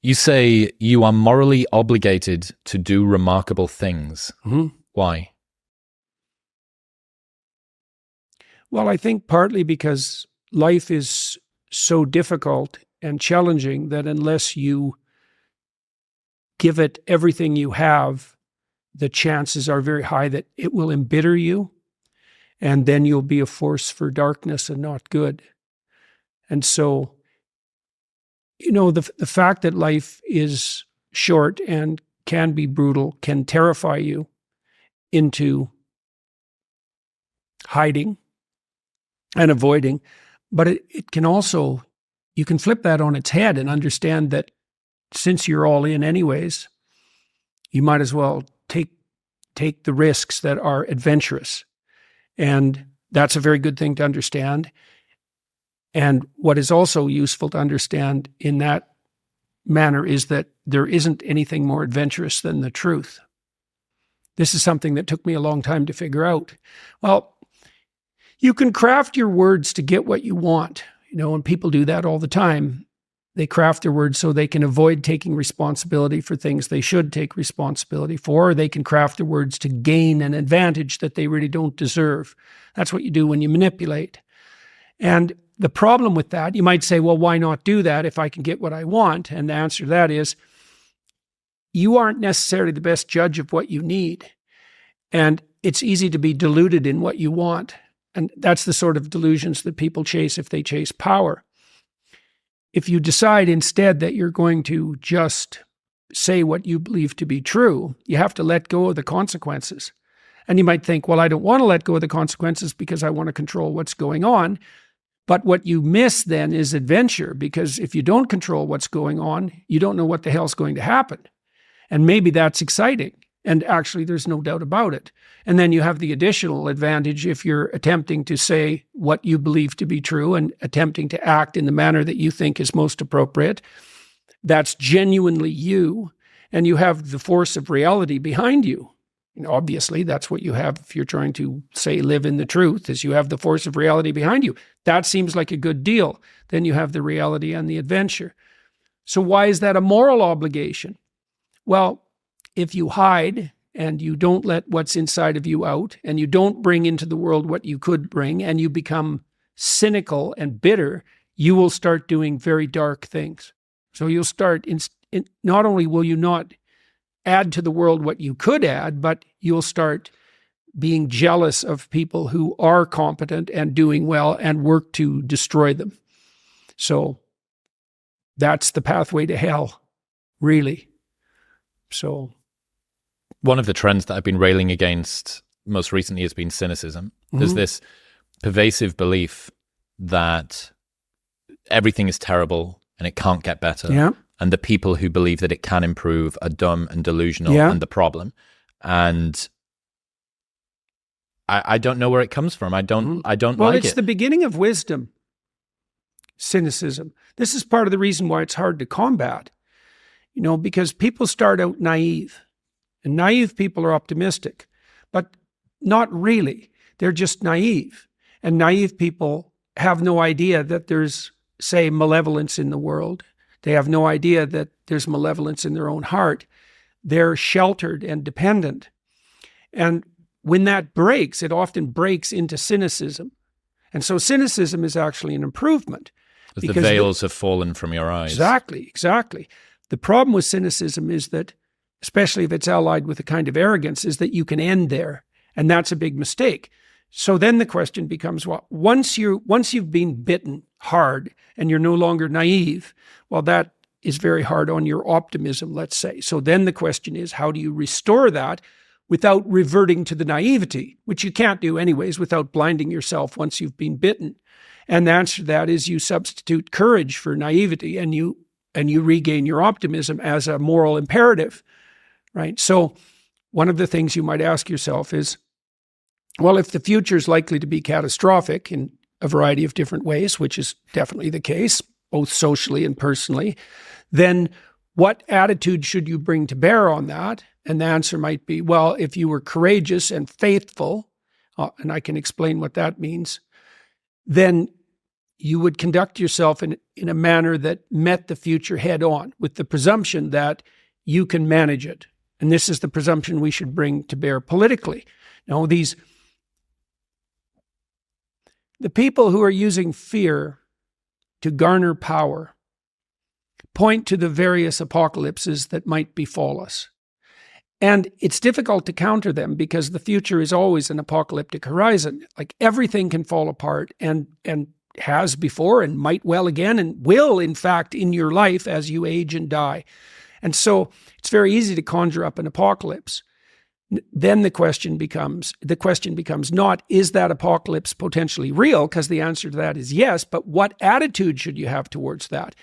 You say you are morally obligated to do remarkable things. Mm-hmm. Why? Well, I think partly because life is so difficult and challenging that unless you give it everything you have, the chances are very high that it will embitter you, and then you'll be a force for darkness and not good. And so, the fact that life is short and can be brutal can terrify you into hiding and avoiding, but it can also, you can flip that on its head and understand that since you're all in anyways, you might as well take the risks that are adventurous. And that's a very good thing to understand. And what is also useful to understand in that manner is that there isn't anything more adventurous than the truth. This is something that took me a long time to figure out. Well, you can craft your words to get what you want, and people do that all the time. They craft their words so they can avoid taking responsibility for things they should take responsibility for, or they can craft their words to gain an advantage that they really don't deserve. That's what you do when you manipulate. And the problem with that, you might say, well, why not do that if I can get what I want? And the answer to that is, you aren't necessarily the best judge of what you need. And it's easy to be deluded in what you want. And that's the sort of delusions that people chase if they chase power. If you decide instead that you're going to just say what you believe to be true, you have to let go of the consequences. And you might think, well, I don't want to let go of the consequences because I want to control what's going on. But what you miss then is adventure, because if you don't control what's going on, you don't know what the hell's going to happen. And maybe that's exciting. And actually, there's no doubt about it. And then you have the additional advantage if you're attempting to say what you believe to be true and attempting to act in the manner that you think is most appropriate. That's genuinely you, and you have the force of reality behind you. Obviously, that's what you have if you're trying to, say, live in the truth, is you have the force of reality behind you. That seems like a good deal. Then you have the reality and the adventure. So why is that a moral obligation? Well, if you hide and you don't let what's inside of you out, and you don't bring into the world what you could bring, and you become cynical and bitter, you will start doing very dark things. So you'll start, not only will you not add to the world what you could add, but you'll start being jealous of people who are competent and doing well and work to destroy them. So that's the pathway to hell, really. So one of the trends that I've been railing against most recently has been cynicism. Mm-hmm. There's this pervasive belief that everything is terrible and it can't get better. Yeah. And the people who believe that it can improve are dumb and delusional and the problem. And I don't know where it comes from. I don't like it. Well, it's the beginning of wisdom, cynicism. This is part of the reason why it's hard to combat, because people start out naive. And naive people are optimistic, but not really. They're just naive. And naive people have no idea that there's, say, malevolence in the world. They have no idea that there's malevolence in their own heart. They're sheltered and dependent. And when that breaks, it often breaks into cynicism. And so cynicism is actually an improvement. As the veils have fallen from your eyes. Exactly. The problem with cynicism is that, especially if it's allied with a kind of arrogance, is that you can end there. And that's a big mistake. So then the question becomes, well, once you've been bitten hard and you're no longer naive, well, that is very hard on your optimism, let's say. So then the question is, how do you restore that without reverting to the naivety, which you can't do anyways without blinding yourself once you've been bitten? And the answer to that is you substitute courage for naivety, and you regain your optimism as a moral imperative. Right? So one of the things you might ask yourself is, well, if the future is likely to be catastrophic in a variety of different ways, which is definitely the case, both socially and personally, then what attitude should you bring to bear on that? And the answer might be, well, if you were courageous and faithful, and I can explain what that means, then you would conduct yourself in a manner that met the future head on, with the presumption that you can manage it. And this is the presumption we should bring to bear politically. Now, the people who are using fear to garner power point to the various apocalypses that might befall us. And it's difficult to counter them because the future is always an apocalyptic horizon. Like, everything can fall apart and has before and might well again and will, in fact, in your life as you age and die. And so it's very easy to conjure up an apocalypse. Then the question becomes not, is that apocalypse potentially real? Because the answer to that is yes, but what attitude should you have towards that?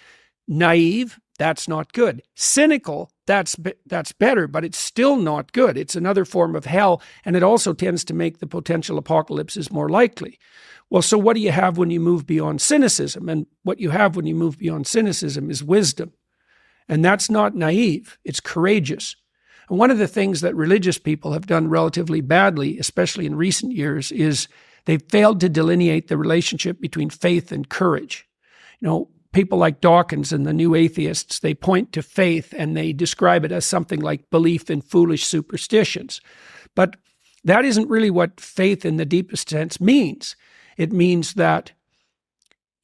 Naive, that's not good. Cynical, that's better, but it's still not good. It's another form of hell, and it also tends to make the potential apocalypses more likely. Well, so what do you have when you move beyond cynicism? And what you have when you move beyond cynicism is wisdom. And that's not naive, it's courageous. And one of the things that religious people have done relatively badly, especially in recent years, is they've failed to delineate the relationship between faith and courage. People like Dawkins and the New Atheists, they point to faith and they describe it as something like belief in foolish superstitions. But that isn't really what faith in the deepest sense means. It means that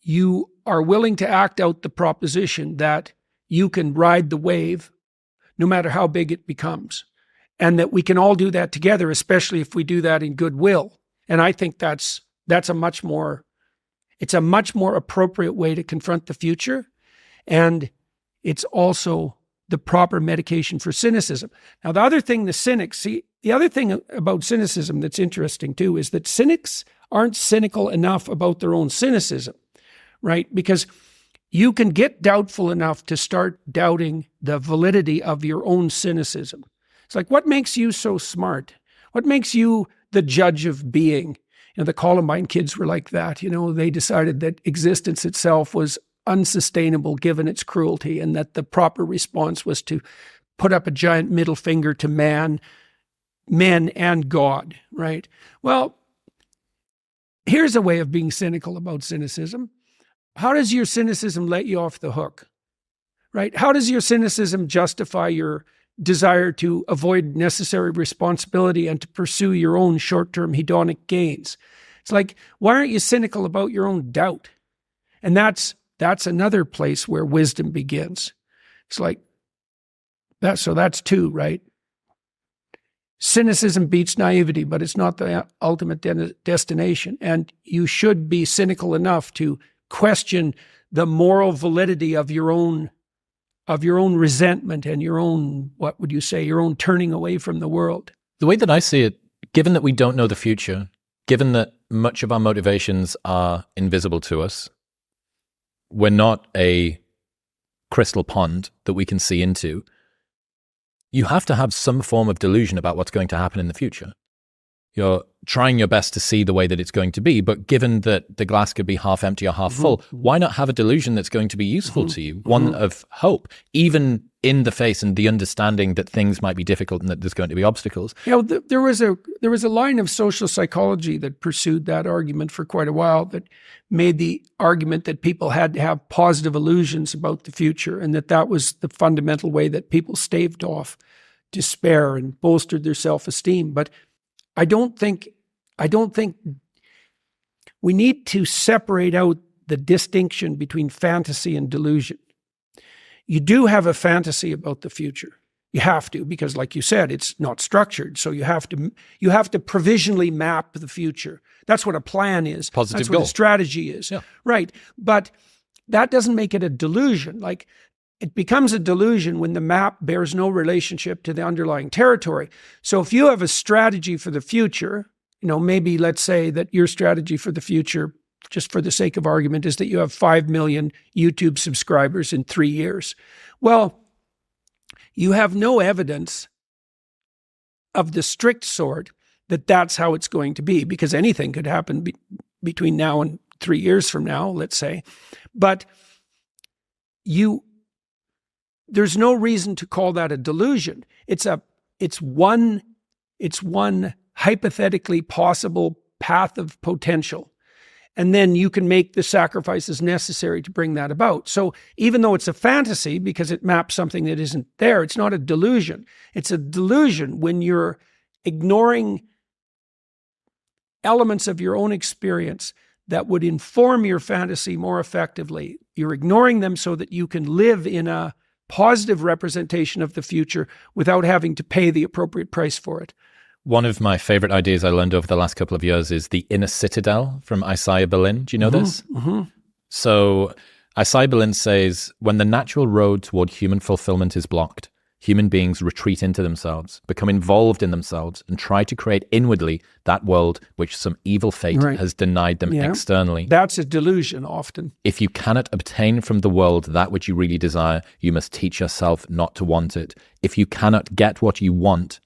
you are willing to act out the proposition that you can ride the wave no matter how big it becomes, and that we can all do that together, especially if we do that in goodwill. And I think that's a much more appropriate way to confront the future, and it's also the proper medication for cynicism. Now, the other thing about cynicism that's interesting too is that cynics aren't cynical enough about their own cynicism, right? Because you can get doubtful enough to start doubting the validity of your own cynicism. It's like, what makes you so smart? What makes you the judge of being? The Columbine kids were like that. They decided that existence itself was unsustainable given its cruelty, and that the proper response was to put up a giant middle finger to men and God, right? Well, here's a way of being cynical about cynicism. How does your cynicism let you off the hook, right? How does your cynicism justify your desire to avoid necessary responsibility and to pursue your own short-term hedonic gains? It's like, why aren't you cynical about your own doubt? And that's another place where wisdom begins. It's like that. So that's two, right? Cynicism beats naivety, but it's not the ultimate destination. And you should be cynical enough to question the moral validity of your own resentment and your own, what would you say, your own turning away from the world. The way that I see it, given that we don't know the future, given that much of our motivations are invisible to us, we're not a crystal pond that we can see into, you have to have some form of delusion about what's going to happen in the future. You're trying your best to see the way that it's going to be, but given that the glass could be half empty or half full, why not have a delusion that's going to be useful to you, one of hope, even in the face and the understanding that things might be difficult and that there's going to be obstacles? There was a line of social psychology that pursued that argument for quite a while, that made the argument that people had to have positive illusions about the future, and that was the fundamental way that people staved off despair and bolstered their self-esteem. But I don't think we need to separate out the distinction between fantasy and delusion. You do have a fantasy about the future. You have to, because like you said, it's not structured. So you have to provisionally map the future. That's what a plan is. Positive That's goal. What a strategy is. Yeah. Right. But that doesn't make it a delusion. Like, it becomes a delusion when the map bears no relationship to the underlying territory. So if you have a strategy for the future, maybe let's say that your strategy for the future, just for the sake of argument, is that you have 5 million YouTube subscribers in 3 years. Well, you have no evidence of the strict sort that that's how it's going to be, because anything could happen between now and 3 years from now, let's say. But there's no reason to call that a delusion. It's one hypothetically possible path of potential. And then you can make the sacrifices necessary to bring that about. So even though it's a fantasy because it maps something that isn't there, it's not a delusion. It's a delusion when you're ignoring elements of your own experience that would inform your fantasy more effectively. You're ignoring them so that you can live in a positive representation of the future without having to pay the appropriate price for it. One of my favorite ideas I learned over the last couple of years is the inner citadel from Isaiah Berlin. Do you know this? Mm-hmm. So Isaiah Berlin says, when the natural road toward human fulfillment is blocked, human beings retreat into themselves, become involved in themselves, and try to create inwardly that world which some evil fate has denied them externally. That's a delusion often. If you cannot obtain from the world that which you really desire, you must teach yourself not to want it. If you cannot get what you want,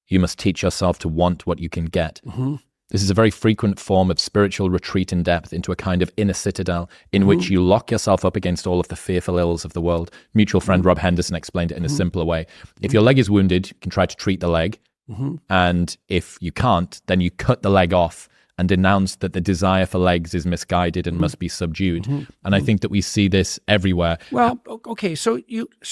you must teach yourself to want what you can get. Mm-hmm. This is a very frequent form of spiritual retreat in depth into a kind of inner citadel in which you lock yourself up against all of the fearful ills of the world. Mutual friend Rob Henderson explained it in a simpler way. If your leg is wounded, you can try to treat the leg. And if you can't, then you cut the leg off and denounce that the desire for legs is misguided and must be subdued. And I think that we see this everywhere. Well, okay, so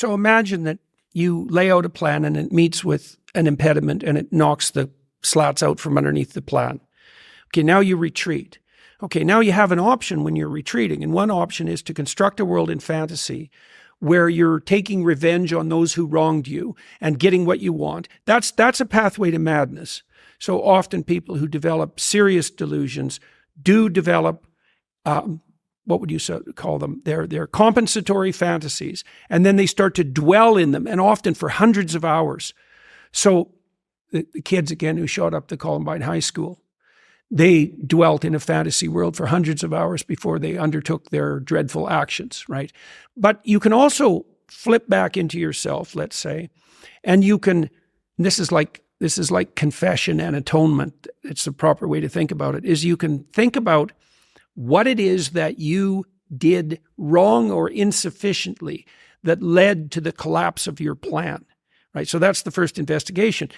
imagine that you lay out a plan and it meets with an impediment and it knocks the slats out from underneath the plan. Okay, now you retreat. Okay, now you have an option when you're retreating. And one option is to construct a world in fantasy where you're taking revenge on those who wronged you and getting what you want. That's a pathway to madness. So often people who develop serious delusions do develop, what would you call them? They're compensatory fantasies. And then they start to dwell in them, and often for hundreds of hours. So the kids, again, who shot up the Columbine High School, they dwelt in a fantasy world for hundreds of hours before they undertook their dreadful actions, right? But you can also flip back into yourself, let's say, and you can, this is like confession and atonement. It's the proper way to think about it, is you can think about what it is that you did wrong or insufficiently that led to the collapse of your plan, right? So that's the first investigation.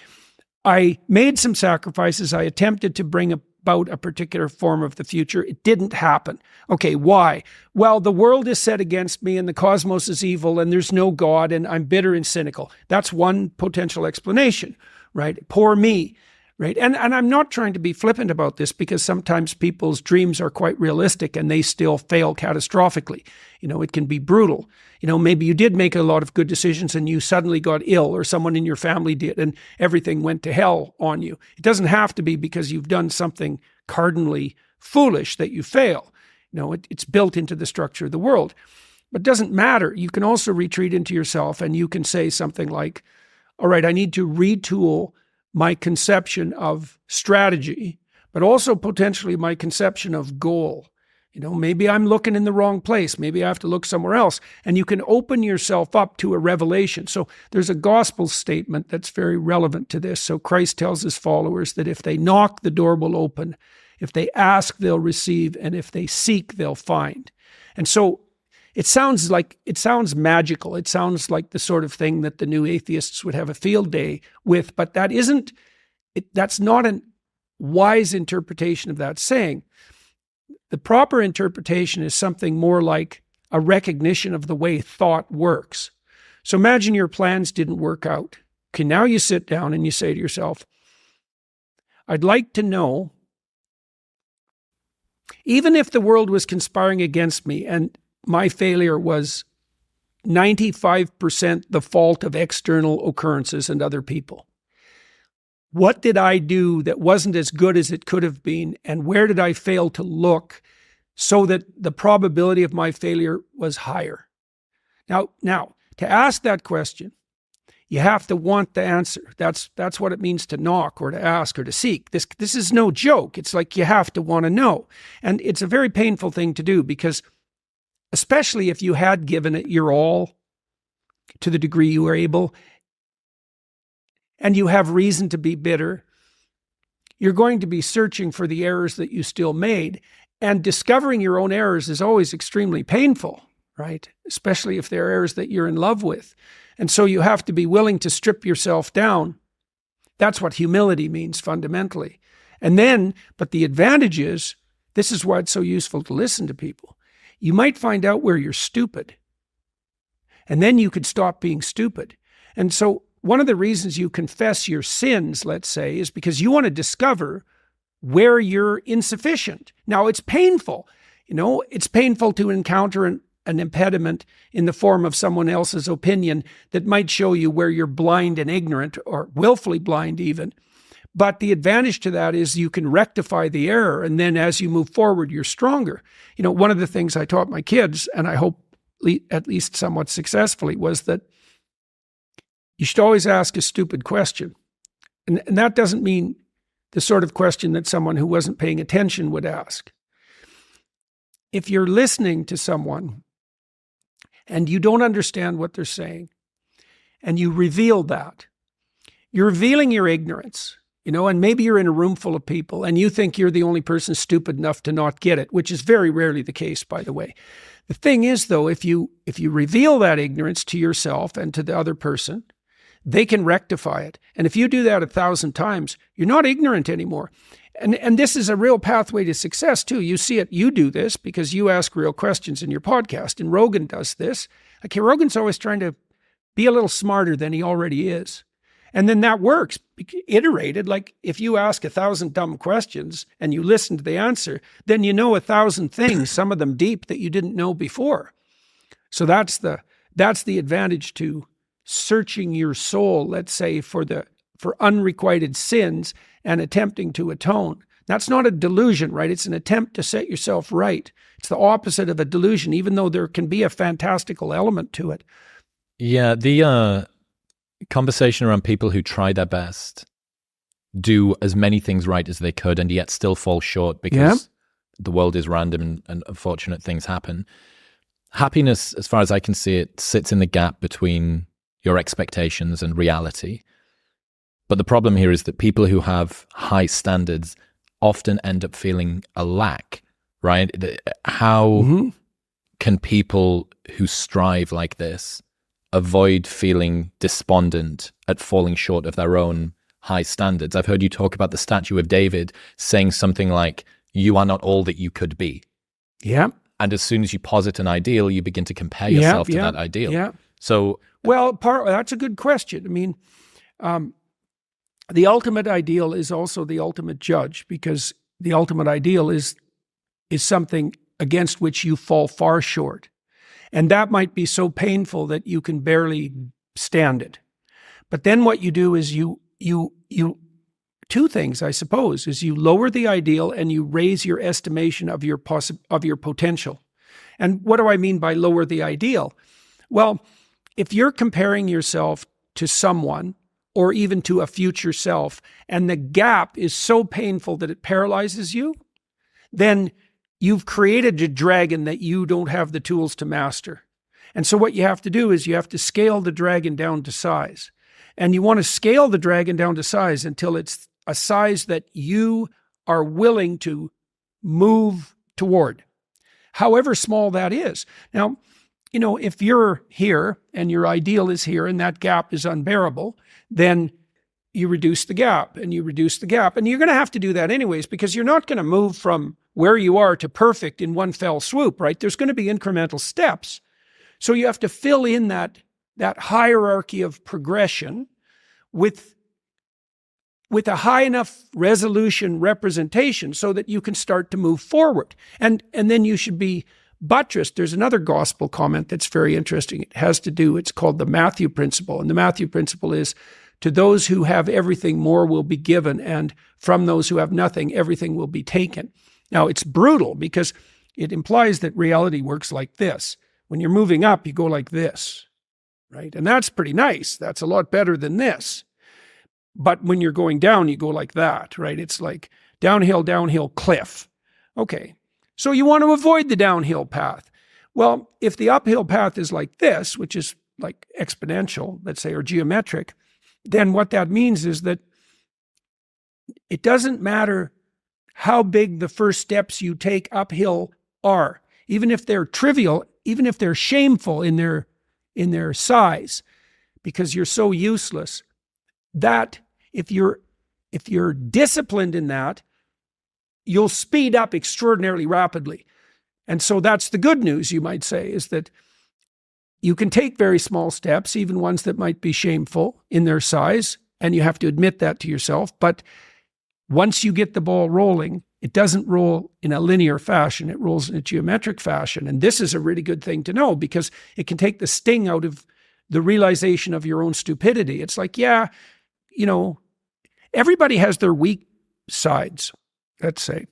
I made some sacrifices. I attempted to bring about a particular form of the future. It didn't happen. Okay, why? Well, the world is set against me and the cosmos is evil and there's no God and I'm bitter and cynical. That's one potential explanation, right? Poor me, right? And I'm not trying to be flippant about this because sometimes people's dreams are quite realistic and they still fail catastrophically. It can be brutal. Maybe you did make a lot of good decisions and you suddenly got ill or someone in your family did and everything went to hell on you. It doesn't have to be because you've done something cardinally foolish that you fail. It's built into the structure of the world. But it doesn't matter. You can also retreat into yourself and you can say something like, all right, I need to retool my conception of strategy, but also potentially my conception of goal. Maybe I'm looking in the wrong place. Maybe I have to look somewhere else. And you can open yourself up to a revelation. So there's a gospel statement that's very relevant to this. So Christ tells his followers that if they knock, the door will open. If they ask, they'll receive. And if they seek, they'll find. And so it sounds magical. It sounds like the sort of thing that the new atheists would have a field day with, but that's not a wise interpretation of that saying. The proper interpretation is something more like a recognition of the way thought works. So imagine your plans didn't work out. Okay, now you sit down and you say to yourself, I'd like to know, even if the world was conspiring against me and my failure was 95% the fault of external occurrences and other people, what did I do that wasn't as good as it could have been? And where did I fail to look so that the probability of my failure was higher? Now, to ask that question, you have to want the answer. That's what it means to knock or to ask or to seek. This is no joke. It's like you have to want to know. And it's a very painful thing to do because especially if you had given it your all to the degree you were able, and you have reason to be bitter, you're going to be searching for the errors that you still made. And discovering your own errors is always extremely painful, right? Especially if they're errors that you're in love with. And so you have to be willing to strip yourself down. That's what humility means fundamentally. And then, but the advantage is this is why it's so useful to listen to people. You might find out where you're stupid, and then you could stop being stupid. And so one of the reasons you confess your sins, let's say, is because you want to discover where you're insufficient. Now, it's painful. It's painful to encounter an impediment in the form of someone else's opinion that might show you where you're blind and ignorant, or willfully blind even. But the advantage to that is you can rectify the error, and then as you move forward, you're stronger. One of the things I taught my kids, and I hope at least somewhat successfully, was that you should always ask a stupid question. And that doesn't mean the sort of question that someone who wasn't paying attention would ask. If you're listening to someone and you don't understand what they're saying, and you reveal that, you're revealing your ignorance, and maybe you're in a room full of people and you think you're the only person stupid enough to not get it, which is very rarely the case, by the way. The thing is, though, if you reveal that ignorance to yourself and to the other person, they can rectify it. And if you do that 1,000 times, you're not ignorant anymore. And this is a real pathway to success, too. You see it, you do this because you ask real questions in your podcast. And Rogan does this. Okay, Rogan's always trying to be a little smarter than he already is. And then that works, iterated. Like if you ask 1,000 dumb questions and you listen to the answer, then you know 1,000 things, some of them deep, that you didn't know before. So that's the advantage to searching your soul, let's say, for unrequited sins and attempting to atone. That's not a delusion, right? It's an attempt to set yourself right. It's the opposite of a delusion, even though there can be a fantastical element to it. Yeah, the conversation around people who try their best, do as many things right as they could, and yet still fall short because the world is random and unfortunate things happen. Happiness, as far as I can see it, sits in the gap between your expectations and reality. But the problem here is that people who have high standards often end up feeling a lack, right? How can people who strive like this avoid feeling despondent at falling short of their own high standards? I've heard you talk about the statue of David saying something like, "You are not all that you could be." Yeah. And as soon as you posit an ideal, you begin to compare yourself to that ideal. Yeah. So, well, that's a good question. I mean, the ultimate ideal is also the ultimate judge, because the ultimate ideal is something against which you fall far short. And that might be so painful that you can barely stand it. But then what you do is you two things, I suppose, is you lower the ideal and you raise your estimation of your potential. And what do I mean by lower the ideal? Well, if you're comparing yourself to someone or even to a future self, and the gap is so painful that it paralyzes you, then you've created a dragon that you don't have the tools to master. And so what you have to do is you have to scale the dragon down to size. And you want to scale the dragon down to size until it's a size that you are willing to move toward, however small that is. Now, if you're here and your ideal is here and that gap is unbearable, then you reduce the gap and you reduce the gap. And you're going to have to do that anyways, because you're not going to move from where you are to perfect in one fell swoop, right? There's going to be incremental steps. So you have to fill in that hierarchy of progression with a high enough resolution representation so that you can start to move forward. And then you should be buttressed. There's another gospel comment that's very interesting. It has to do, it's called the Matthew principle. And the Matthew principle is, to those who have everything, more will be given. And from those who have nothing, everything will be taken. Now, it's brutal because it implies that reality works like this. When you're moving up, you go like this, right? And that's pretty nice. That's a lot better than this. But when you're going down, you go like that, right? It's like downhill, cliff. Okay, so you want to avoid the downhill path. Well, if the uphill path is like this, which is like exponential, let's say, or geometric, then what that means is that it doesn't matter how big the first steps you take uphill are, even if they're trivial, even if they're shameful in their size, because you're so useless, that if you're disciplined in that, you'll speed up extraordinarily rapidly. And so that's the good news, you might say, is that you can take very small steps, even ones that might be shameful in their size, and you have to admit that to yourself. But once you get the ball rolling, it doesn't roll in a linear fashion. It rolls in a geometric fashion. And this is a really good thing to know because it can take the sting out of the realization of your own stupidity. It's like, yeah, everybody has their weak sides, let's say,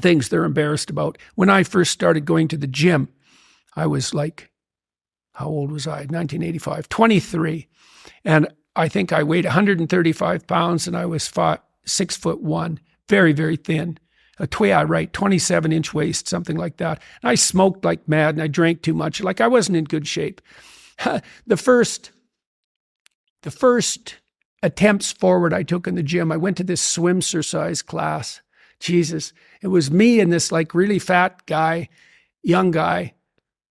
things they're embarrassed about. When I first started going to the gym, I was like, how old was I? 1985, 23. And I think I weighed 135 pounds and I was 6'1", very, very thin. 27-inch waist, something like that. And I smoked like mad and I drank too much. Like I wasn't in good shape. The first attempts forward I took in the gym, I went to this swimsercise class. Jesus, it was me and this like really fat guy, young guy,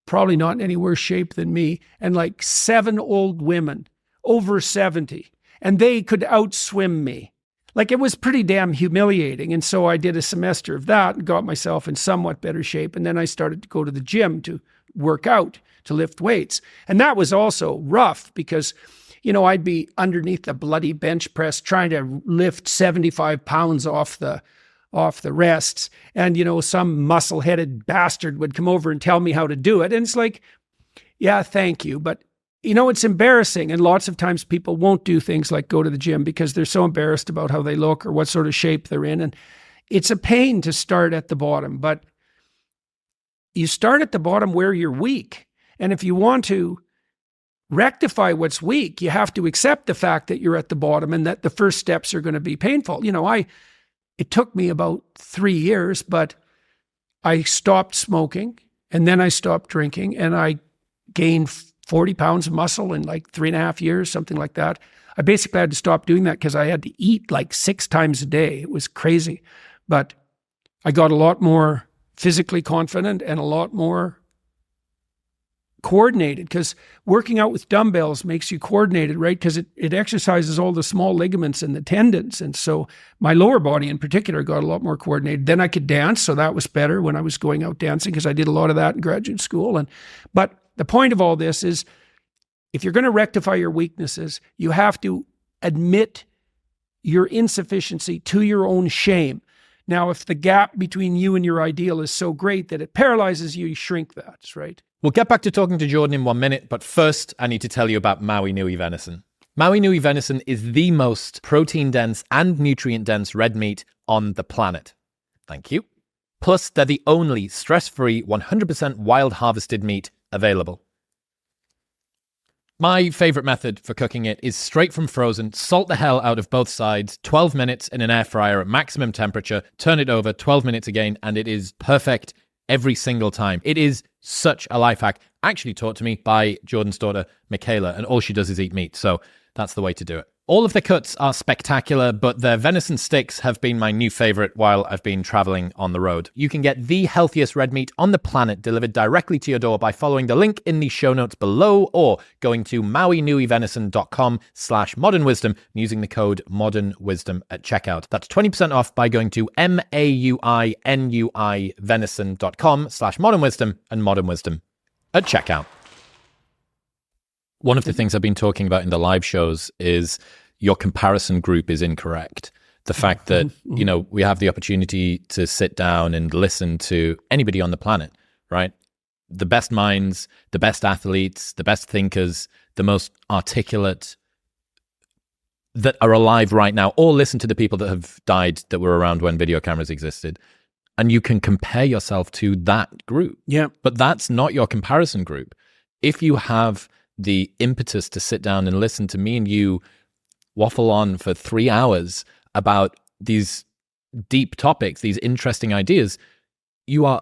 probably not in any worse shape than me, and like 7 old women over 70, and they could outswim me. Like it was pretty damn humiliating. And so I did a semester of that and got myself in somewhat better shape. And then I started to go to the gym to work out, to lift weights. And that was also rough because, I'd be underneath the bloody bench press trying to lift 75 pounds off the rests. And, some muscle-headed bastard would come over and tell me how to do it. And it's like, yeah, thank you. But, it's embarrassing. And lots of times people won't do things like go to the gym because they're so embarrassed about how they look or what sort of shape they're in. And it's a pain to start at the bottom. But you start at the bottom where you're weak. And if you want to rectify what's weak, you have to accept the fact that you're at the bottom and that the first steps are going to be painful. It took me about 3 years, but I stopped smoking and then I stopped drinking and I gained 40 pounds of muscle in like 3.5 years, something like that. I basically had to stop doing that because I had to eat like 6 times a day. It was crazy, but I got a lot more physically confident and a lot more coordinated because working out with dumbbells makes you coordinated, right? Because it exercises all the small ligaments and the tendons. And so my lower body in particular got a lot more coordinated. Then I could dance. So that was better when I was going out dancing because I did a lot of that in graduate school. But the point of all this is if you're going to rectify your weaknesses, you have to admit your insufficiency to your own shame. Now, if the gap between you and your ideal is so great that it paralyzes you, you shrink that, right? We'll get back to talking to Jordan in 1 minute, but first I need to tell you about Maui Nui venison. Maui Nui venison is the most protein-dense and nutrient-dense red meat on the planet. Thank you. Plus, they're the only stress-free, 100% wild harvested meat available. My favorite method for cooking it is straight from frozen, salt the hell out of both sides, 12 minutes in an air fryer at maximum temperature, turn it over, 12 minutes again, and it is perfect every single time. It is such a life hack, actually taught to me by Jordan's daughter, Michaela, and all she does is eat meat, so that's the way to do it. All of the cuts are spectacular, but their venison sticks have been my new favorite while I've been traveling on the road. You can get the healthiest red meat on the planet delivered directly to your door by following the link in the show notes below or going to mauinuivenison.com/modernwisdom and using the code modernwisdom at checkout. That's 20% off by going to mauinuivenison.com/modernwisdom and modernwisdom at checkout. One of the things I've been talking about in the live shows is your comparison group is incorrect. The fact that, we have the opportunity to sit down and listen to anybody on the planet, right? The best minds, the best athletes, the best thinkers, the most articulate that are alive right now, or listen to the people that have died that were around when video cameras existed. And you can compare yourself to that group. Yeah. But that's not your comparison group. If you have the impetus to sit down and listen to me and you waffle on for 3 hours about these deep topics, these interesting ideas, you are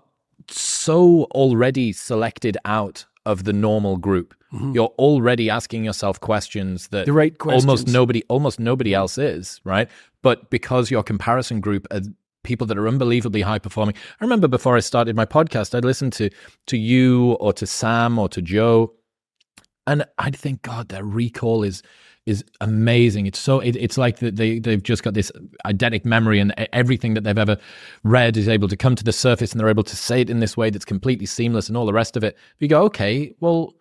so already selected out of the normal group. Mm-hmm. You're already asking yourself questions that the right questions. almost nobody else is, right? But because your comparison group are people that are unbelievably high performing. I remember before I started my podcast, I'd listen to you or to Sam or to Joe, And I think, God, their recall is amazing. It's like they've just got this eidetic memory, and everything that they've ever read is able to come to the surface, and they're able to say it in this way that's completely seamless and all the rest of it. You go, okay, well,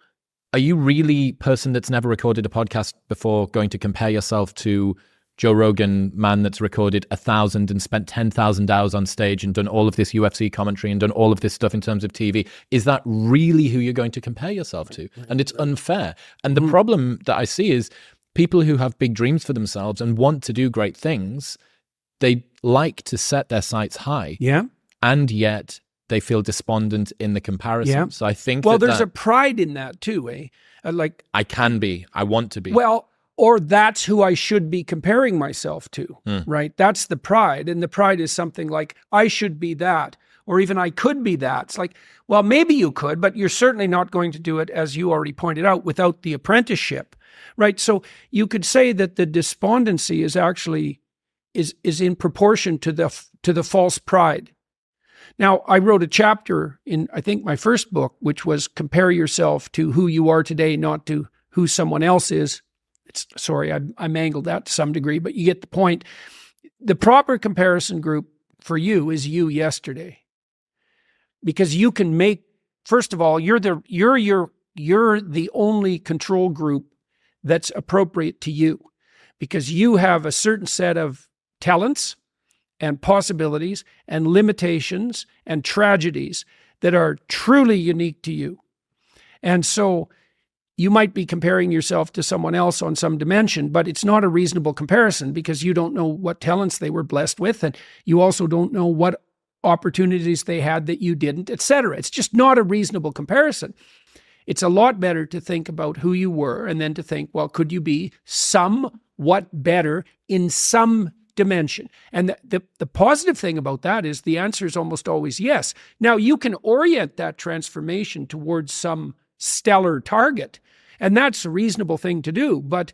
are you really person that's never recorded a podcast before going to compare yourself to Joe Rogan, man that's recorded 1,000 and spent 10,000 hours on stage and done all of this UFC commentary and done all of this stuff in terms of TV? Is that really who you're going to compare yourself to? And it's unfair. And the problem that I see is people who have big dreams for themselves and want to do great things, they like to set their sights high. Yeah. And yet they feel despondent in the comparison. Yeah. So I think there's a pride in that too, eh? I can be, I want to be. Well, or that's who I should be comparing myself to, right? That's the pride. And the pride is something like, I should be that, or even I could be that. It's like, well, maybe you could, but you're certainly not going to do it, as you already pointed out, without the apprenticeship, right? So you could say that the despondency is actually is in proportion to the false pride. Now, I wrote a chapter in, I think, my first book, which was compare yourself to who you are today, not to who someone else is. Sorry, I mangled that to some degree, but you get the point. The proper comparison group for you is you yesterday, because you can make. First of all, you're the only control group that's appropriate to you, because you have a certain set of talents and possibilities and limitations and tragedies that are truly unique to you, and so. You might be comparing yourself to someone else on some dimension, but it's not a reasonable comparison, because you don't know what talents they were blessed with, and you also don't know what opportunities they had that you didn't, etc. It's just not a reasonable comparison. It's a lot better to think about who you were and then to think, well, could you be somewhat better in some dimension? And the positive thing about that is the answer is almost always yes. Now, you can orient that transformation towards some stellar target, and that's a reasonable thing to do, but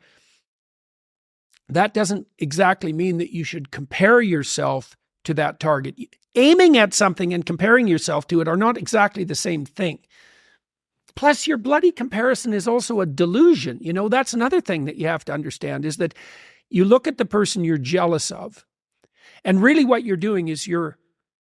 that doesn't exactly mean that you should compare yourself to that target. Aiming at something and comparing yourself to it are not exactly the same thing. Plus, your bloody comparison is also a delusion. You know, that's another thing that you have to understand, is that you look at the person you're jealous of, and really what you're doing is you're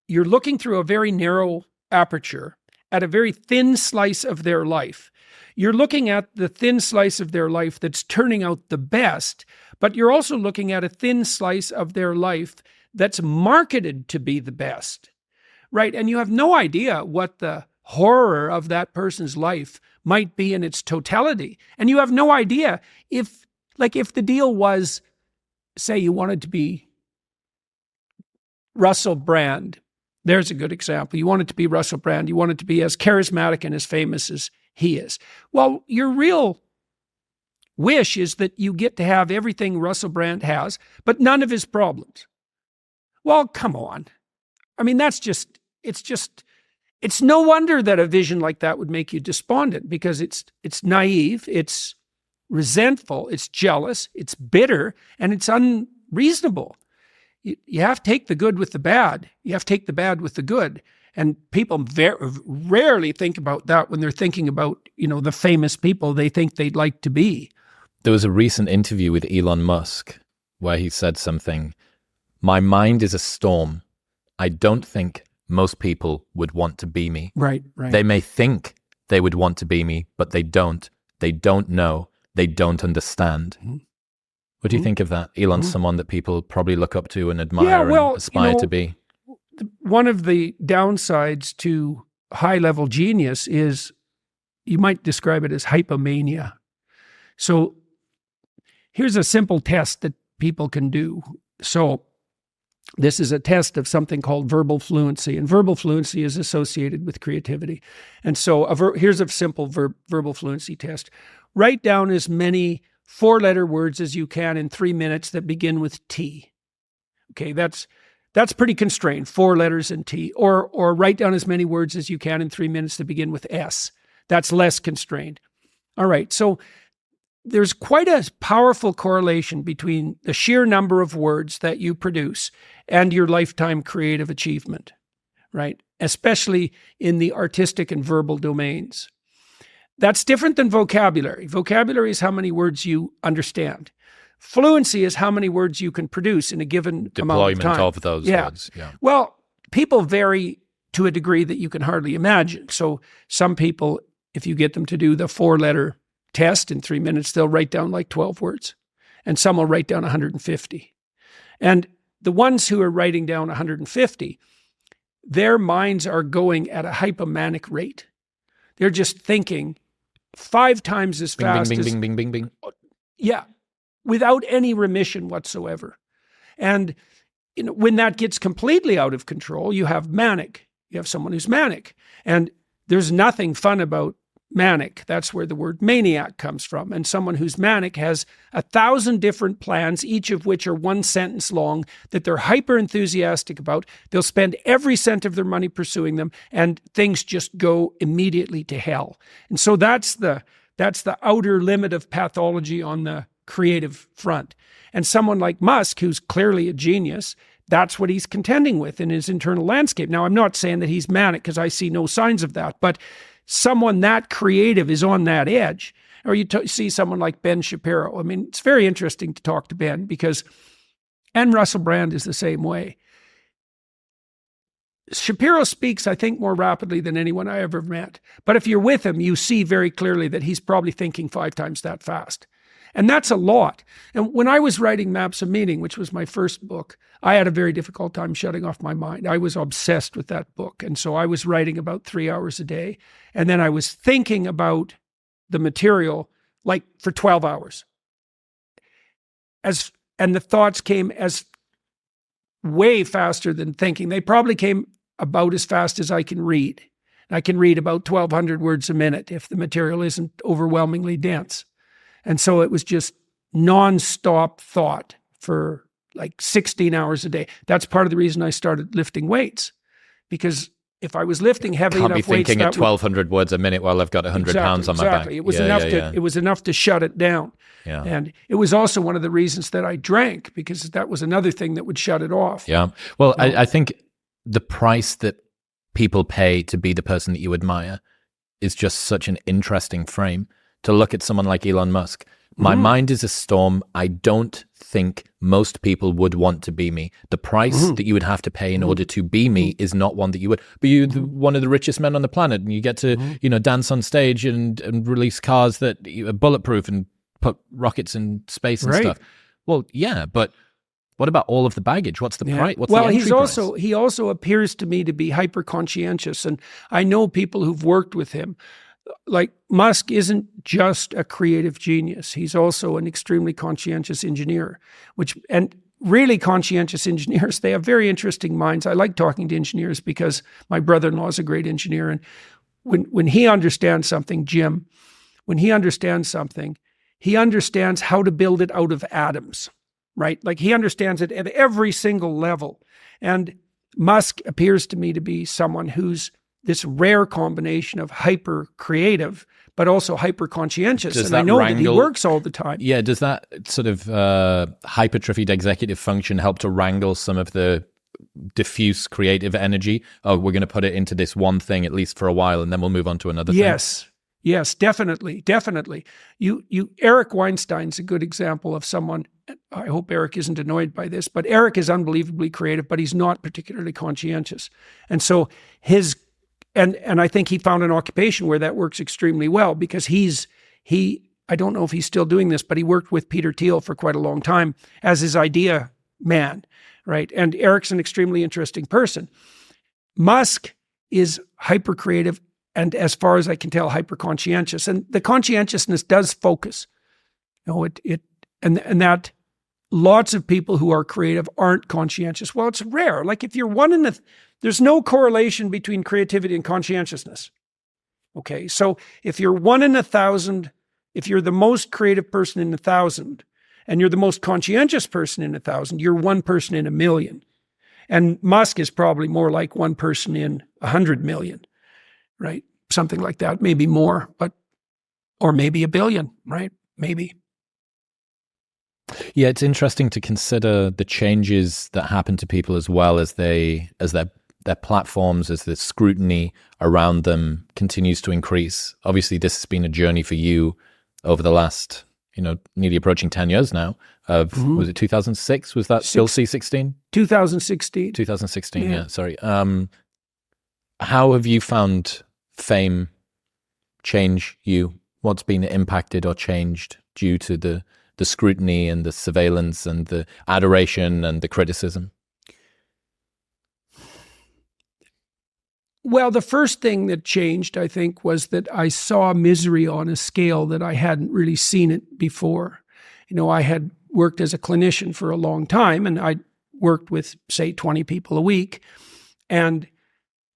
looking through a very narrow aperture at a very thin slice of their life. You're looking at the thin slice of their life that's turning out the best, but you're also looking at a thin slice of their life that's marketed to be the best, right? And you have no idea what the horror of that person's life might be in its totality. And you have no idea if the deal was, say you wanted to be Russell Brand. There's a good example. You want it to be Russell Brand. You want it to be as charismatic and as famous as he is. Well, your real wish is that you get to have everything Russell Brand has, but none of his problems. Well, come on. I mean, it's no wonder that a vision like that would make you despondent, because it's naive, it's resentful, it's jealous, it's bitter, and it's unreasonable. You have to take the good with the bad. You have to take the bad with the good. And people rarely think about that when they're thinking about, the famous people they think they'd like to be. There was a recent interview with Elon Musk where he said something, "My mind is a storm. I don't think most people would want to be me. Right. They may think they would want to be me, but they don't. They don't know. They don't understand." Mm-hmm. What do you think of that? Elon's someone that people probably look up to and admire and aspire to be. One of the downsides to high-level genius is you might describe it as hypomania. So here's a simple test that people can do. So this is a test of something called verbal fluency, and verbal fluency is associated with creativity. And so here's a simple verbal fluency test. Write down as many 4-letter words as you can in 3 minutes that begin with T. Okay, that's pretty constrained, 4 letters and T. Or write down as many words as you can in 3 minutes that begin with S. That's less constrained. All right, so there's quite a powerful correlation between the sheer number of words that you produce and your lifetime creative achievement, right? Especially in the artistic and verbal domains. That's different than vocabulary. Vocabulary is how many words you understand. Fluency is how many words you can produce in a given amount of time. Deployment of those words. Yeah. Well, people vary to a degree that you can hardly imagine. So some people, if you get them to do the 4-letter test in 3 minutes, they'll write down like 12 words. And some will write down 150. And the ones who are writing down 150, their minds are going at a hypomanic rate. They're just thinking 5 times as fast Bing, as... bing, bing, bing, bing, bing. Yeah, without any remission whatsoever. And when that gets completely out of control, you have manic. You have someone who's manic. And there's nothing fun about manic. That's where the word maniac comes from. And someone who's manic has 1,000 different plans, each of which are 1 sentence long, that they're hyper enthusiastic about. They'll spend every cent of their money pursuing them, and things just go immediately to hell. And so that's the outer limit of pathology on the creative front. And someone like Musk, who's clearly a genius, that's what he's contending with in his internal landscape. Now, I'm not saying that he's manic, because I see no signs of that, but someone that creative is on that edge. Or you see someone like Ben Shapiro. I mean, it's very interesting to talk to Ben, because, and Russell Brand is the same way. Shapiro speaks, I think, more rapidly than anyone I ever met. But if you're with him, you see very clearly that he's probably thinking 5 times that fast. And that's a lot. And when I was writing Maps of Meaning, which was my first book, I had a very difficult time shutting off my mind. I was obsessed with that book. And so I was writing about 3 hours a day. And then I was thinking about the material like for 12 hours. And the thoughts came as way faster than thinking. They probably came about as fast as I can read. I can read about 1,200 words a minute if the material isn't overwhelmingly dense. And so it was just nonstop thought for like 16 hours a day. That's part of the reason I started lifting weights, because if I was lifting heavy enough weights, can't be thinking at 1,200 words a minute while I've got 100 pounds on my back. It was It was enough to shut it down. Yeah. And it was also one of the reasons that I drank, because that was another thing that would shut it off. Yeah. Well, I think the price that people pay to be the person that you admire is just such an interesting frame. To look at someone like Elon Musk. My mind is a storm. I don't think most people would want to be me. The price that you would have to pay in order to be me is not one that you would. But you're one of the richest men on the planet, and you get to, dance on stage and release cars that are bulletproof and put rockets in space and stuff. Well, yeah, but what about all of the baggage? What's the price? What's the entry price? He also appears to me to be hyper conscientious, and I know people who've worked with him. Like, Musk isn't just a creative genius. He's also an extremely conscientious engineer, and really conscientious engineers, they have very interesting minds. I like talking to engineers because my brother-in-law is a great engineer. And when he understands something, Jim, he understands how to build it out of atoms, right? Like, he understands it at every single level. And Musk appears to me to be someone who's this rare combination of hyper creative, but also hyper conscientious. And I know that he works all the time. Yeah. Does that sort of hypertrophied executive function help to wrangle some of the diffuse creative energy? Oh, we're going to put it into this one thing, at least for a while, and then we'll move on to another thing. Yes, definitely. Eric Weinstein's a good example of someone. I hope Eric isn't annoyed by this, but Eric is unbelievably creative, but he's not particularly conscientious. And so And I think he found an occupation where that works extremely well, because I don't know if he's still doing this, but he worked with Peter Thiel for quite a long time as his idea man, right? And Eric's an extremely interesting person. Musk is hyper creative, and as far as I can tell, hyper conscientious. And the conscientiousness does focus. And that lots of people who are creative aren't conscientious. Well, it's rare. Like, if you're there's no correlation between creativity and conscientiousness. Okay, so if you're 1 in 1,000, if you're the most creative person in 1,000, and you're the most conscientious person in 1,000, you're 1 person in 1,000,000. And Musk is probably more like 1 person in 100 million, right? Something like that, maybe more, or maybe 1 billion, right? Maybe. Yeah, it's interesting to consider the changes that happen to people as well as their their platforms, as the scrutiny around them continues to increase? Obviously, this has been a journey for you over the last, nearly approaching 10 years now. Was it 2006? Was that still C16? 2016. 2016, yeah, sorry. How have you found fame change you? What's been impacted or changed due to the scrutiny and the surveillance and the adoration and the criticism? Well, the first thing that changed, I think, was that I saw misery on a scale that I hadn't really seen it before. I had worked as a clinician for a long time, and I worked with, say, 20 people a week. And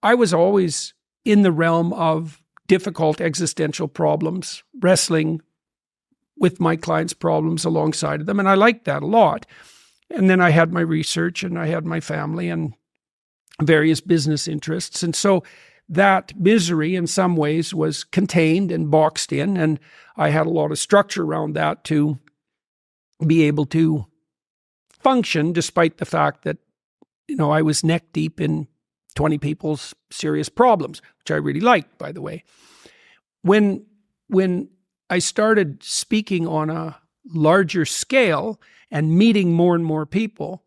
I was always in the realm of difficult existential problems, wrestling with my clients' problems alongside of them. And I liked that a lot. And then I had my research, and I had my family and various business interests. And so that misery in some ways was contained and boxed in. And I had a lot of structure around that to be able to function, despite the fact that, I was neck deep in 20 people's serious problems, which I really liked, by the way. When I started speaking on a larger scale and meeting more and more people,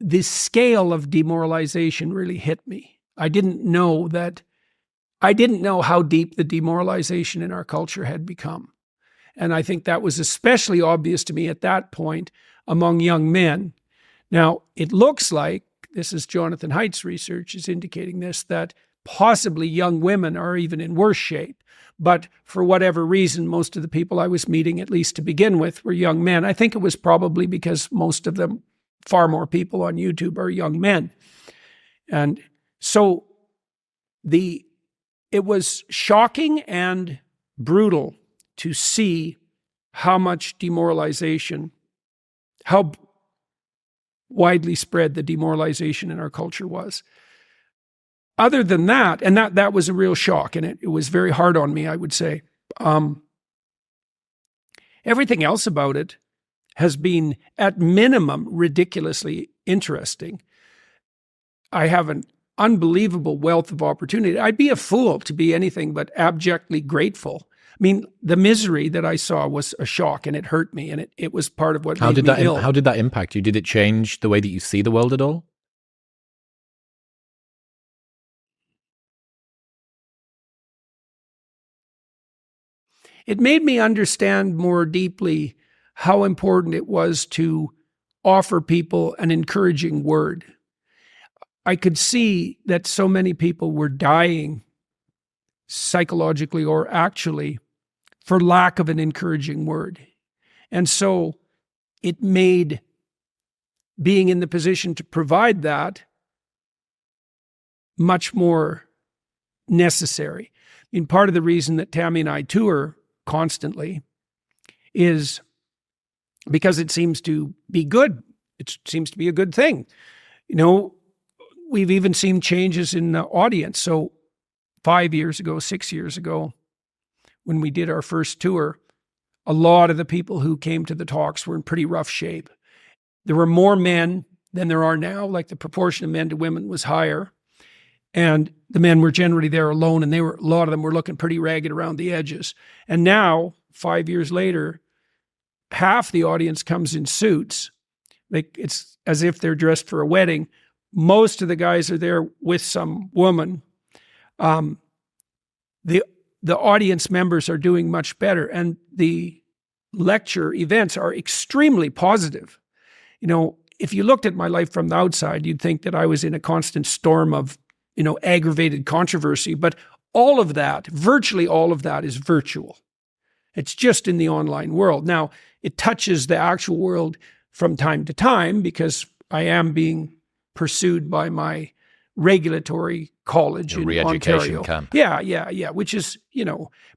the scale of demoralization really hit me. I didn't know how deep the demoralization in our culture had become. And I think that was especially obvious to me at that point among young men. Now, it looks like, this is Jonathan Haidt's research is indicating this, that possibly young women are even in worse shape. But for whatever reason, most of the people I was meeting, at least to begin with, were young men. I think it was probably because most of them, far more people on YouTube, are young men. And so it was shocking and brutal to see how much demoralization, how widely spread the demoralization in our culture was. Other than that, and that was a real shock, and it was very hard on me, I would say. Everything else about it has been, at minimum, ridiculously interesting. I have an unbelievable wealth of opportunity. I'd be a fool to be anything but abjectly grateful. I mean, the misery that I saw was a shock, and it hurt me, and it was part of what made me ill. How did that impact you? Did it change the way that you see the world at all? It made me understand more deeply how important it was to offer people an encouraging word. I could see that so many people were dying psychologically or actually for lack of an encouraging word. And so it made being in the position to provide that much more necessary. I mean, part of the reason that Tammy and I tour constantly is because it seems to be good. It seems to be a good thing. We've even seen changes in the audience. So 5 years ago, 6 years ago, when we did our first tour, a lot of the people who came to the talks were in pretty rough shape. There were more men than there are now, like the proportion of men to women was higher. And the men were generally there alone, and a lot of them were looking pretty ragged around the edges. And now, 5 years later, half the audience comes in suits. Like it's as if they're dressed for a wedding. Most of the guys are there with some woman. The audience members are doing much better, and the lecture events are extremely positive. If you looked at my life from the outside, you'd think that I was in a constant storm of aggravated controversy, but all of that, virtually all of that, is virtual. It's just in the online world. Now, it touches the actual world from time to time because I am being pursued by my regulatory college in Ontario. Camp. Yeah, which is,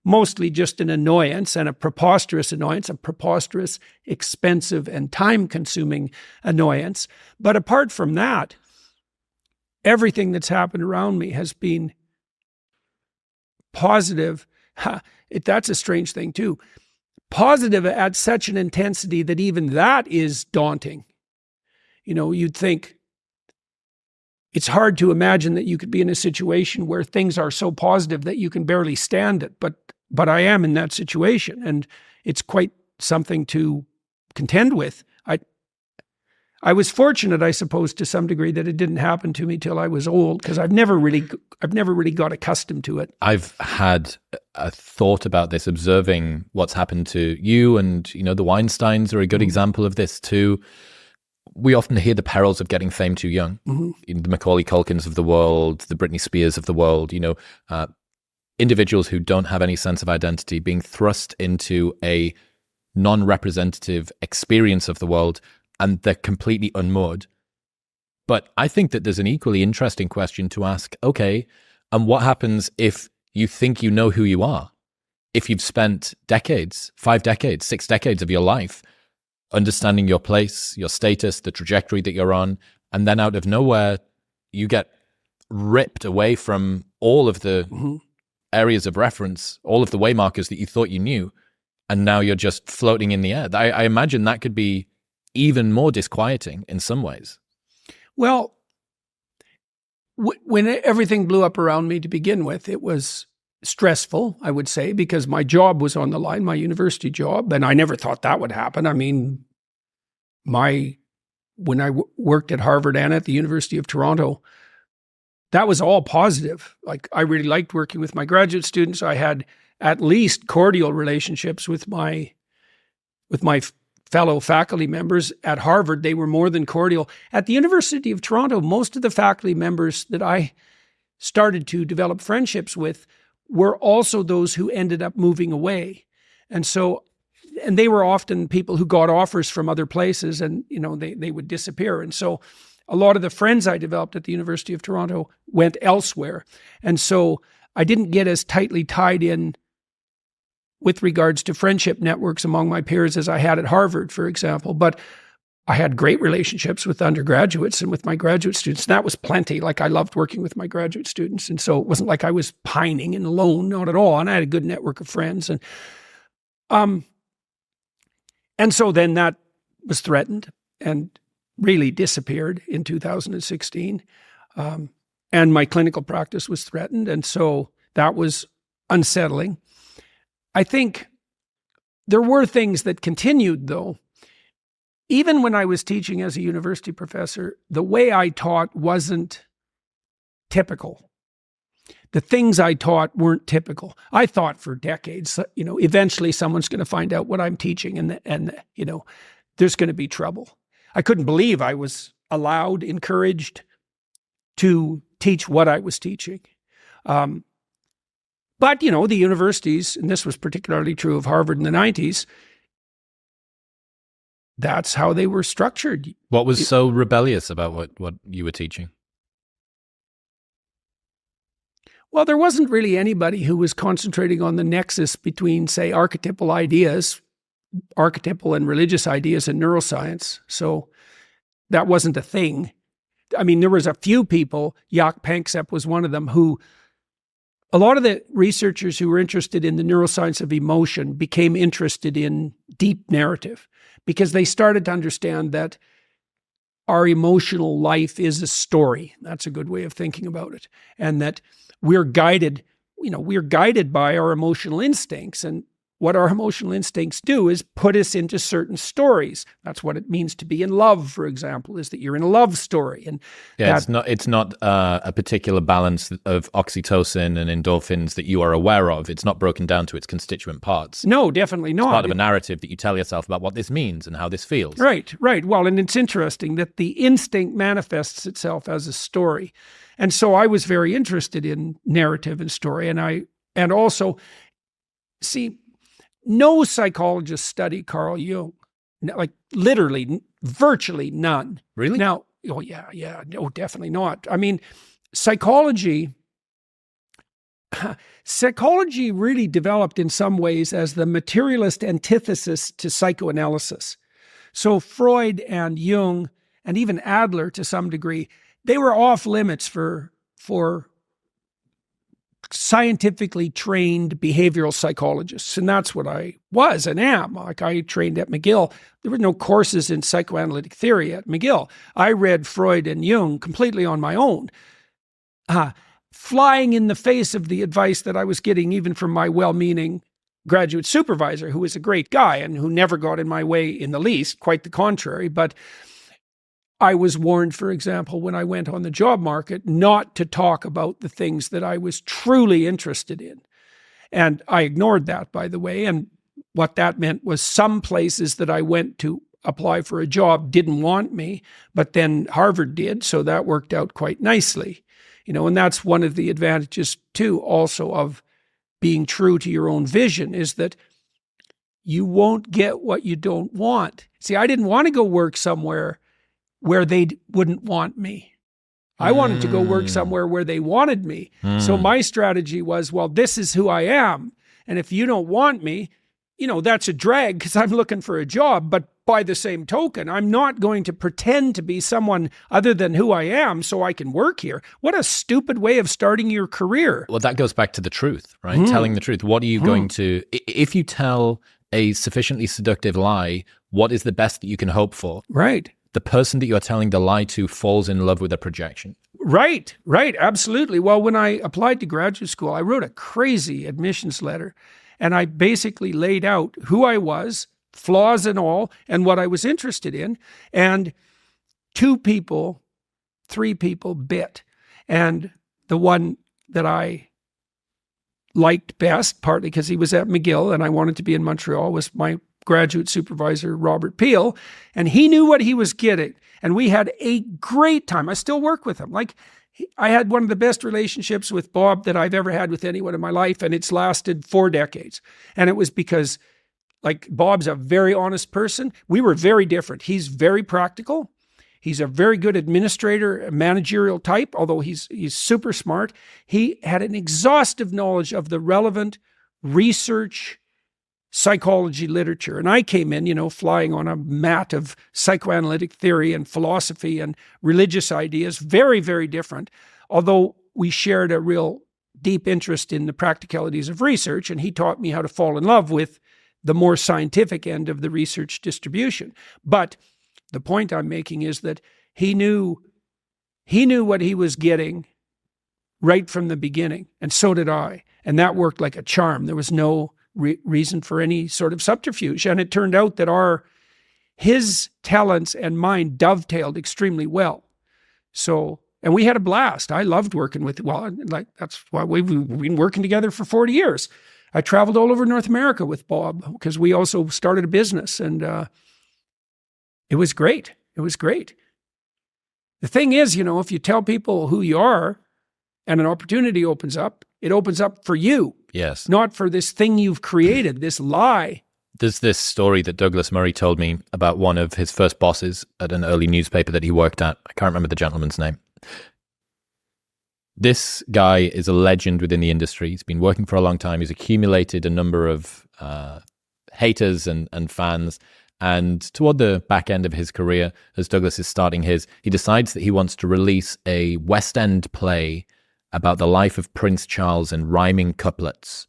mostly just an annoyance and a preposterous annoyance, a preposterous, expensive, and time-consuming annoyance. But apart from that, everything that's happened around me has been positive. That's a strange thing too. Positive at such an intensity that even that is daunting. You'd think it's hard to imagine that you could be in a situation where things are so positive that you can barely stand it. But I am in that situation, and it's quite something to contend with. I was fortunate, I suppose, to some degree, that it didn't happen to me till I was old, because I've never really got accustomed to it. I've had a thought about this, observing what's happened to you, and the Weinsteins are a good example of this too. We often hear the perils of getting fame too young. The Macaulay Culkins of the world, the Britney Spears of the world. Individuals who don't have any sense of identity being thrust into a non-representative experience of the world, and they're completely unmoored. But I think that there's an equally interesting question to ask, okay, and what happens if you think you know who you are? If you've spent decades, 5 decades, 6 decades of your life understanding your place, your status, the trajectory that you're on, and then out of nowhere, you get ripped away from all of the areas of reference, all of the waymarkers that you thought you knew, and now you're just floating in the air. I imagine that could be even more disquieting in some ways. Well, when everything blew up around me to begin with, it was stressful, I would say, because my job was on the line, my university job, and I never thought that would happen. I mean, when I worked at Harvard and at the University of Toronto, that was all positive. Like, I really liked working with my graduate students. I had at least cordial relationships with my fellow faculty members. At Harvard, they were more than cordial. At the University of Toronto, most of the faculty members that I started to develop friendships with were also those who ended up moving away. And they were often people who got offers from other places, and they would disappear. And so a lot of the friends I developed at the University of Toronto went elsewhere. And so I didn't get as tightly tied in with regards to friendship networks among my peers as I had at Harvard, for example. But I had great relationships with undergraduates and with my graduate students. That was plenty. Like, I loved working with my graduate students. And so it wasn't like I was pining and alone, not at all. And I had a good network of friends. And so then that was threatened and really disappeared in 2016. And my clinical practice was threatened. And so that was unsettling. I think there were things that continued, though. Even when I was teaching as a university professor, the way I taught wasn't typical. The things I taught weren't typical. I thought for decades, eventually someone's going to find out what I'm teaching, and there's going to be trouble. I couldn't believe I was allowed, encouraged to teach what I was teaching. But, the universities, and this was particularly true of Harvard in the 90s, that's how they were structured. What was so rebellious about what you were teaching? Well, there wasn't really anybody who was concentrating on the nexus between, say, archetypal and religious ideas in neuroscience. So that wasn't a thing. I mean, there was a few people, Jaak Panksepp was one of them, who a lot of the researchers who were interested in the neuroscience of emotion became interested in deep narrative, because they started to understand that our emotional life is a story. That's a good way of thinking about it. And that we're guided by our emotional instincts. And what our emotional instincts do is put us into certain stories. That's what it means to be in love, for example, is that you're in a love story. And it's not a particular balance of oxytocin and endorphins that you are aware of. It's not broken down to its constituent parts. No, definitely not. It's part of a narrative that you tell yourself about what this means and how this feels. Right. Well, and it's interesting that the instinct manifests itself as a story. And so I was very interested in narrative and story. And also, see, no psychologist studied Carl Jung, like literally, virtually none. Really? Now, oh yeah, no, definitely not. I mean, psychology really developed in some ways as the materialist antithesis to psychoanalysis. So Freud and Jung, and even Adler to some degree, they were off limits for scientifically trained behavioral psychologists. And that's what I was and am. Like, I trained at McGill. There were no courses in psychoanalytic theory at McGill. I read Freud and Jung completely on my own, flying in the face of the advice that I was getting even from my well-meaning graduate supervisor, who was a great guy and who never got in my way in the least, quite the contrary. But I was warned, for example, when I went on the job market, not to talk about the things that I was truly interested in. And I ignored that, by the way. And what that meant was some places that I went to apply for a job didn't want me, but then Harvard did. So that worked out quite nicely. And that's one of the advantages too, also, of being true to your own vision, is that you won't get what you don't want. See, I didn't want to go work somewhere where they wouldn't want me. I wanted to go work somewhere where they wanted me. So my strategy was, well, this is who I am. And if you don't want me, that's a drag because I'm looking for a job. But by the same token, I'm not going to pretend to be someone other than who I am so I can work here. What a stupid way of starting your career. Well, that goes back to the truth, right? Telling the truth. What are you going to, if you tell a sufficiently seductive lie, what is the best that you can hope for? Right. The person that you are telling the lie to falls in love with the projection. Right, absolutely. Well, when I applied to graduate school, I wrote a crazy admissions letter, and I basically laid out who I was, flaws and all, and what I was interested in. And 3 people bit. And the one that I liked best, partly because he was at McGill and I wanted to be in Montreal, was my graduate supervisor, Robert Peel. And he knew what he was getting. And we had a great time. I still work with him. I had one of the best relationships with Bob that I've ever had with anyone in my life, and it's lasted 4 decades. And it was because, Bob's a very honest person. We were very different. He's very practical. He's a very good administrator, a managerial type, although he's super smart. He had an exhaustive knowledge of the relevant research psychology literature. And I came in, flying on a mat of psychoanalytic theory and philosophy and religious ideas, very, very different, although we shared a real deep interest in the practicalities of research, and he taught me how to fall in love with the more scientific end of the research distribution. But the point I'm making is that he knew what he was getting right from the beginning, and so did I. And that worked like a charm. There was no reason for any sort of subterfuge. And it turned out that his talents and mine dovetailed extremely well. So, and we had a blast. I loved working with, that's why we've been working together for 40 years. I traveled all over North America with Bob because we also started a business, and it was great. It was great. The thing is, if you tell people who you are and an opportunity opens up, it opens up for you. Yes. Not for this thing you've created, this lie. There's this story that Douglas Murray told me about one of his first bosses at an early newspaper that he worked at. I can't remember the gentleman's name. This guy is a legend within the industry. He's been working for a long time. He's accumulated a number of haters and fans. And toward the back end of his career, as Douglas is starting his, he decides that he wants to release a West End play about the life of Prince Charles in rhyming couplets,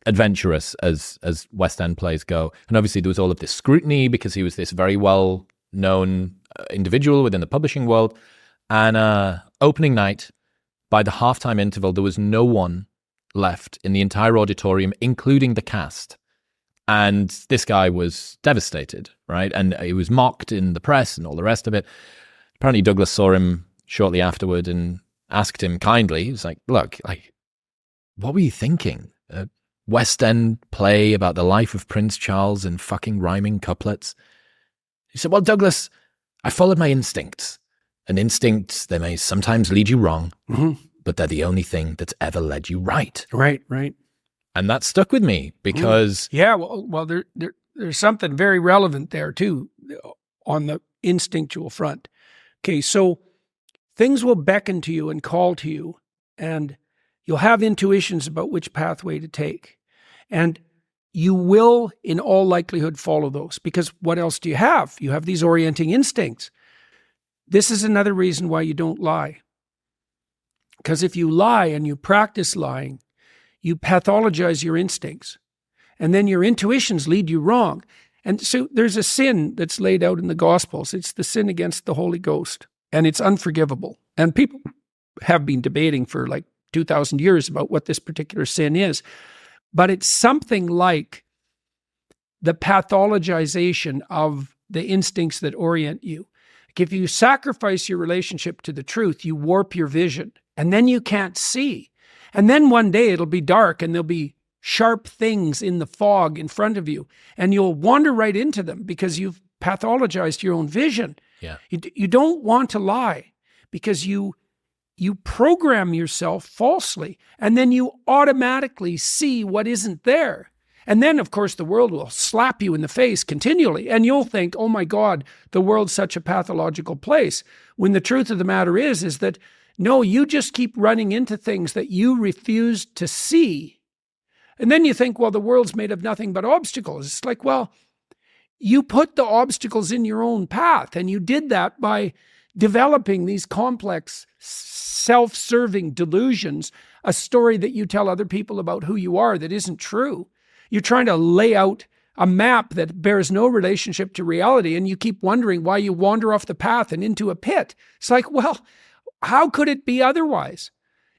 adventurous as West End plays go. And obviously there was all of this scrutiny because he was this very well-known individual within the publishing world. And opening night, by the halftime interval, there was no one left in the entire auditorium, including the cast. And this guy was devastated, right? And he was mocked in the press and all the rest of it. Apparently Douglas saw him shortly afterward and asked him kindly, he was like, look, what were you thinking? A West End play about the life of Prince Charles in fucking rhyming couplets? He said, well, Douglas, I followed my instincts. And instincts, they may sometimes lead you wrong, but they're the only thing that's ever led you right. Right. And that stuck with me because... Yeah, well, there's something very relevant there too on the instinctual front. Okay, so things will beckon to you and call to you, and you'll have intuitions about which pathway to take. And you will, in all likelihood, follow those, because what else do you have? You have these orienting instincts. This is another reason why you don't lie. Because if you lie and you practice lying, you pathologize your instincts. And then your intuitions lead you wrong. And so there's a sin that's laid out in the Gospels. It's the sin against the Holy Ghost. And it's unforgivable. And people have been debating for like 2,000 years about what this particular sin is. But it's something like the pathologization of the instincts that orient you. Like if you sacrifice your relationship to the truth, you warp your vision. And then you can't see. And then one day it'll be dark and there'll be sharp things in the fog in front of you. And you'll wander right into them because you've pathologized your own vision. Yeah. You don't want to lie because you program yourself falsely. And then you automatically see what isn't there. And then, of course, the world will slap you in the face continually. And you'll think, oh my God, the world's such a pathological place. When the truth of the matter is that no, you just keep running into things that you refuse to see. And then you think, well, the world's made of nothing but obstacles. It's like, well, you put the obstacles in your own path. And you did that by developing these complex, self-serving delusions, a story that you tell other people about who you are that isn't true. You're trying to lay out a map that bears no relationship to reality, and you keep wondering why you wander off the path and into a pit. It's like, well, how could it be otherwise?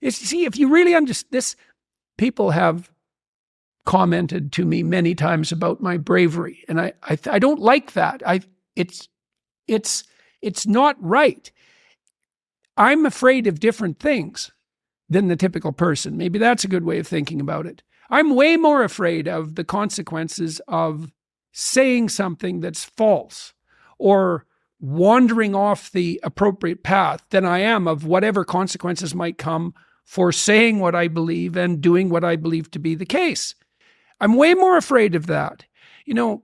See, if you really understand this, people have commented to me many times about my bravery, and I don't like that. It's not right. I'm afraid of different things than the typical person. Maybe that's a good way of thinking about it. I'm way more afraid of the consequences of saying something that's false or wandering off the appropriate path than I am of whatever consequences might come for saying what I believe and doing what I believe to be the case. I'm way more afraid of that. You know,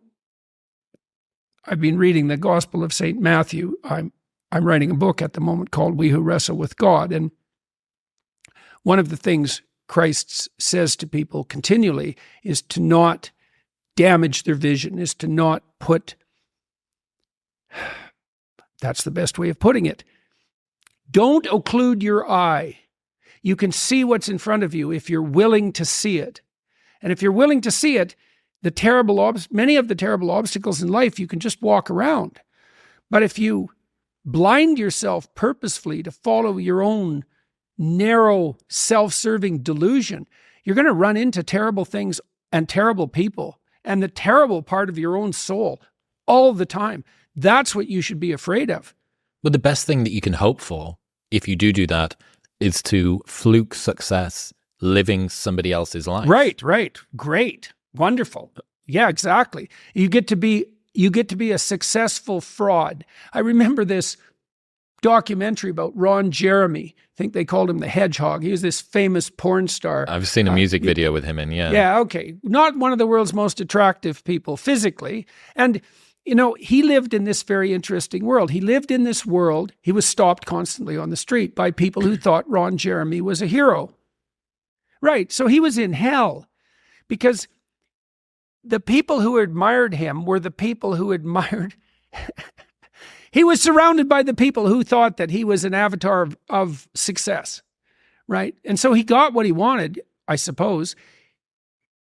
I've been reading the Gospel of St. Matthew. I'm writing a book at the moment called We Who Wrestle with God. And one of the things Christ says to people continually is to not damage their vision, is to not put, that's the best way of putting it. Don't occlude your eye. You can see what's in front of you if you're willing to see it. And if you're willing to see it, many of the terrible obstacles in life, you can just walk around. But if you blind yourself purposefully to follow your own narrow, self-serving delusion, you're going to run into terrible things and terrible people and the terrible part of your own soul all the time. That's what you should be afraid of. But the best thing that you can hope for, if you do that, is to fluke success living somebody else's life. Right. Great. Wonderful. Yeah, exactly. You get to be a successful fraud. I remember this documentary about Ron Jeremy. I think they called him the Hedgehog. He was this famous porn star. I've seen a music video with him in, yeah. Yeah, okay. Not one of the world's most attractive people physically. And, you know, he lived in this very interesting world. He lived in this world. He was stopped constantly on the street by people who thought Ron Jeremy was a hero. Right. So he was in hell because the people who admired him were the people who admired... He was surrounded by the people who thought that he was an avatar of success, right? And so he got what he wanted, I suppose.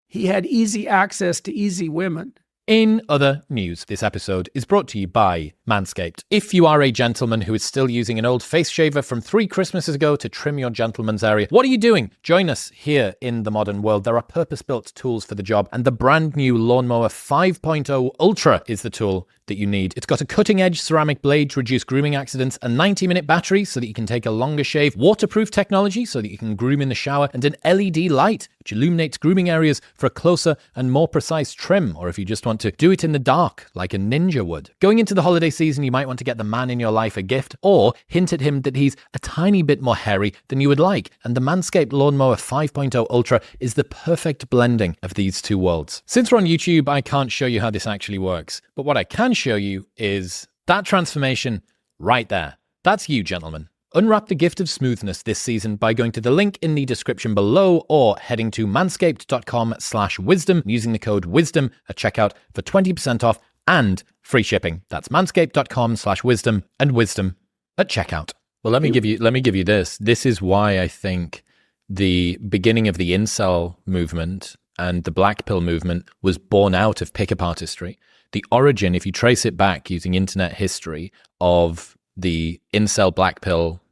He had easy access to easy women. In other news, this episode is brought to you by Manscaped. If you are a gentleman who is still using an old face shaver from 3 Christmases ago to trim your gentleman's area, what are you doing? Join us here in the modern world. There are purpose-built tools for the job, and the brand new Lawnmower 5.0 Ultra is the tool that you need. It's got a cutting-edge ceramic blade to reduce grooming accidents, a 90-minute battery so that you can take a longer shave, waterproof technology so that you can groom in the shower, and an LED light which illuminates grooming areas for a closer and more precise trim, or if you just want to do it in the dark like a ninja would. Going into the holiday season, you might want to get the man in your life a gift, or hint at him that he's a tiny bit more hairy than you would like, and the Manscaped Lawnmower 5.0 Ultra is the perfect blending of these two worlds. Since we're on YouTube, I can't show you how this actually works, but what I can show you is that transformation right there. That's you, gentlemen. Unwrap the gift of smoothness this season by going to the link in the description below or heading to manscaped.com/wisdom using the code WISDOM at checkout for 20% off and free shipping. That's manscaped.com/wisdom and wisdom at checkout. Well, let me give you this. This is why I think the beginning of the incel movement and the black pill movement was born out of pickup artistry. The origin, if you trace it back using internet history, of the incel black pill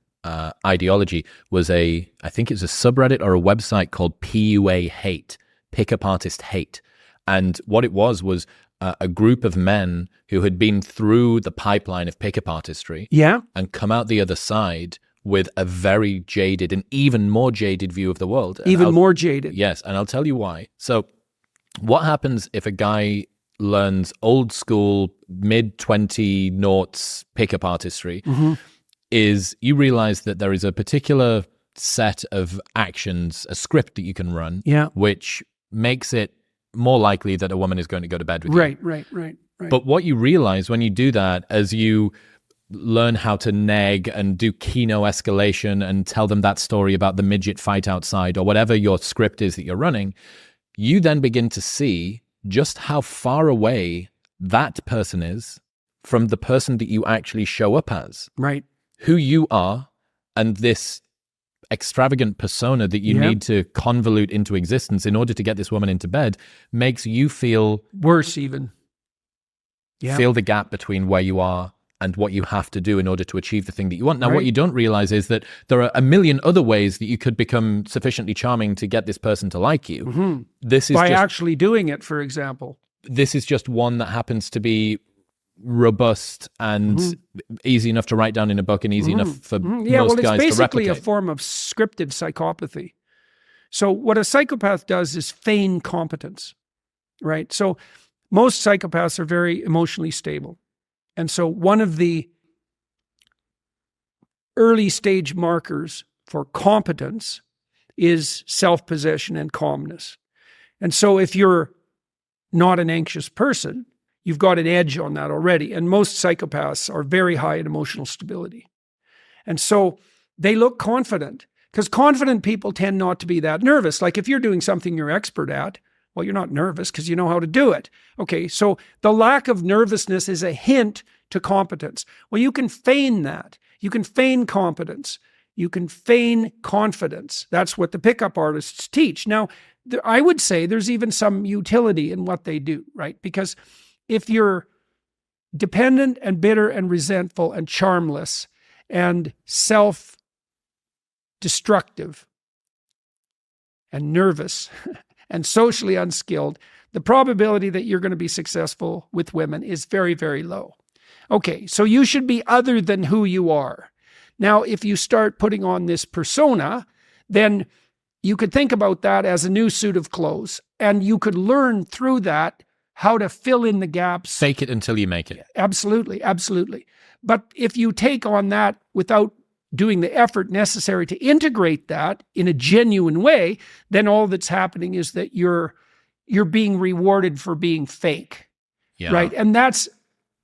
ideology was I think it was a subreddit or a website called PUA Hate, Pickup Artist Hate. And what it was a group of men who had been through the pipeline of pickup artistry and come out the other side with a very jaded and even more jaded view of the world. More jaded. Yes, and I'll tell you why. So what happens if a guy learns old school, mid-20 noughts pickup artistry is you realize that there is a particular set of actions, a script that you can run, which makes it more likely that a woman is going to go to bed with you. Right. But what you realize when you do that, as you learn how to nag and do Kino escalation and tell them that story about the midget fight outside or whatever your script is that you're running, you then begin to see just how far away that person is from the person that you actually show up as. Right. Who you are and this extravagant persona that you need to convolute into existence in order to get this woman into bed makes you feel worse even. Feel the gap between where you are and what you have to do in order to achieve the thing that you want. Now, what you don't realize is that there are a million other ways that you could become sufficiently charming to get this person to like you. This is actually doing it, for example. This is just one that happens to be robust and easy enough to write down in a book and easy enough for most guys to replicate. It's basically a form of scripted psychopathy. So what a psychopath does is feign competence, right? So most psychopaths are very emotionally stable. And so one of the early stage markers for competence is self-possession and calmness. And so if you're not an anxious person, you've got an edge on that already. And most psychopaths are very high in emotional stability. And so they look confident because confident people tend not to be that nervous. Like if you're doing something you're expert at, well, you're not nervous because you know how to do it. Okay, so the lack of nervousness is a hint to competence. Well, you can feign that. You can feign competence. You can feign confidence. That's what the pickup artists teach. Now, I would say there's even some utility in what they do, right? Because if you're dependent and bitter and resentful and charmless and self-destructive and nervous and socially unskilled, the probability that you're going to be successful with women is very, very low. Okay, so you should be other than who you are. Now, if you start putting on this persona, then you could think about that as a new suit of clothes, and you could learn through that how to fill in the gaps. Fake it until you make it. Absolutely, absolutely. But if you take on that without doing the effort necessary to integrate that in a genuine way, then all that's happening is that you're being rewarded for being fake, right? And that's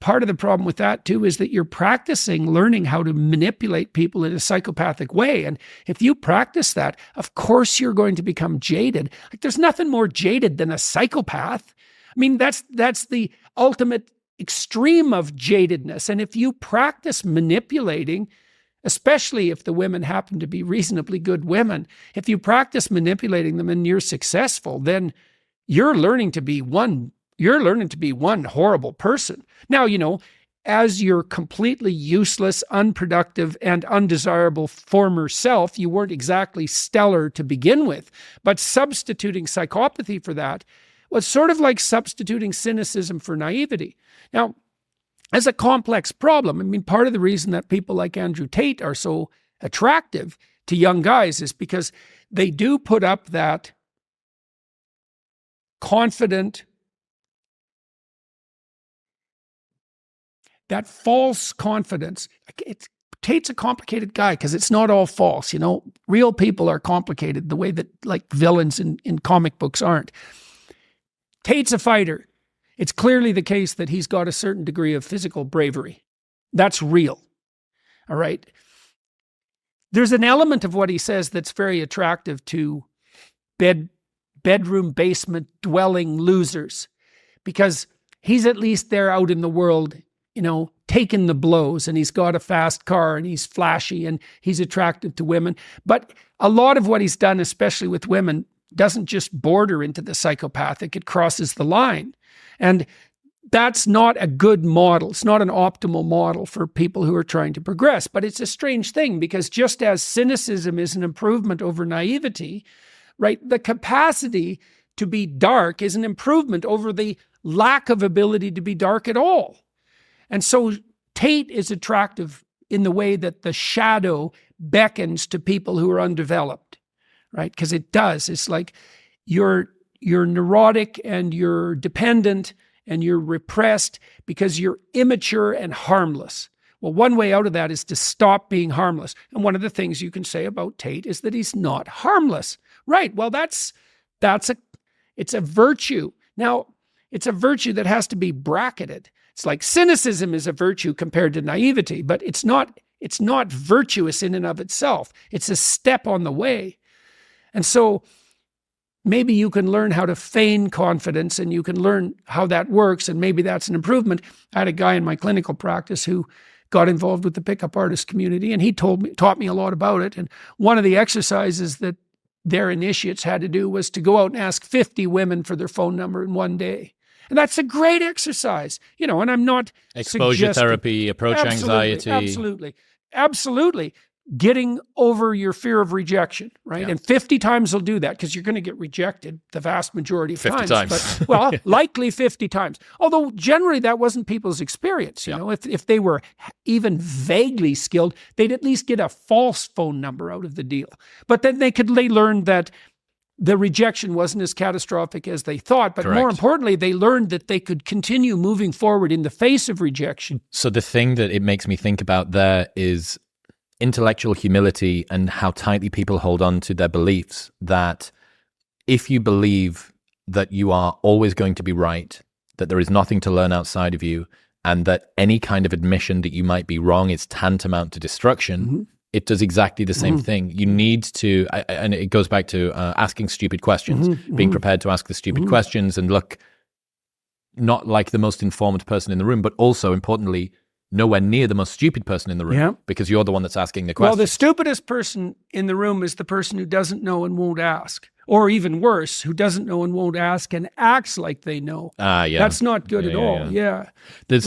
part of the problem with that too, is that you're practicing learning how to manipulate people in a psychopathic way. And if you practice that, of course you're going to become jaded. Like there's nothing more jaded than a psychopath. I mean, that's the ultimate extreme of jadedness. And if you practice manipulating, especially if the women happen to be reasonably good women, if you practice manipulating them and you're successful, then you're learning to be one horrible person. Now, as your completely useless, unproductive, and undesirable former self, you weren't exactly stellar to begin with, but substituting psychopathy for that was sort of like substituting cynicism for naivety. Now, as a complex problem, I mean, part of the reason that people like Andrew Tate are so attractive to young guys is because they do put up that confident, that false confidence. Tate's a complicated guy because it's not all false. Real people are complicated the way that like villains in comic books aren't. Tate's a fighter. It's clearly the case that he's got a certain degree of physical bravery. That's real. All right. There's an element of what he says that's very attractive to bedroom basement dwelling losers, because he's at least there out in the world, taken the blows and he's got a fast car and he's flashy and he's attractive to women. But a lot of what he's done, especially with women, doesn't just border into the psychopathic, it crosses the line. And that's not a good model. It's not an optimal model for people who are trying to progress. But it's a strange thing because just as cynicism is an improvement over naivety, right, the capacity to be dark is an improvement over the lack of ability to be dark at all. And so Tate is attractive in the way that the shadow beckons to people who are undeveloped, right? Because it does. It's like you're neurotic and you're dependent and you're repressed because you're immature and harmless. Well, one way out of that is to stop being harmless. And one of the things you can say about Tate is that he's not harmless. Right. Well, it's a virtue. Now, it's a virtue that has to be bracketed. It's like cynicism is a virtue compared to naivety, but it's not virtuous in and of itself. It's a step on the way. And so maybe you can learn how to feign confidence and you can learn how that works, and maybe that's an improvement. I had a guy in my clinical practice who got involved with the pickup artist community, and he taught me a lot about it. And one of the exercises that their initiates had to do was to go out and ask 50 women for their phone number in one day. And that's a great exercise, and I'm not exposure therapy, approach anxiety. Absolutely. Getting over your fear of rejection, right? Yeah. And 50 times will do that because you're going to get rejected the vast majority of 50 times. But, likely 50 times. Although generally that wasn't people's experience. You know, if they were even vaguely skilled, they'd at least get a false phone number out of the deal. But then they learned that the rejection wasn't as catastrophic as they thought. But Correct. More importantly, they learned that they could continue moving forward in the face of rejection. So the thing that it makes me think about there is intellectual humility and how tightly people hold on to their beliefs, that if you believe that you are always going to be right, that there is nothing to learn outside of you, and that any kind of admission that you might be wrong is tantamount to destruction, mm-hmm. it does exactly the same mm-hmm. thing. You need to, and it goes back to asking stupid questions, mm-hmm. being prepared to ask the stupid mm-hmm. questions and look not like the most informed person in the room, but also importantly, nowhere near the most stupid person in the room, because you're the one that's asking the question. Well, the stupidest person in the room is the person who doesn't know and won't ask. Or even worse, who doesn't know and won't ask and acts like they know. Yeah. That's not good at all. Yeah. There's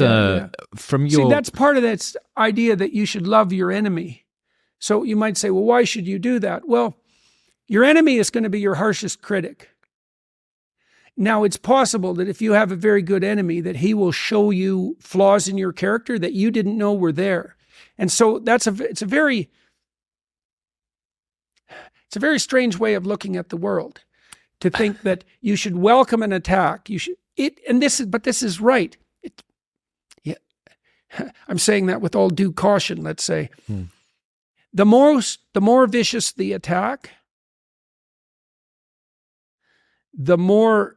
from your... See, that's part of that idea that you should love your enemy. So you might say, well, why should you do that? Well, your enemy is going to be your harshest critic. Now, it's possible that if you have a very good enemy, that he will show you flaws in your character that you didn't know were there. And so it's a very strange way of looking at the world, to think that you should welcome an attack. But this is right. I'm saying that with all due caution, let's say. The more vicious the attack, the more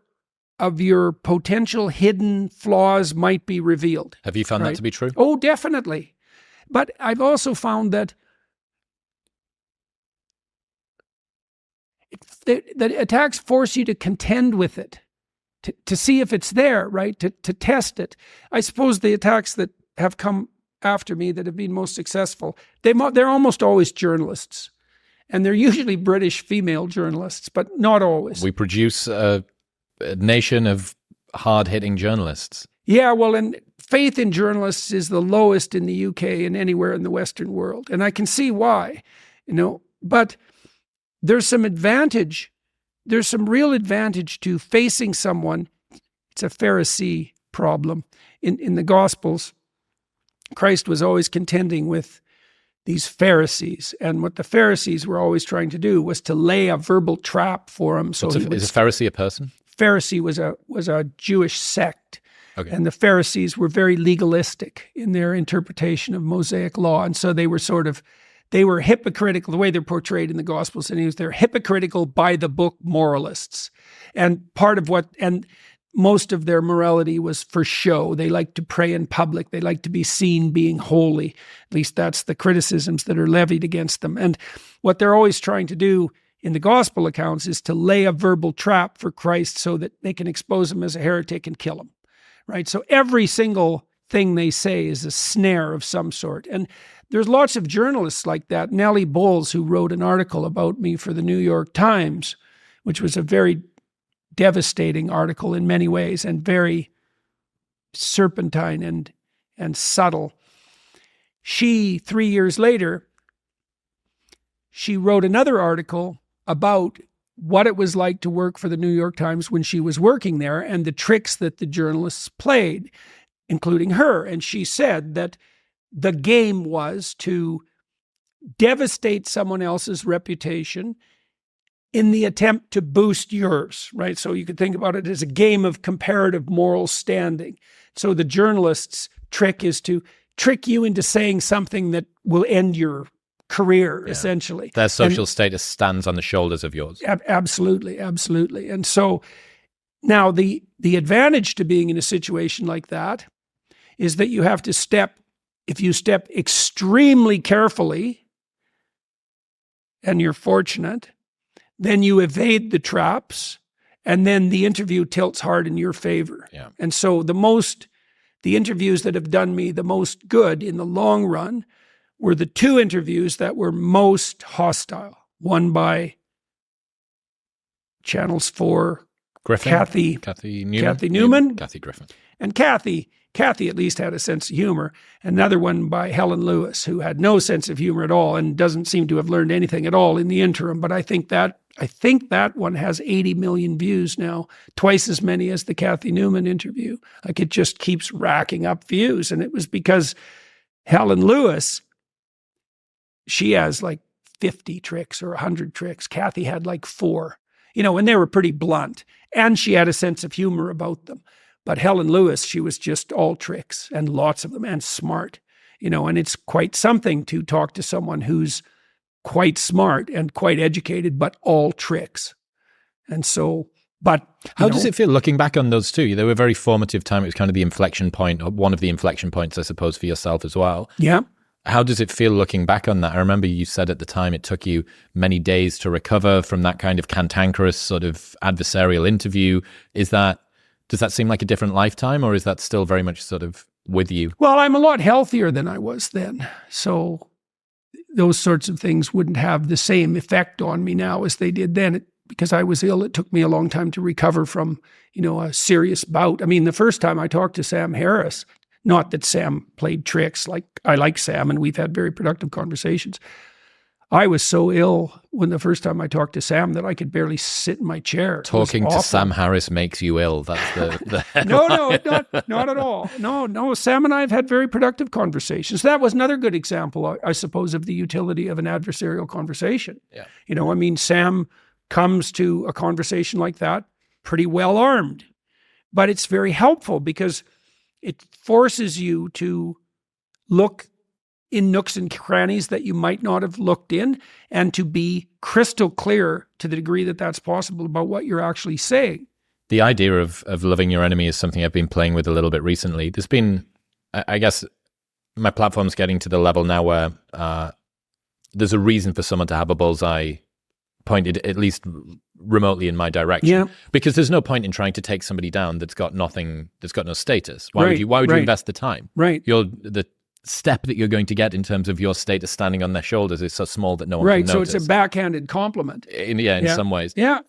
of your potential hidden flaws might be revealed. Have you found that to be true? Oh, definitely. But I've also found that attacks force you to contend with it, to see if it's there, right? To test it. I suppose the attacks that have come after me that have been most successful, they're almost always journalists. And they're usually British female journalists, but not always. We produce a nation of hard-hitting journalists. Yeah, well, and faith in journalists is the lowest in the UK and anywhere in the Western world. And I can see why, but there's some advantage. There's some real advantage to facing someone. It's a Pharisee problem. In the Gospels, Christ was always contending with these Pharisees. And what the Pharisees were always trying to do was to lay a verbal trap for him. So is a Pharisee a person? Pharisee was a Jewish sect. Okay. And the Pharisees were very legalistic in their interpretation of Mosaic law. And so they were hypocritical, the way they're portrayed in the Gospels. And they're hypocritical by the book moralists. And most of their morality was for show. They liked to pray in public. They liked to be seen being holy. At least that's the criticisms that are levied against them. And what they're always trying to do in the gospel accounts is to lay a verbal trap for Christ so that they can expose him as a heretic and kill him, right? So every single thing they say is a snare of some sort. And there's lots of journalists like that. Nellie Bowles, who wrote an article about me for the New York Times, which was a very devastating article in many ways and very serpentine and subtle. She, 3 years later, she wrote another article about what it was like to work for the New York Times when she was working there and the tricks that the journalists played, including her. And she said that the game was to devastate someone else's reputation in the attempt to boost yours, right? So you could think about it as a game of comparative moral standing. So the journalist's trick is to trick you into saying something that will end your career, essentially. Their social status stands on the shoulders of yours. Absolutely, absolutely. And so now the advantage to being in a situation like that is that you have to step, if you step extremely carefully, and you're fortunate, then you evade the traps, and then the interview tilts hard in your favor. Yeah. And so the interviews that have done me the most good in the long run were the two interviews that were most hostile. One by Channels 4, Griffin, Kathy Newman. Kathy Griffin. And Kathy at least had a sense of humor. Another one by Helen Lewis, who had no sense of humor at all and doesn't seem to have learned anything at all in the interim. But I think that one has 80 million views now, twice as many as the Kathy Newman interview. Like, it just keeps racking up views. And it was because Helen Lewis, she has like 50 tricks or 100 tricks. Kathy had like 4, and they were pretty blunt. And she had a sense of humor about them. But Helen Lewis, she was just all tricks, and lots of them, and smart, and it's quite something to talk to someone who's quite smart and quite educated, but all tricks. And so, but how does it feel looking back on those two? They were a very formative time. It was kind of the inflection point, or one of the inflection points, I suppose, for yourself as well. Yeah. How does it feel looking back on that? I remember you said at the time it took you many days to recover from that kind of cantankerous sort of adversarial interview. Does that seem like a different lifetime, or is that still very much sort of with you? Well, I'm a lot healthier than I was then. So those sorts of things wouldn't have the same effect on me now as they did then. Because I was ill, it took me a long time to recover from, a serious bout. I mean, the first time I talked to Sam Harris, not that Sam played tricks, like I like Sam and we've had very productive conversations. I was so ill when the first time I talked to Sam that I could barely sit in my chair. Talking to Sam Harris makes you ill. That's the No, not at all. No. Sam and I have had very productive conversations. That was another good example, I suppose, of the utility of an adversarial conversation. Yeah. Sam comes to a conversation like that pretty well armed, but it's very helpful because it forces you to look in nooks and crannies that you might not have looked in, and to be crystal clear to the degree that that's possible about what you're actually saying. The idea of loving your enemy is something I've been playing with a little bit recently. There's been, I guess, my platform's getting to the level now where there's a reason for someone to have a bullseye pointed at least remotely in my direction. Yeah. Because there's no point in trying to take somebody down that's got no status. Why would you invest the time? Right. The step that you're going to get in terms of your status standing on their shoulders is so small that no one can notice. Right, so it's a backhanded compliment. In some ways. Yeah.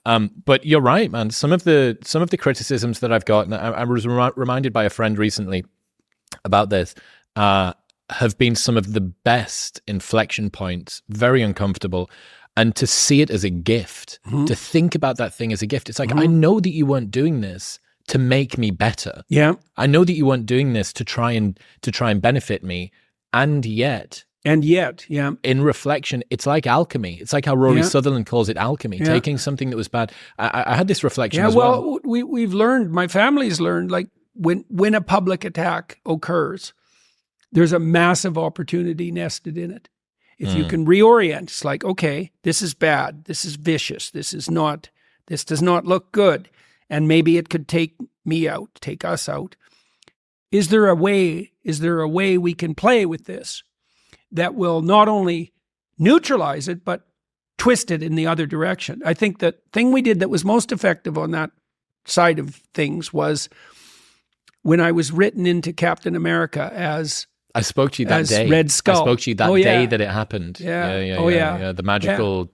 But you're right, man. Some of the criticisms that I've gotten, I was reminded by a friend recently about this, have been some of the best inflection points, very uncomfortable. And to see it as a gift, to think about that thing as a gift. It's like, I know that you weren't doing this to make me better. Yeah. I know that you weren't doing this to try and benefit me. And yet, yeah. In reflection, it's like alchemy. It's like how Rory Sutherland calls it alchemy, taking something that was bad. I had this reflection as well. We've learned, my family's learned, like when a public attack occurs, there's a massive opportunity nested in it. If you can reorient, it's like, okay, this is bad. This is vicious. This does not look good. And maybe it could take me out, take us out. Is there a way we can play with this that will not only neutralize it, but twist it in the other direction? I think the thing we did that was most effective on that side of things was when I was written into Captain America as I spoke to you that as day. Red Skull. I spoke to you that day that it happened. Yeah. Yeah. The magical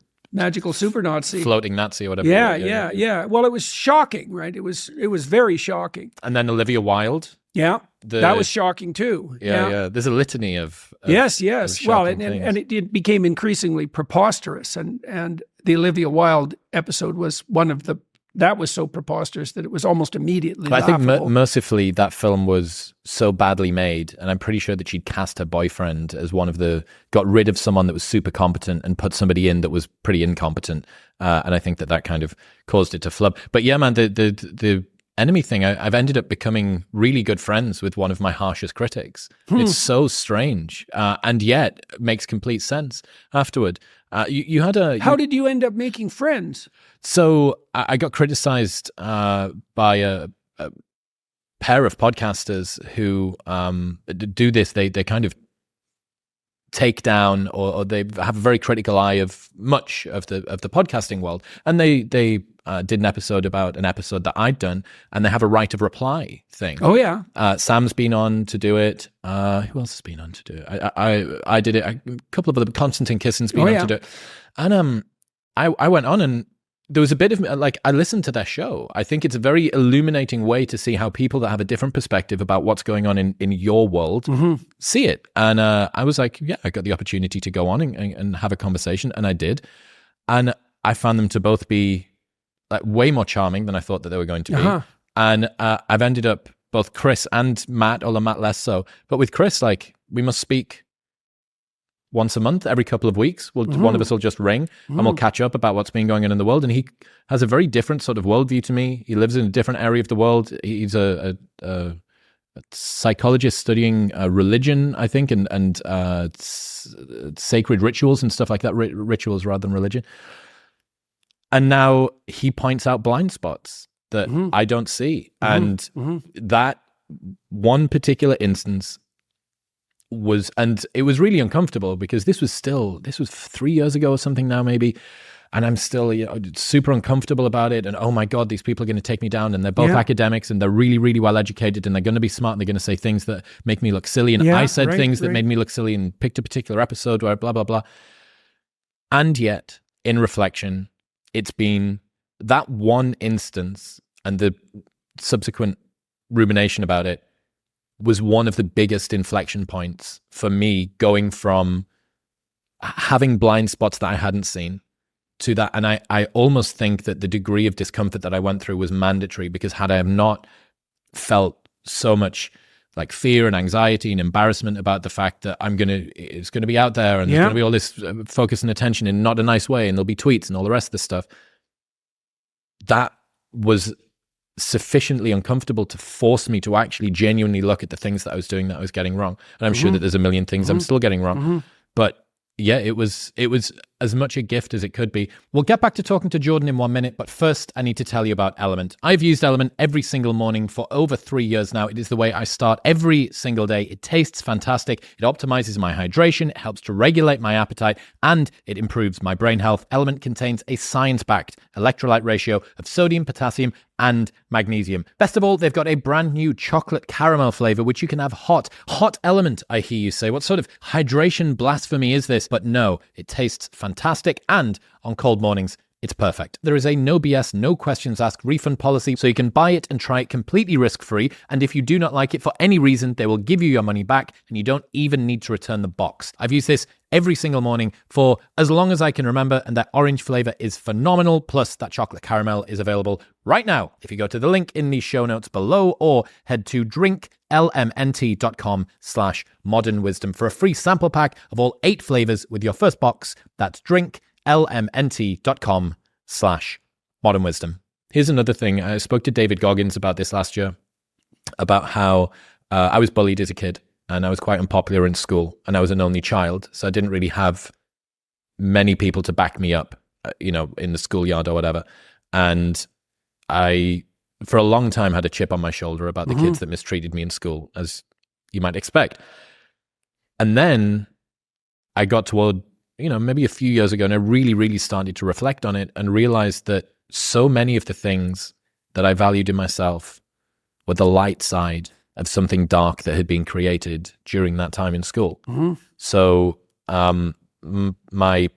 super Nazi. floating Nazi or whatever. Yeah. Well, it was shocking, right? It was very shocking. And then Olivia Wilde. Yeah. That was shocking too. Yeah. There's a litany of yes. Of well, and it became increasingly preposterous, and the Olivia Wilde episode was one of that was so preposterous that it was almost immediately laughable. I think mercifully that film was so badly made, and I'm pretty sure that she'd cast her boyfriend as got rid of someone that was super competent and put somebody in that was pretty incompetent, and I think that kind of caused it to flub. But yeah, man, the enemy thing, I've ended up becoming really good friends with one of my harshest critics. It's so strange, and yet makes complete sense afterward. You had How did you end up making friends? So I got criticized by a pair of podcasters who do this. They kind of take down or they have a very critical eye of much of the podcasting world, and they did an episode about an episode that I'd done, and they have a right of reply thing. Oh yeah, Sam's been on to do it. Who else has been on to do it? I did it. A couple of other Konstantin Kissin's been on to do it, and I went on, and there was a bit of like, I listened to their show. I think it's a very illuminating way to see how people that have a different perspective about what's going on in your world see it. And I was like, yeah, I got the opportunity to go on and have a conversation, and I did. And I found them to both be like way more charming than I thought that they were going to be. And I've ended up, both Chris and Matt, although Matt less so, but with Chris, like, we must speak once a month, every couple of weeks. One of us will just ring and we'll catch up about what's been going on in the world. And he has a very different sort of worldview to me. He lives in a different area of the world. He's a psychologist studying religion, I think, and sacred rituals and stuff like that, rituals rather than religion. And now he points out blind spots that I don't see. And that one particular instance and it was really uncomfortable, because this was 3 years ago or something now maybe, and I'm still super uncomfortable about it. And oh my God, these people are going to take me down, and they're both academics, and they're really, really well educated, and they're going to be smart, and they're going to say things that make me look silly. And I said things that made me look silly, and picked a particular episode where blah, blah, blah. And yet, in reflection, it's been that one instance and the subsequent rumination about it was one of the biggest inflection points for me, going from having blind spots that I hadn't seen to that. And I almost think that the degree of discomfort that I went through was mandatory, because had I have not felt so much like fear and anxiety and embarrassment about the fact that it's going to be out there, and there's going to be all this focus and attention in not a nice way, and there'll be tweets and all the rest of the stuff, that was sufficiently uncomfortable to force me to actually genuinely look at the things that I was doing that I was getting wrong. And I'm sure that there's a million things I'm still getting wrong. But yeah, it was as much a gift as it could be. We'll get back to talking to Jordan in 1 minute, but first I need to tell you about Element. I've used Element every single morning for over 3 years now. It is the way I start every single day. It tastes fantastic. It optimizes my hydration. It helps to regulate my appetite, and it improves my brain health. Element contains a science-backed electrolyte ratio of sodium, potassium, and magnesium. Best of all, they've got a brand new chocolate caramel flavor, which you can have hot. Hot Element, I hear you say. What sort of hydration blasphemy is this? But no, it tastes fantastic, and on cold mornings, it's perfect. There is a no BS, no questions asked refund policy, so you can buy it and try it completely risk-free. And if you do not like it for any reason, they will give you your money back, and you don't even need to return the box. I've used this every single morning for as long as I can remember, and that orange flavor is phenomenal. Plus, that chocolate caramel is available right now if you go to the link in the show notes below, or head to drinklmnt.com/modernwisdom for a free sample pack of all 8 flavors with your first box. That's drinklmnt.com/modernwisdom. Here's another thing. I spoke to David Goggins about this last year, about how I was bullied as a kid, and I was quite unpopular in school, and I was an only child, so I didn't really have many people to back me up, in the schoolyard or whatever. And I, for a long time, had a chip on my shoulder about the kids that mistreated me in school, as you might expect. And then I got toward, maybe a few years ago, and I really, really started to reflect on it and realized that so many of the things that I valued in myself were the light side of something dark that had been created during that time in school. Mm-hmm. So my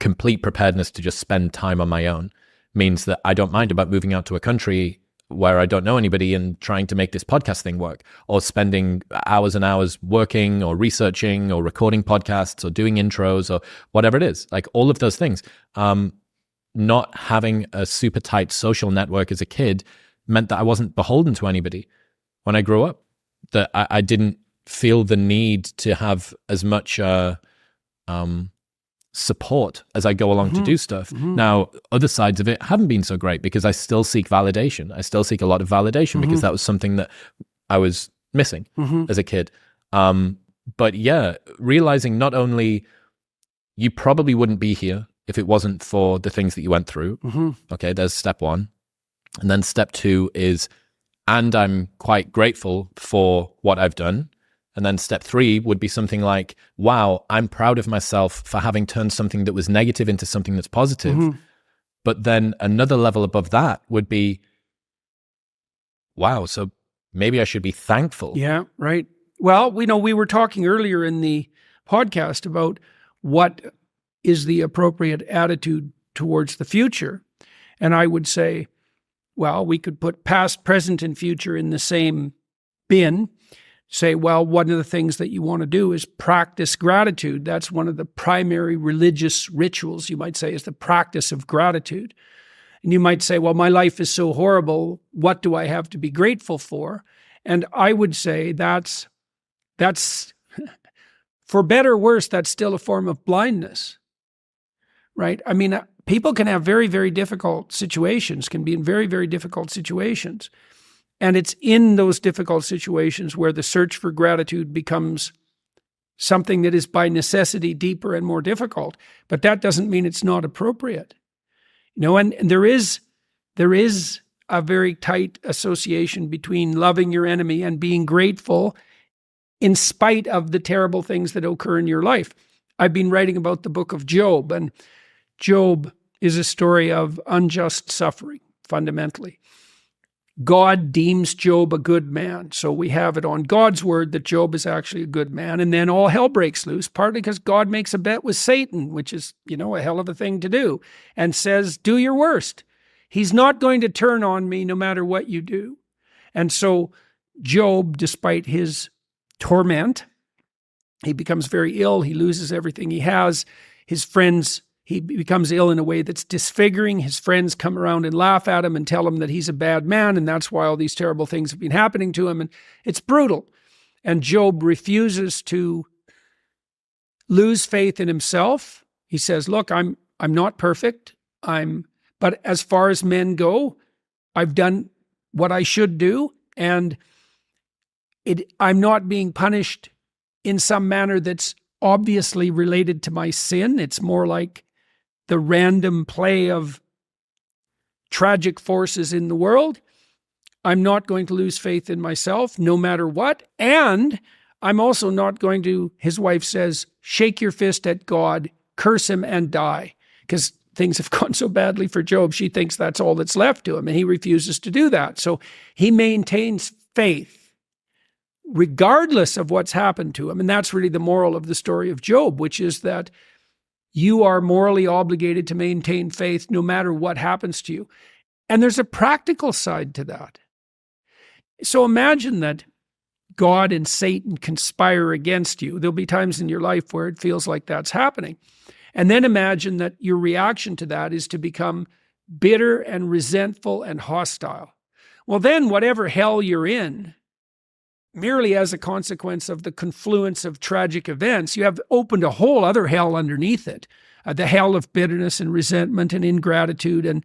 complete preparedness to just spend time on my own means that I don't mind about moving out to a country where I don't know anybody and trying to make this podcast thing work, or spending hours and hours working or researching or recording podcasts or doing intros or whatever it is. Like all of those things. Not having a super tight social network as a kid meant that I wasn't beholden to anybody when I grew up, that I didn't feel the need to have as much support as I go along to do stuff. Now, other sides of it haven't been so great because I still seek validation. I still seek a lot of validation because that was something that I was missing as a kid. But yeah, realizing not only you probably wouldn't be here if it wasn't for the things that you went through. Okay, there's step one. And then step two is, and I'm quite grateful for what I've done. And then step three would be something like, wow, I'm proud of myself for having turned something that was negative into something that's positive. But then another level above that would be, wow, so maybe I should be thankful. Yeah, right. Well, we were talking earlier in the podcast about what is the appropriate attitude towards the future. And I would say, well, we could put past, present, and future in the same bin. Say, well, one of the things that you want to do is practice gratitude. That's one of the primary religious rituals, you might say, is the practice of gratitude. And you might say, well, my life is so horrible. What do I have to be grateful for? And I would say that's for better or worse, that's still a form of blindness, right? I mean, people can have very, very difficult situations, can be in very, very difficult situations. And it's in those difficult situations where the search for gratitude becomes something that is by necessity deeper and more difficult. But that doesn't mean it's not appropriate. And there is a very tight association between loving your enemy and being grateful in spite of the terrible things that occur in your life. I've been writing about the book of Job, and Job is a story of unjust suffering, fundamentally. God deems Job a good man. So we have it on God's word that Job is actually a good man. And then all hell breaks loose, partly because God makes a bet with Satan, which is, a hell of a thing to do, and says, do your worst. He's not going to turn on me no matter what you do. And so Job, despite his torment, he becomes very ill. He loses everything he has. His friends, he becomes ill in a way that's disfiguring. His friends come around and laugh at him and tell him that he's a bad man, and that's why all these terrible things have been happening to him. And it's brutal. And Job refuses to lose faith in himself. He says, look, I'm not perfect. But as far as men go, I've done what I should do, and I'm not being punished in some manner that's obviously related to my sin. It's more like the random play of tragic forces in the world. I'm not going to lose faith in myself no matter what. And I'm also not going to, his wife says, shake your fist at God, curse him and die. Because things have gone so badly for Job, she thinks that's all that's left to him, and he refuses to do that. So he maintains faith regardless of what's happened to him. And that's really the moral of the story of Job, which is that you are morally obligated to maintain faith no matter what happens to you. And there's a practical side to that. So imagine that God and Satan conspire against you. There'll be times in your life where it feels like that's happening. And then imagine that your reaction to that is to become bitter and resentful and hostile. Well, then whatever hell you're in, merely as a consequence of the confluence of tragic events, you have opened a whole other hell underneath it. The hell of bitterness and resentment and ingratitude. And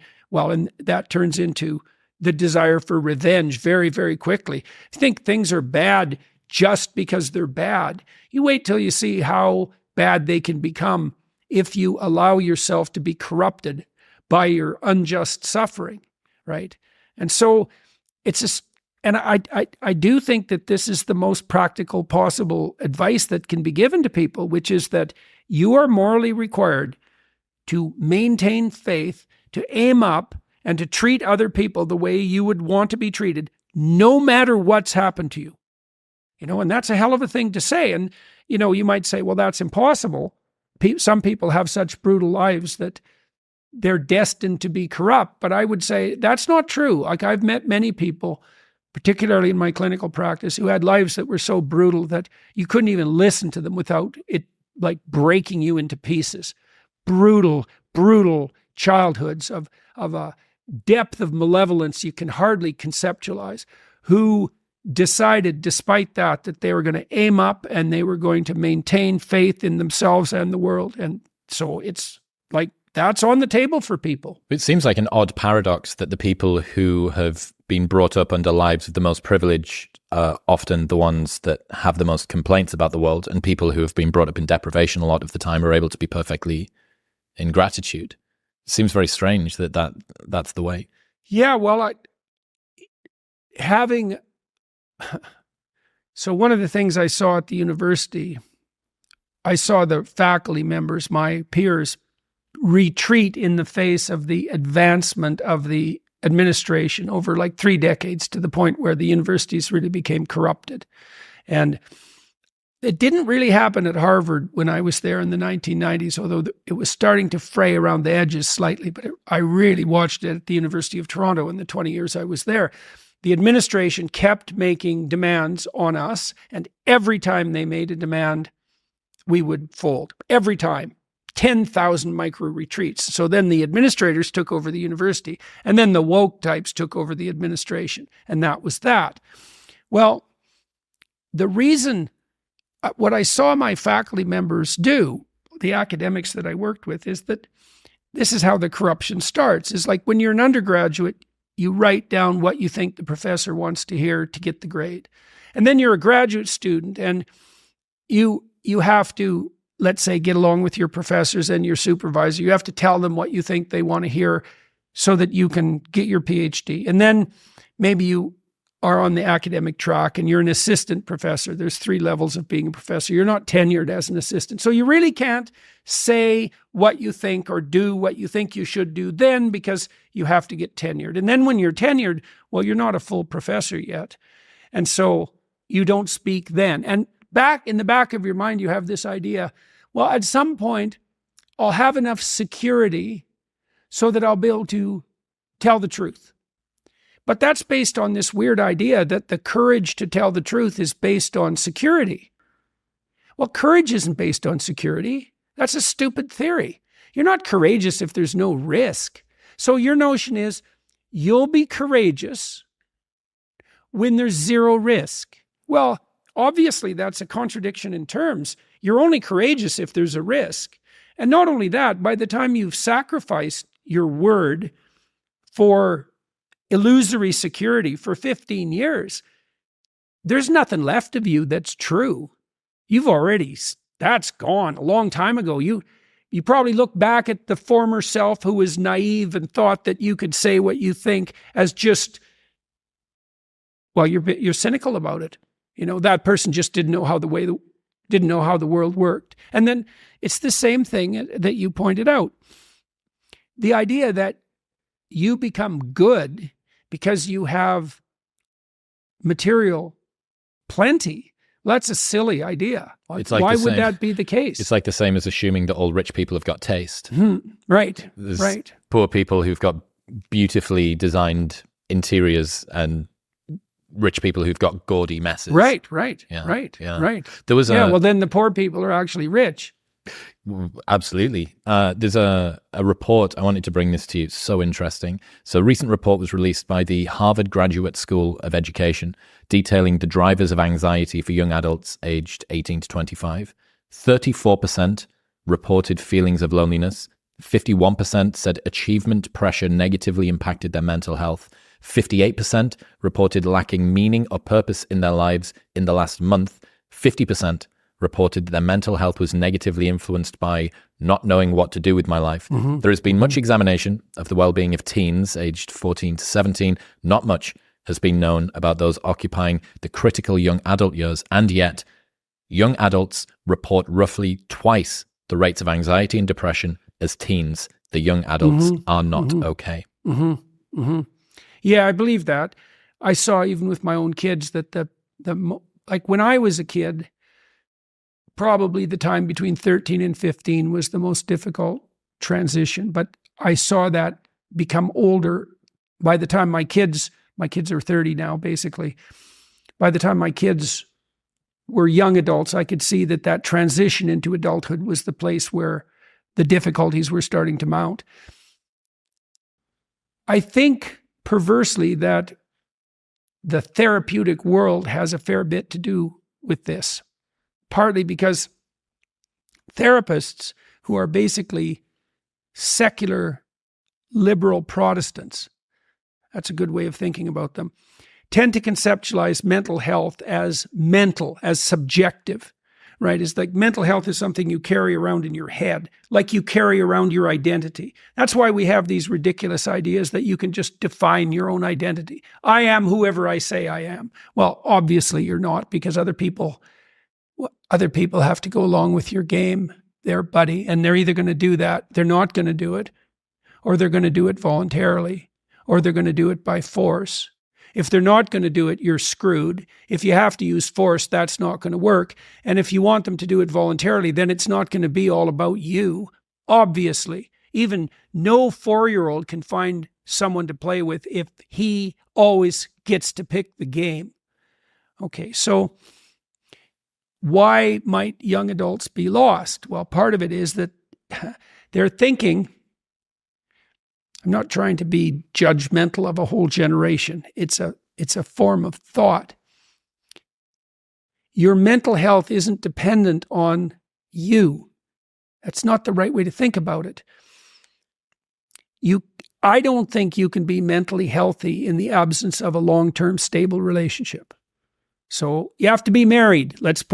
that turns into the desire for revenge very, very quickly. I think things are bad just because they're bad. You wait till you see how bad they can become if you allow yourself to be corrupted by your unjust suffering, right? And so I do think that this is the most practical possible advice that can be given to people, which is that you are morally required to maintain faith, to aim up, and to treat other people the way you would want to be treated, no matter what's happened to you. And that's a hell of a thing to say. And, you might say, well, that's impossible. Some people have such brutal lives that they're destined to be corrupt. But I would say that's not true. Like, I've met many people, particularly in my clinical practice, who had lives that were so brutal that you couldn't even listen to them without it like breaking you into pieces. Brutal childhoods of a depth of malevolence you can hardly conceptualize, who decided despite that they were going to aim up and they were going to maintain faith in themselves and the world. And so it's like, that's on the table for people. It seems like an odd paradox that the people who have been brought up under lives of the most privileged are often the ones that have the most complaints about the world, and people who have been brought up in deprivation a lot of the time are able to be perfectly in gratitude. It seems very strange that's the way. Yeah, well, so one of the things I saw at the university, I saw the faculty members, my peers, retreat in the face of the advancement of the administration over like 3 decades, to the point where the universities really became corrupted. And it didn't really happen at Harvard when I was there in the 1990s, although it was starting to fray around the edges slightly, but I really watched it at the University of Toronto in the 20 years I was there. The administration kept making demands on us, and every time they made a demand, we would fold. Every time. 10,000 micro retreats. So then the administrators took over the university, and then the woke types took over the administration. And that was that. Well, the reason, what I saw my faculty members do, the academics that I worked with, is that this is how the corruption starts. Is like, when you're an undergraduate, you write down what you think the professor wants to hear to get the grade. And then you're a graduate student, and you have to, let's say, get along with your professors and your supervisor. You have to tell them what you think they want to hear so that you can get your PhD. And then maybe you are on the academic track and you're an assistant professor. There's 3 levels of being a professor. You're not tenured as an assistant. So you really can't say what you think or do what you think you should do then, because you have to get tenured. And then when you're tenured, well, you're not a full professor yet. And so you don't speak then. And back in the back of your mind, you have this idea, well, at some point, I'll have enough security so that I'll be able to tell the truth. But that's based on this weird idea that the courage to tell the truth is based on security. Well, courage isn't based on security. That's a stupid theory. You're not courageous if there's no risk. So your notion is you'll be courageous when there's 0 risk. Well, obviously, that's a contradiction in terms. You're only courageous if there's a risk. And not only that, by the time you've sacrificed your word for illusory security for 15 years, there's nothing left of you that's true. That's gone a long time ago. You probably look back at the former self who was naive and thought that you could say what you think as just, well, you're cynical about it. That person just didn't know how the world worked. And then it's the same thing that you pointed out. The idea that you become good because you have material plenty. Well, that's a silly idea. Why would that be the case? It's like the same as assuming that all rich people have got taste. Right. There's right. poor people who've got beautifully designed interiors and rich people who've got gaudy messes. Right. Yeah. There was well, then the poor people are actually rich. Absolutely. There's a report. I wanted to bring this to you. It's so interesting. So a recent report was released by the Harvard Graduate School of Education detailing the drivers of anxiety for young adults aged 18 to 25. 34% reported feelings of loneliness. 51% said achievement pressure negatively impacted their mental health. 58% reported lacking meaning or purpose in their lives in the last month. 50% reported that their mental health was negatively influenced by not knowing what to do with my life. Mm-hmm. There has been much examination of the well-being of teens aged 14 to 17. Not much has been known about those occupying the critical young adult years, and yet young adults report roughly twice the rates of anxiety and depression as teens. The young adults are not okay. Yeah, I believe that. I saw even with my own kids that like when I was a kid, probably the time between 13 and 15 was the most difficult transition. But I saw that become older by the time my kids are 30 now, basically. By the time my kids were young adults, I could see that transition into adulthood was the place where the difficulties were starting to mount. I think perversely that the therapeutic world has a fair bit to do with this, partly because therapists who are basically secular liberal Protestants, that's a good way of thinking about them, tend to conceptualize mental health as subjective, right? It's like mental health is something you carry around in your head, like you carry around your identity. That's why we have these ridiculous ideas that you can just define your own identity. I am whoever I say I am. Well, obviously you're not, because other people have to go along with your game there, buddy, and they're either going to do that, they're not going to do it, or they're going to do it voluntarily, or they're going to do it by force. If they're not going to do it, you're screwed. If you have to use force, that's not going to work. And if you want them to do it voluntarily, then it's not going to be all about you. Obviously, even no 4-year-old can find someone to play with if he always gets to pick the game. Okay, so why might young adults be lost? Well, part of it is that they're thinking, I'm not trying to be judgmental of a whole generation. It's a form of thought. Your mental health isn't dependent on you. That's not the right way to think about it. I don't think you can be mentally healthy in the absence of a long-term stable relationship. So you have to be married. Let's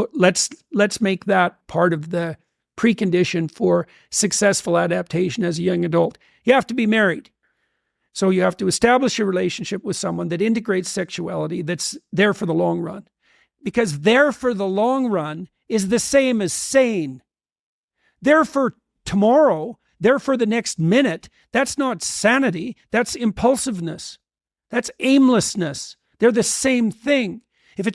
make that part of the precondition for successful adaptation as a young adult. You have to be married. So you have to establish a relationship with someone that integrates sexuality, that's there for the long run. Because there for the long run is the same as sane. There for tomorrow, there for the next minute, that's not sanity, that's impulsiveness. That's aimlessness. They're the same thing. If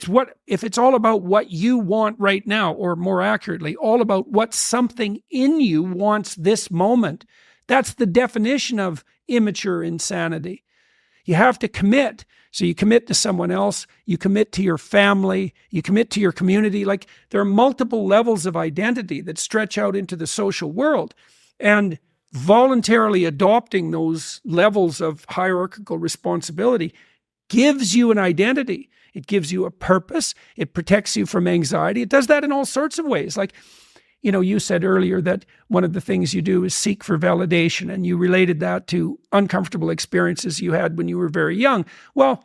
it's all about what you want right now, or more accurately, all about what something in you wants this moment, that's the definition of immature insanity. You have to commit. So you commit to someone else, you commit to your family, you commit to your community. Like, there are multiple levels of identity that stretch out into the social world. And voluntarily adopting those levels of hierarchical responsibility gives you an identity. It gives you a purpose. It protects you from anxiety. It does that in all sorts of ways. Like, you said earlier that one of the things you do is seek for validation, and you related that to uncomfortable experiences you had when you were very young. Well,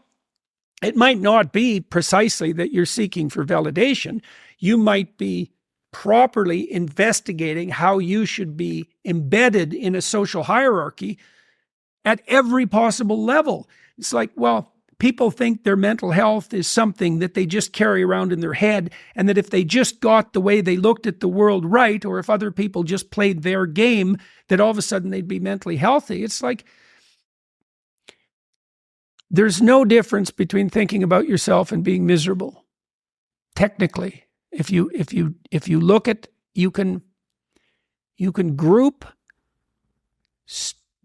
it might not be precisely that you're seeking for validation. You might be properly investigating how you should be embedded in a social hierarchy at every possible level. It's like, well, people think their mental health is something that they just carry around in their head, and that if they just got the way they looked at the world right, or if other people just played their game, that all of a sudden they'd be mentally healthy. It's like, there's no difference between thinking about yourself and being miserable. Technically, if you look at, you can group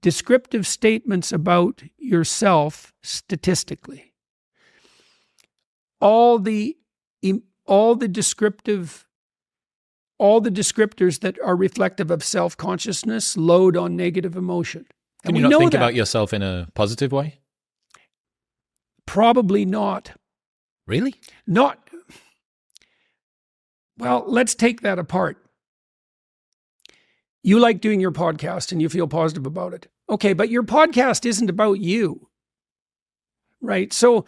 descriptive statements about yourself statistically. All the descriptors that are reflective of self-consciousness load on negative emotion. Can you not think about yourself in a positive way? Probably not. Really? Not. Well, let's take that apart. You like doing your podcast and you feel positive about it. Okay, but your podcast isn't about you, right? So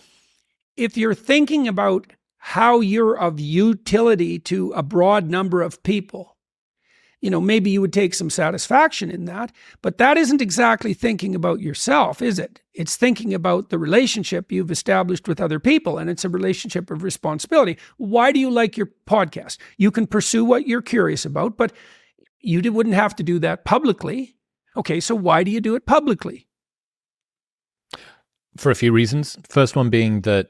if you're thinking about how you're of utility to a broad number of people, maybe you would take some satisfaction in that, but that isn't exactly thinking about yourself, is it? It's thinking about the relationship you've established with other people, and it's a relationship of responsibility. Why do you like your podcast? You can pursue what you're curious about, but you wouldn't have to do that publicly. Okay, so why do you do it publicly? For a few reasons. First one being that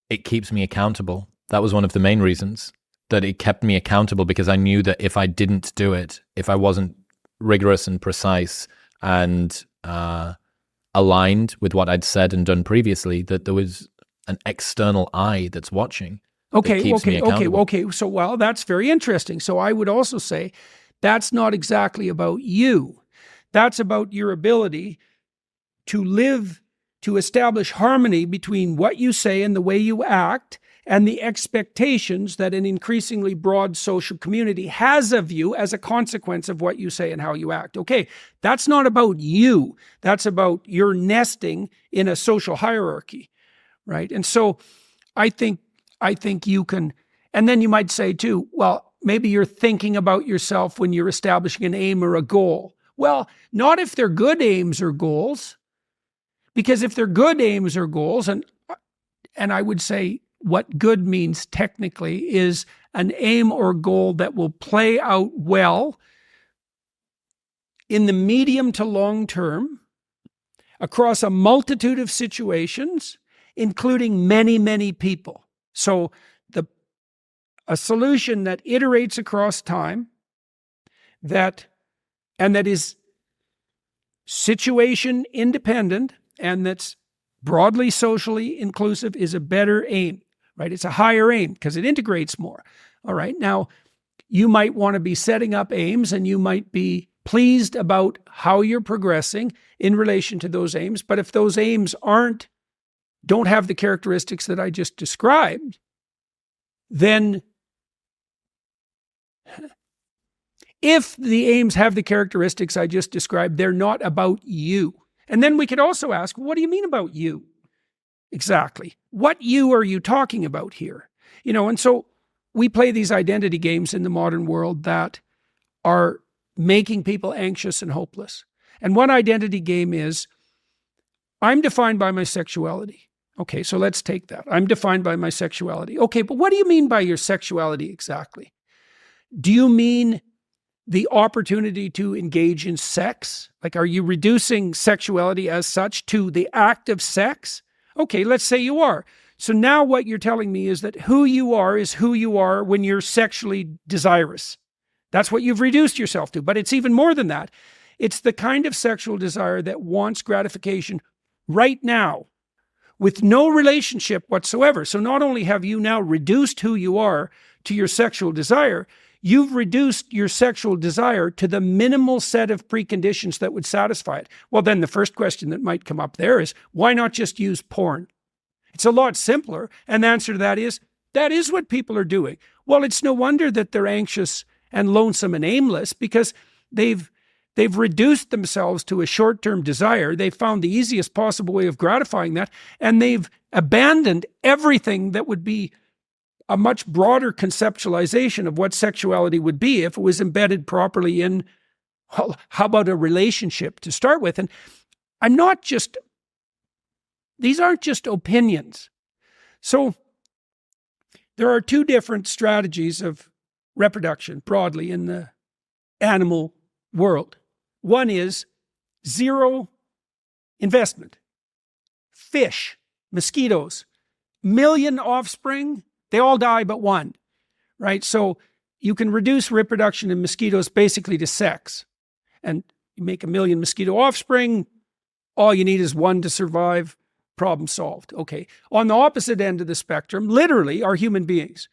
it keeps me accountable. That was one of the main reasons, that it kept me accountable, because I knew that if I didn't do it, if I wasn't rigorous and precise and aligned with what I'd said and done previously, that there was an external eye that's watching. Okay. So, well, that's very interesting. So I would also say that's not exactly about you. That's about your ability to live, to establish harmony between what you say and the way you act, and the expectations that an increasingly broad social community has of you as a consequence of what you say and how you act. Okay, that's not about you. That's about your nesting in a social hierarchy, right? And so I think you can, and then you might say too, well, maybe you're thinking about yourself when you're establishing an aim or a goal. Well, not if they're good aims or goals, because if they're good aims or goals, and I would say what good means technically is an aim or goal that will play out well in the medium to long term across a multitude of situations, including many, many people. So a solution that iterates across time, that is situation independent and that's broadly socially inclusive, is a better aim, right? It's a higher aim because it integrates more. All right. Now, you might want to be setting up aims and you might be pleased about how you're progressing in relation to those aims. But if those aims don't have the characteristics that I just described, then if the aims have the characteristics I just described, they're not about you. And then we could also ask, what do you mean about you? Exactly. What you are you talking about here? And so we play these identity games in the modern world that are making people anxious and hopeless. And one identity game is, I'm defined by my sexuality. Okay, so let's take that. I'm defined by my sexuality. Okay, but what do you mean by your sexuality exactly? Do you mean the opportunity to engage in sex? Like, are you reducing sexuality as such to the act of sex? Okay, let's say you are. So now what you're telling me is that who you are is who you are when you're sexually desirous. That's what you've reduced yourself to. But it's even more than that. It's the kind of sexual desire that wants gratification right now with no relationship whatsoever. So not only have you now reduced who you are to your sexual desire, you've reduced your sexual desire to the minimal set of preconditions that would satisfy it. Well, then the first question that might come up there is, why not just use porn? It's a lot simpler. And the answer to that is what people are doing. Well, it's no wonder that they're anxious and lonesome and aimless, because they've reduced themselves to a short-term desire. They've found the easiest possible way of gratifying that, and they've abandoned everything that would be a much broader conceptualization of what sexuality would be if it was embedded properly in, well, how about a relationship to start with? And these aren't just opinions. So there are two different strategies of reproduction broadly in the animal world. One is zero investment. Fish, mosquitoes, million offspring, they all die but one, right? So you can reduce reproduction in mosquitoes basically to sex. And you make a million mosquito offspring, all you need is one to survive, problem solved. Okay. On the opposite end of the spectrum, literally, are human beings,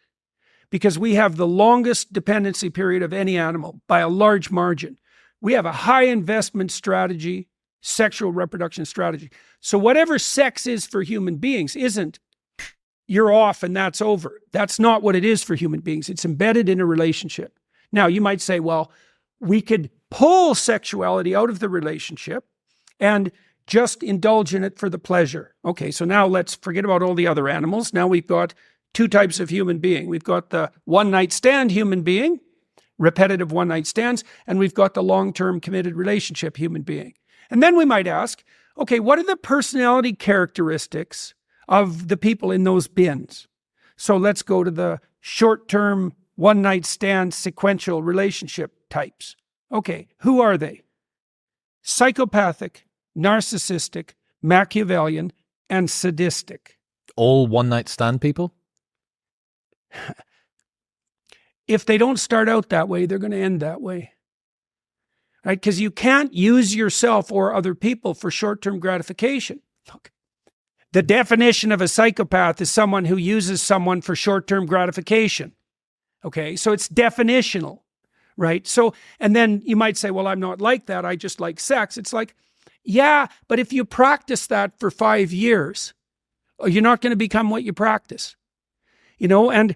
because we have the longest dependency period of any animal by a large margin. We have a high investment strategy, sexual reproduction strategy. So whatever sex is for human beings isn't you're off and that's over. That's not what it is for human beings. It's embedded in a relationship. Now, you might say, well, we could pull sexuality out of the relationship and just indulge in it for the pleasure. Okay, so now let's forget about all the other animals. Now we've got two types of human being. We've got the one-night stand human being, repetitive one-night stands, and we've got the long-term committed relationship human being. And then we might ask, okay, what are the personality characteristics of the people in those bins? So let's go to the short-term one-night stand sequential relationship types. Okay, who are they? Psychopathic, narcissistic, Machiavellian, and sadistic. All one-night stand people? If they don't start out that way, they're going to end that way. Right? Because you can't use yourself or other people for short-term gratification. Look, the definition of a psychopath is someone who uses someone for short-term gratification. Okay, so it's definitional, right? So, and then you might say, well, I'm not like that. I just like sex. It's like, yeah, but if you practice that for 5 years, you're not going to become what you practice. And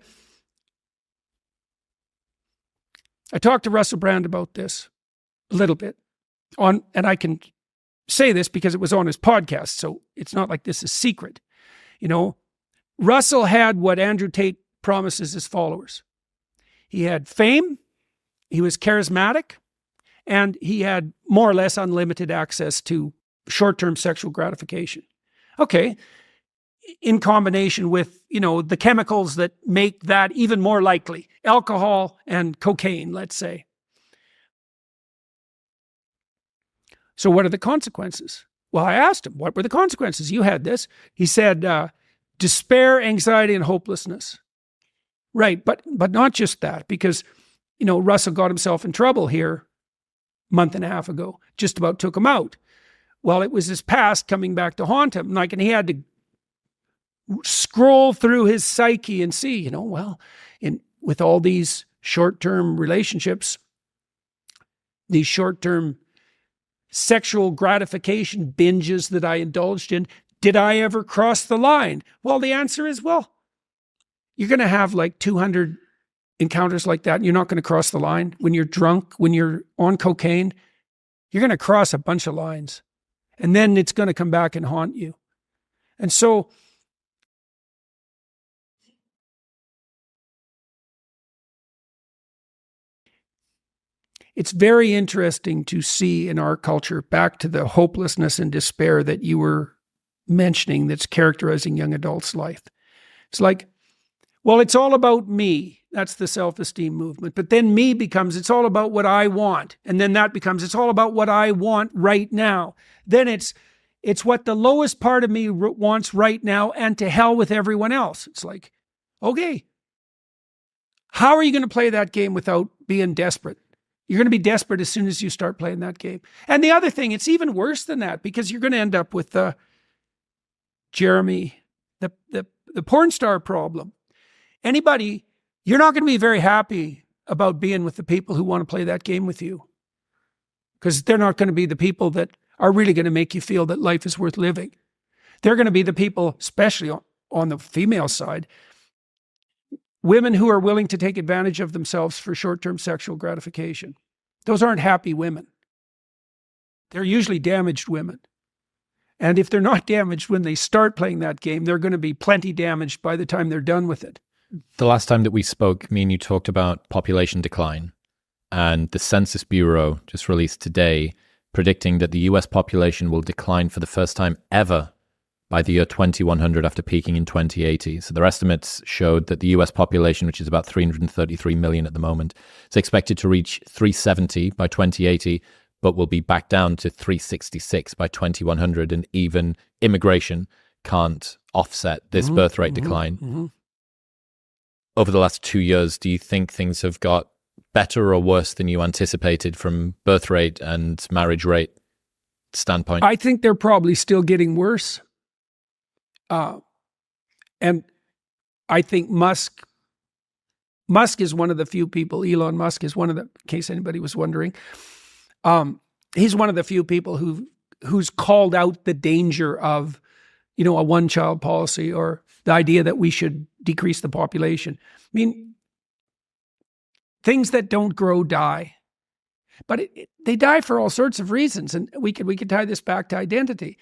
I talked to Russell Brand about this a little bit and I can say this because it was on his podcast, so it's not like this is secret. Russell had what Andrew Tate promises his followers. He had fame, he was charismatic, and he had more or less unlimited access to short-term sexual gratification. Okay, in combination with, the chemicals that make that even more likely, alcohol and cocaine, let's say. So what are the consequences? Well, I asked him, what were the consequences? You had this. He said, despair, anxiety, and hopelessness. Right, but not just that, because, Russell got himself in trouble here a month and a half ago, just about took him out. Well, it was his past coming back to haunt him, and he had to scroll through his psyche and see, with all these short-term relationships, these short-term sexual gratification binges that I indulged in, did I ever cross the line? Well, the answer is, you're going to have like 200 encounters like that, and you're not going to cross the line. When you're drunk, when you're on cocaine, you're going to cross a bunch of lines, and then it's going to come back and haunt you. And so it's very interesting to see in our culture, back to the hopelessness and despair that you were mentioning that's characterizing young adults' life. It's like, it's all about me. That's the self-esteem movement. But then me becomes, it's all about what I want. And then that becomes, it's all about what I want right now. Then it's what the lowest part of me wants right now, and to hell with everyone else. It's like, okay, how are you going to play that game without being desperate? You're going to be desperate as soon as you start playing that game. And the other thing, it's even worse than that, because you're going to end up with Jeremy, the porn star problem. Anybody, you're not going to be very happy about being with the people who want to play that game with you, because they're not going to be the people that are really going to make you feel that life is worth living. They're going to be the people, especially on the female side, women who are willing to take advantage of themselves for short-term sexual gratification. Those aren't happy women. They're usually damaged women. And if they're not damaged when they start playing that game, they're going to be plenty damaged by the time they're done with it. The last time that we spoke, me and you talked about population decline, and the Census Bureau just released today predicting that the US population will decline for the first time ever by the year 2100 after peaking in 2080. So their estimates showed that the US population, which is about 333 million at the moment, is expected to reach 370 by 2080, but will be back down to 366 by 2100. And even immigration can't offset this birth rate decline. Over the last 2 years, do you think things have got better or worse than you anticipated from birth rate and marriage rate standpoint? I think they're probably still getting worse. And I think Musk is one of the few people, Elon Musk is one of the, in case anybody was wondering, he's one of the few people who's called out the danger of, a one-child policy, or the idea that we should decrease the population. I mean, things that don't grow die, but they die for all sorts of reasons. And we could tie this back to identity.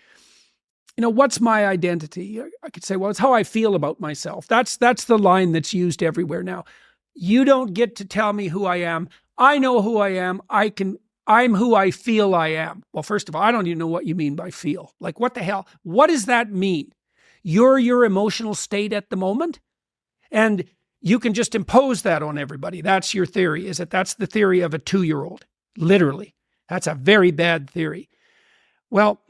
What's my identity? I could say, well, it's how I feel about myself. That's the line that's used everywhere now. You don't get to tell me who I am. I know who I am. I'm who I feel I am. Well, first of all, I don't even know what you mean by feel. Like, what the hell? What does that mean? You're your emotional state at the moment, and you can just impose that on everybody. That's your theory, is it? That's the theory of a 2-year-old. Literally. That's a very bad theory. Well,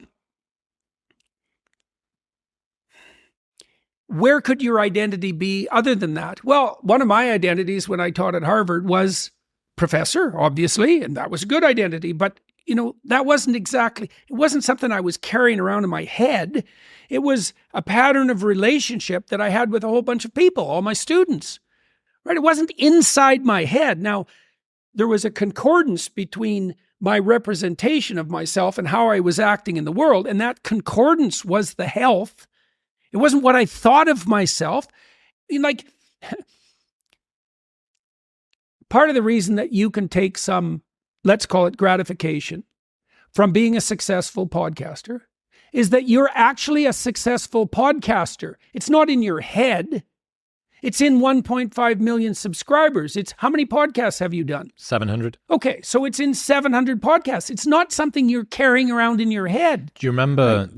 where could your identity be other than that? Well, one of my identities when I taught at Harvard was professor, obviously, and that was a good identity. But, that it wasn't something I was carrying around in my head. It was a pattern of relationship that I had with a whole bunch of people, all my students, right? It wasn't inside my head. Now, there was a concordance between my representation of myself and how I was acting in the world. And that concordance was the health. It wasn't what I thought of myself. Part of the reason that you can take some, let's call it gratification, from being a successful podcaster is that you're actually a successful podcaster. It's not in your head. It's in 1.5 million subscribers. It's how many podcasts have you done? 700. Okay, so it's in 700 podcasts. It's not something you're carrying around in your head. Do you remember,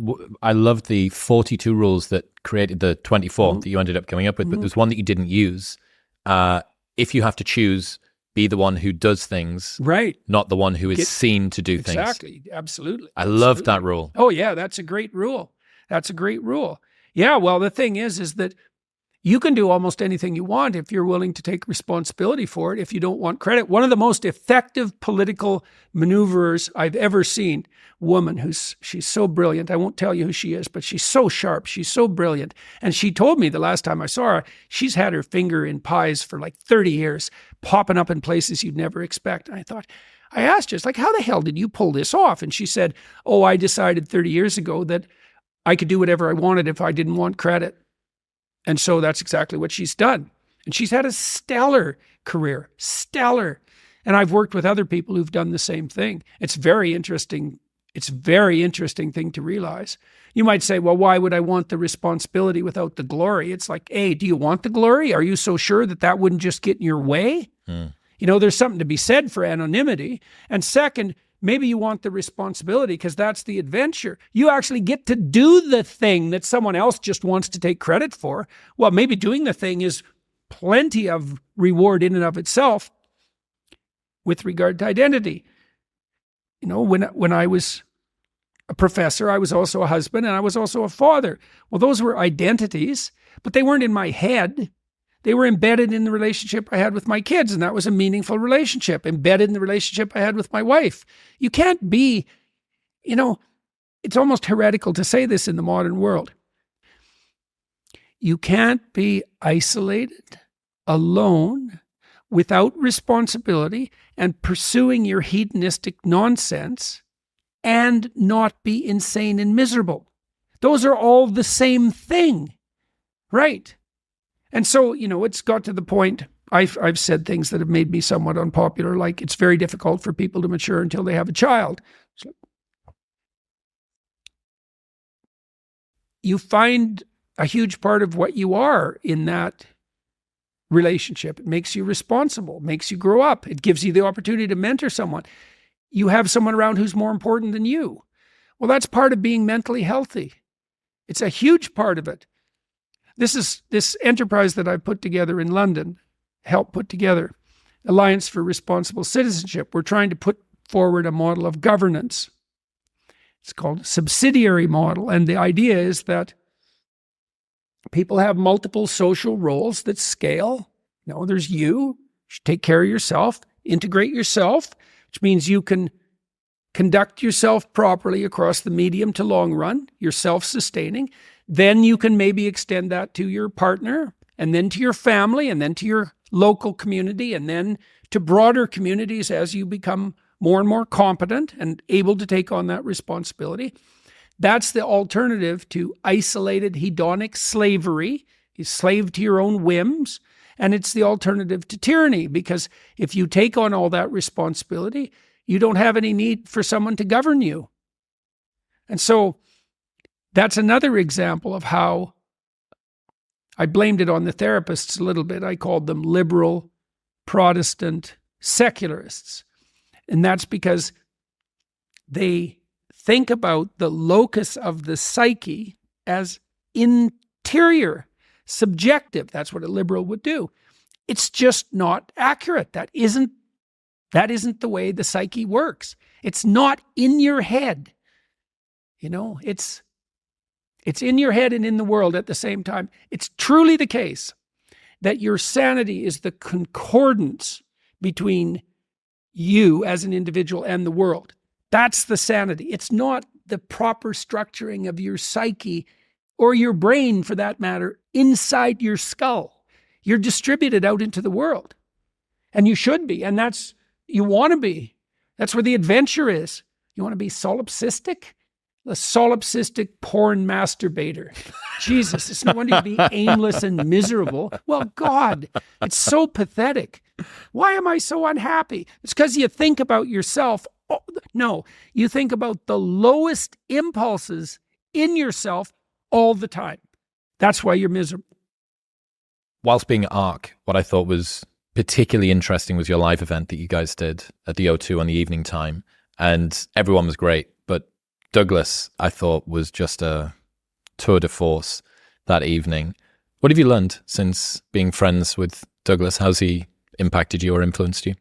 I loved the 42 rules that created the 24 that you ended up coming up with, but there's one that you didn't use. If you have to choose, be the one who does things, right? Not the one who is seen to do things. Exactly, absolutely. I love that rule. Oh yeah, that's a great rule. That's a great rule. Yeah, well, the thing is that you can do almost anything you want if you're willing to take responsibility for it, if you don't want credit. One of the most effective political maneuverers I've ever seen, woman she's so brilliant. I won't tell you who she is, but she's so sharp. She's so brilliant. And she told me the last time I saw her, she's had her finger in pies for like 30 years, popping up in places you'd never expect. And I asked her, it's like, how the hell did you pull this off? And she said, I decided 30 years ago that I could do whatever I wanted if I didn't want credit. And so that's exactly what she's done. And she's had a stellar career, stellar. And I've worked with other people who've done the same thing. It's very interesting. It's a very interesting thing to realize. You might say, well, why would I want the responsibility without the glory? It's like, A, do you want the glory? Are you so sure that wouldn't just get in your way? There's something to be said for anonymity. And second, maybe you want the responsibility because that's the adventure. You actually get to do the thing that someone else just wants to take credit for. Well, maybe doing the thing is plenty of reward in and of itself with regard to identity. When I was a professor, I was also a husband and I was also a father. Well, those were identities, but they weren't in my head. They were embedded in the relationship I had with my kids, and that was a meaningful relationship, embedded in the relationship I had with my wife. You can't be, it's almost heretical to say this in the modern world. You can't be isolated, alone, without responsibility, and pursuing your hedonistic nonsense, and not be insane and miserable. Those are all the same thing, right? And so, it's got to the point, I've said things that have made me somewhat unpopular, like it's very difficult for people to mature until they have a child. So you find a huge part of what you are in that relationship. It makes you responsible, makes you grow up. It gives you the opportunity to mentor someone. You have someone around who's more important than you. Well, that's part of being mentally healthy. It's a huge part of it. This enterprise that I put together in London, helped put together, Alliance for Responsible Citizenship. We're trying to put forward a model of governance. It's called a subsidiary model. And the idea is that people have multiple social roles that scale. There's you should take care of yourself, integrate yourself, which means you can conduct yourself properly across the medium to long run. You're self-sustaining. Then you can maybe extend that to your partner, and then to your family, and then to your local community, and then to broader communities as you become more and more competent and able to take on that responsibility. That's the alternative to isolated hedonic slavery. You slave to your own whims. And it's the alternative to tyranny, because if you take on all that responsibility, you don't have any need for someone to govern you. And so that's another example of how I blamed it on the therapists a little bit. I called them liberal, Protestant, secularists. And that's because they think about the locus of the psyche as interior, subjective. That's what a liberal would do. It's just not accurate. That isn't the way the psyche works. It's not in your head. It's in your head and in the world at the same time. It's truly the case that your sanity is the concordance between you as an individual and the world. That's the sanity. It's not the proper structuring of your psyche or your brain, for that matter, inside your skull. You're distributed out into the world. And you should be. And you want to be. That's where the adventure is. You want to be solipsistic? The solipsistic porn masturbator. Jesus, it's no wonder you'd be aimless and miserable. Well, God, it's so pathetic. Why am I so unhappy? It's because you think about yourself. Oh, no, you think about the lowest impulses in yourself all the time. That's why you're miserable. Whilst being at ARC, what I thought was particularly interesting was your live event that you guys did at the O2 on the evening time. And everyone was great. But Douglas, I thought, was just a tour de force that evening. What have you learned since being friends with Douglas? How's he impacted you or influenced you?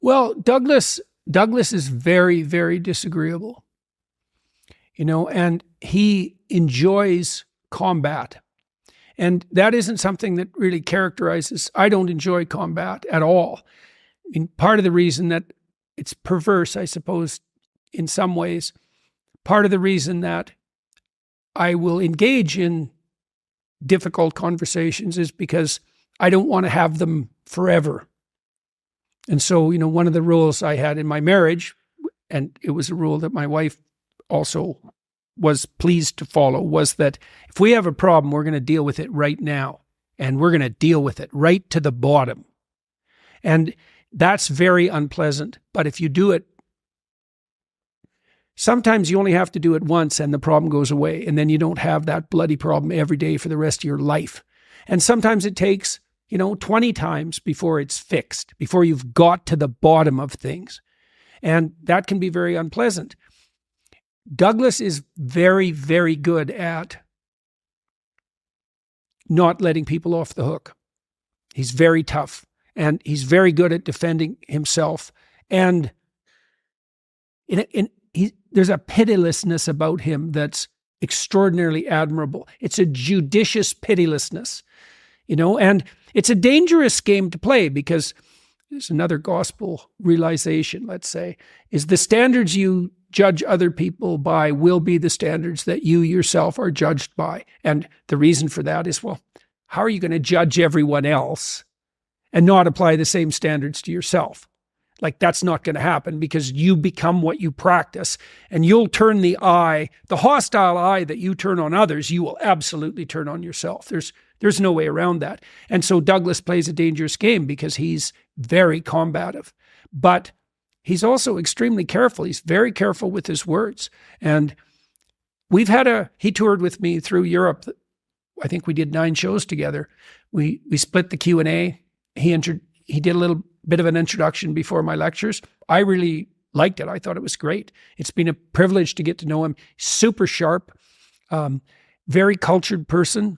Well, Douglas is very, very disagreeable, and he enjoys combat. And that isn't something that really characterizes. I don't enjoy combat at all. I mean, part of the reason that it's perverse, I suppose, in some ways, part of the reason that I will engage in difficult conversations is because I don't want to have them forever. And so, one of the rules I had in my marriage, and it was a rule that my wife also was pleased to follow, was that if we have a problem, we're going to deal with it right now. And we're going to deal with it right to the bottom. And that's very unpleasant. But if you do it, sometimes you only have to do it once and the problem goes away. And then you don't have that bloody problem every day for the rest of your life. And sometimes it takes 20 times before it's fixed, before you've got to the bottom of things. And that can be very unpleasant. Douglas is very, very good at not letting people off the hook. He's very tough, and he's very good at defending himself. And there's a pitilessness about him that's extraordinarily admirable. It's a judicious pitilessness, and it's a dangerous game to play because there's another gospel realization, let's say, is the standards you judge other people by will be the standards that you yourself are judged by. And the reason for that is, well, how are you going to judge everyone else and not apply the same standards to yourself? Like, that's not going to happen because you become what you practice, and you'll turn the hostile eye that you turn on others, you will absolutely turn on yourself. There's no way around that. And so Douglas plays a dangerous game because he's very combative, but he's also extremely careful. He's very careful with his words. And he toured with me through Europe. I think we did 9 shows together. We split the Q&A. He did a little bit of an introduction before my lectures. I really liked it. I thought it was great. It's been a privilege to get to know him. Super sharp, very cultured person,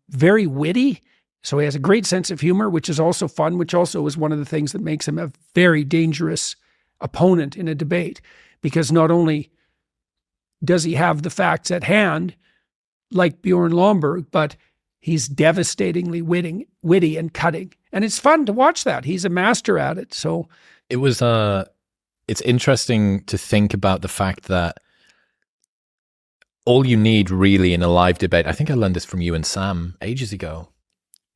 very witty. So he has a great sense of humor, which is also fun, which also is one of the things that makes him a very dangerous opponent in a debate, because not only does he have the facts at hand, like Bjorn Lomborg, but he's devastatingly witty and cutting. And it's fun to watch that. He's a master at it. So it's interesting to think about the fact that all you need really in a live debate, I think I learned this from you and Sam ages ago.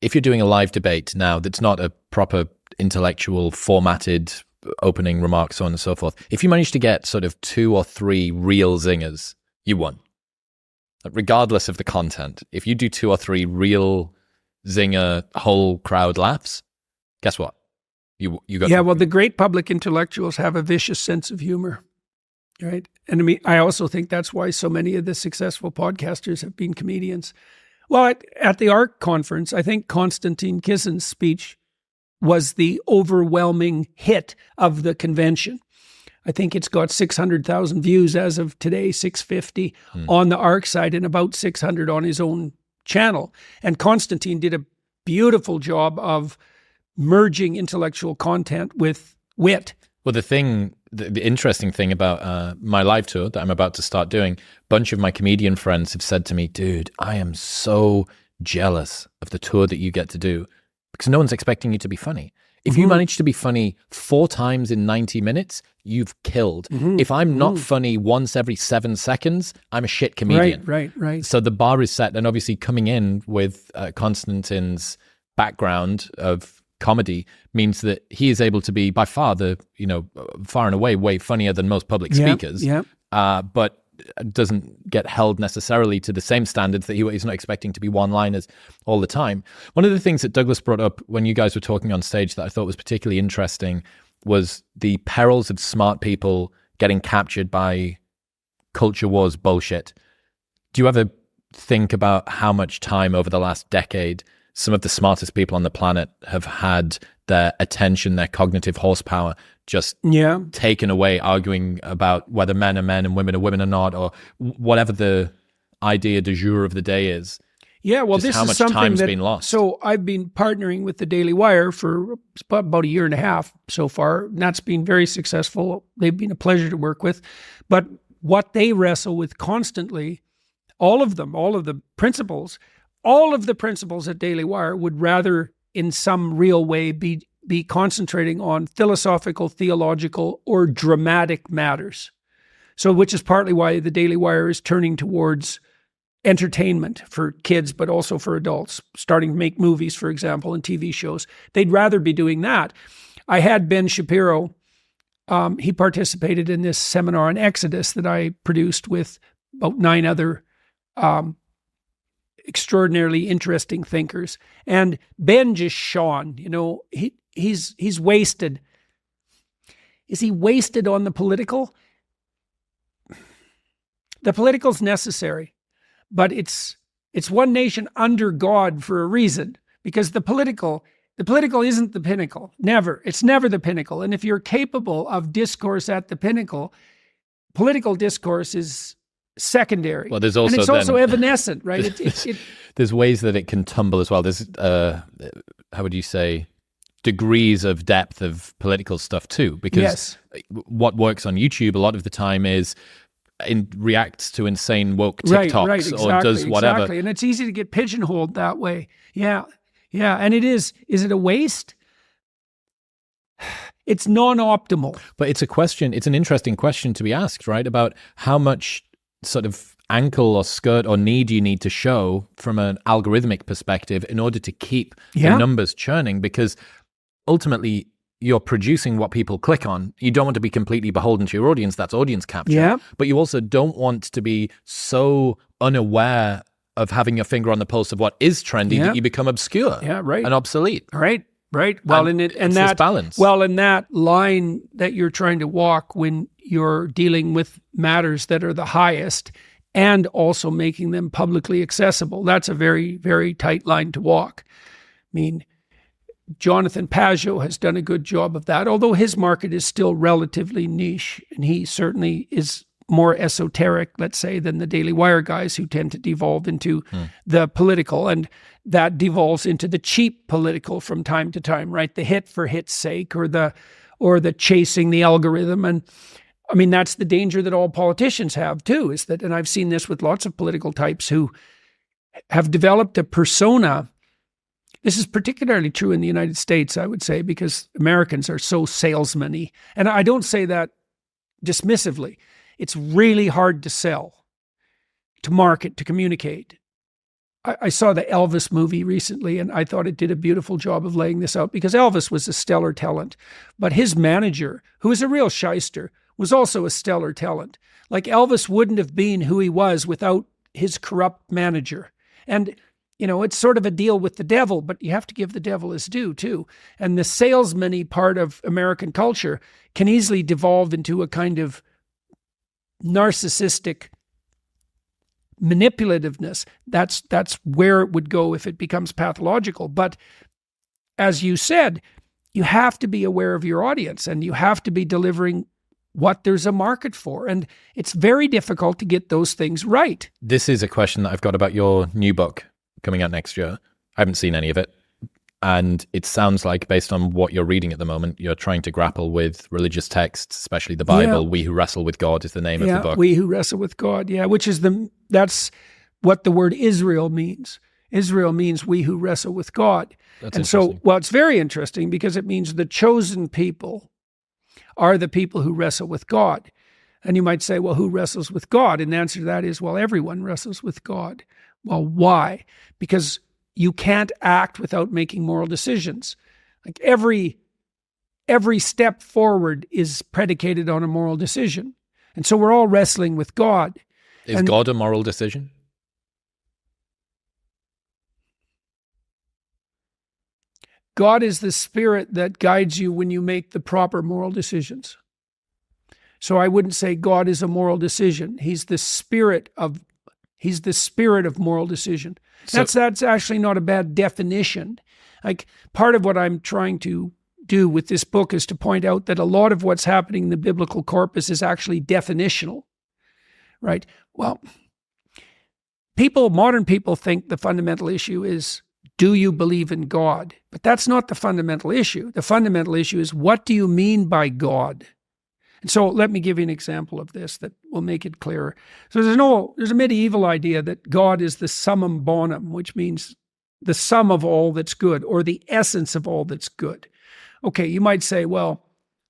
If you're doing a live debate now that's not a proper intellectual formatted opening remarks, so on and so forth, if you manage to get sort of 2 or 3 real zingers, you won. Regardless of the content, if you do 2 or 3 real zinger, whole crowd laughs, guess what? You got. Yeah, well, the great public intellectuals have a vicious sense of humor, right? And I mean, I also think that's why so many of the successful podcasters have been comedians. Well, at the ARC conference, I think Konstantin Kissin's speech was the overwhelming hit of the convention. I think it's got 600,000 views as of today, 650 on the ARC site, and about 600 on his own channel. And Konstantin did a beautiful job of merging intellectual content with wit. Well, the thing the interesting thing about my live tour that I'm about to start doing, a bunch of my comedian friends have said to me, dude, I am so jealous of the tour that you get to do because no one's expecting you to be funny. If you manage to be funny 4 times in 90 minutes, you've killed. If I'm not funny once every 7 seconds, I'm a shit comedian. Right. So the bar is set, and obviously coming in with Konstantin's background of comedy means that he is able to be by far far and away way funnier than most public speakers. But doesn't get held necessarily to the same standards that he's not expecting to be one-liners all the time. One of the things that Douglas brought up when you guys were talking on stage that I thought was particularly interesting was the perils of smart people getting captured by culture wars bullshit. Do you ever think about how much time over the last decade some of the smartest people on the planet have had their attention, their cognitive horsepower just taken away, arguing about whether men are men and women are not, or whatever the idea du jour of the day is? Yeah, well, just this how is much something time's that, been lost. So I've been partnering with the Daily Wire for about a year and a half so far, and that's been very successful. They've been a pleasure to work with. But what they wrestle with constantly, all of the principles at Daily Wire would rather in some real way be concentrating on philosophical, theological, or dramatic matters. So, which is partly why the Daily Wire is turning towards entertainment for kids, but also for adults, starting to make movies, for example, and TV shows. They'd rather be doing that. I had Ben Shapiro. He participated in this seminar on Exodus that I produced with about 9 other extraordinarily interesting thinkers. And Ben just shone, he's wasted. Is he wasted on the political? The political's necessary, but it's one nation under God for a reason, because the political isn't the pinnacle. Never. It's never the pinnacle. And if you're capable of discourse at the pinnacle, political discourse is secondary. Well, there's also, and it's also evanescent, right? There's ways that it can tumble as well. There's, how would you say, degrees of depth of political stuff too, because what works on YouTube a lot of the time is reacts to insane woke TikToks exactly, or does whatever. Exactly. And it's easy to get pigeonholed that way. Yeah. And it is it a waste? It's non-optimal. But it's an interesting question to be asked, right? About how much sort of ankle or skirt or knee do you need to show from an algorithmic perspective in order to keep the numbers churning? Because ultimately you're producing what people click on. You don't want to be completely beholden to your audience. That's audience capture. Yeah. But you also don't want to be so unaware of having your finger on the pulse of what is trendy that you become obscure and obsolete. Right. Well, and and that balance. Well, in that line that you're trying to walk when you're dealing with matters that are the highest and also making them publicly accessible, that's a very, very tight line to walk. I mean, Jonathan Pajot has done a good job of that, although his market is still relatively niche, and he certainly is more esoteric, let's say, than the Daily Wire guys who tend to devolve into the political, and that devolves into the cheap political from time to time, right? The hit for hit's sake, or the chasing the algorithm. And I mean, that's the danger that all politicians have too, is that, and I've seen this with lots of political types who have developed a persona. This is particularly true in the United States, I would say, because Americans are so salesman-y. And I don't say that dismissively. It's really hard to sell, to market, to communicate. I saw the Elvis movie recently, and I thought it did a beautiful job of laying this out, because Elvis was a stellar talent, but his manager, who was a real shyster, was also a stellar talent. Like, Elvis wouldn't have been who he was without his corrupt manager. And, it's sort of a deal with the devil, but you have to give the devil his due too. And the salesman-y part of American culture can easily devolve into a kind of narcissistic manipulativeness. That's where it would go if it becomes pathological. But as you said, you have to be aware of your audience, and you have to be delivering what there's a market for. And it's very difficult to get those things right. This is a question that I've got about your new book coming out next year. I haven't seen any of it. And it sounds like, based on what you're reading at the moment, you're trying to grapple with religious texts, especially the Bible. Yeah. We Who Wrestle with God is the name of the book. We Who Wrestle with God. Yeah, that's what the word Israel means. Israel means we who wrestle with God. That's and so, interesting. well, it's very interesting because it means the chosen people are the people who wrestle with God. And you might say, well, who wrestles with God? And the answer to that is, well, everyone wrestles with God. Well, why? Because you can't act without making moral decisions. Like every step forward is predicated on a moral decision. And so we're all wrestling with God. Is God a moral decision? God is the spirit that guides you when you make the proper moral decisions. So I wouldn't say God is a moral decision. He's the spirit of moral decision. That's actually not a bad definition. Like, part of what I'm trying to do with this book is to point out that a lot of what's happening in the biblical corpus is actually definitional, right? Well, modern people think the fundamental issue is, do you believe in God? But that's not the fundamental issue. The fundamental issue is, what do you mean by God? And so let me give you an example of this that will make it clearer. So there's a medieval idea that God is the summum bonum, which means the sum of all that's good, or the essence of all that's good. Okay, you might say, well,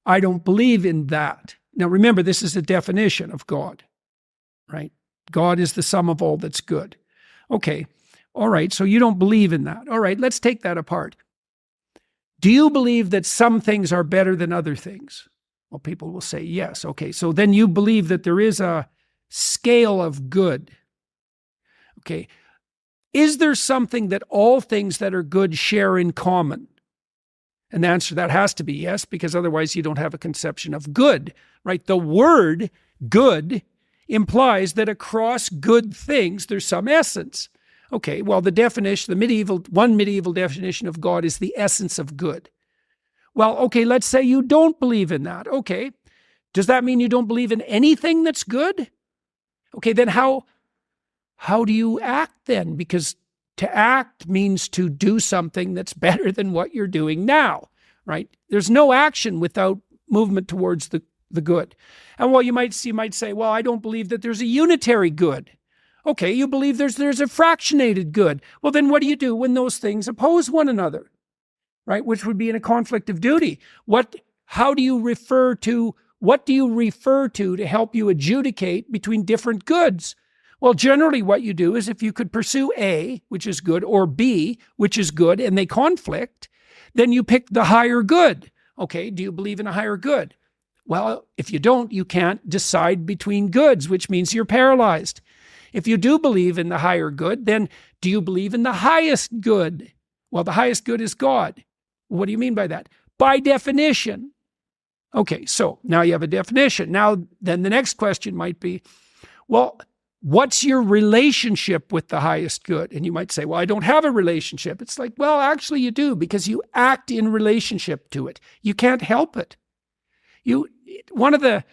I don't believe in that. Now remember, this is a definition of God, right? God is the sum of all that's good. Okay, all right, so you don't believe in that. All right, let's take that apart. Do you believe that some things are better than other things? Well, people will say yes. Okay, so then you believe that there is a scale of good. Okay, is there something that all things that are good share in common? And the answer to that has to be yes, because otherwise you don't have a conception of good, right? The word good implies that across good things there's some essence. Okay, well, the medieval definition of God is the essence of good. Well, okay, let's say you don't believe in that. Okay, does that mean you don't believe in anything that's good? Okay, then how do you act then? Because to act means to do something that's better than what you're doing now, right? There's no action without movement towards the good. And well, you might say, well, I don't believe that there's a unitary good. Okay, you believe there's a fractionated good. Well, then what do you do when those things oppose one another? Right, which would be in a conflict of duty. What do you refer to help you adjudicate between different goods? Well, generally what you do is, if you could pursue A, which is good, or B, which is good, and they conflict, then you pick the higher good. Okay, do you believe in a higher good? Well, if you don't, you can't decide between goods, which means you're paralyzed. If you do believe in the higher good, then do you believe in the highest good? Well, the highest good is God. What do you mean by that? By definition. Okay, so now you have a definition. Now, then the next question might be, well, what's your relationship with the highest good? And you might say, well, I don't have a relationship. It's like, well, actually you do, because you act in relationship to it. You can't help it. One of the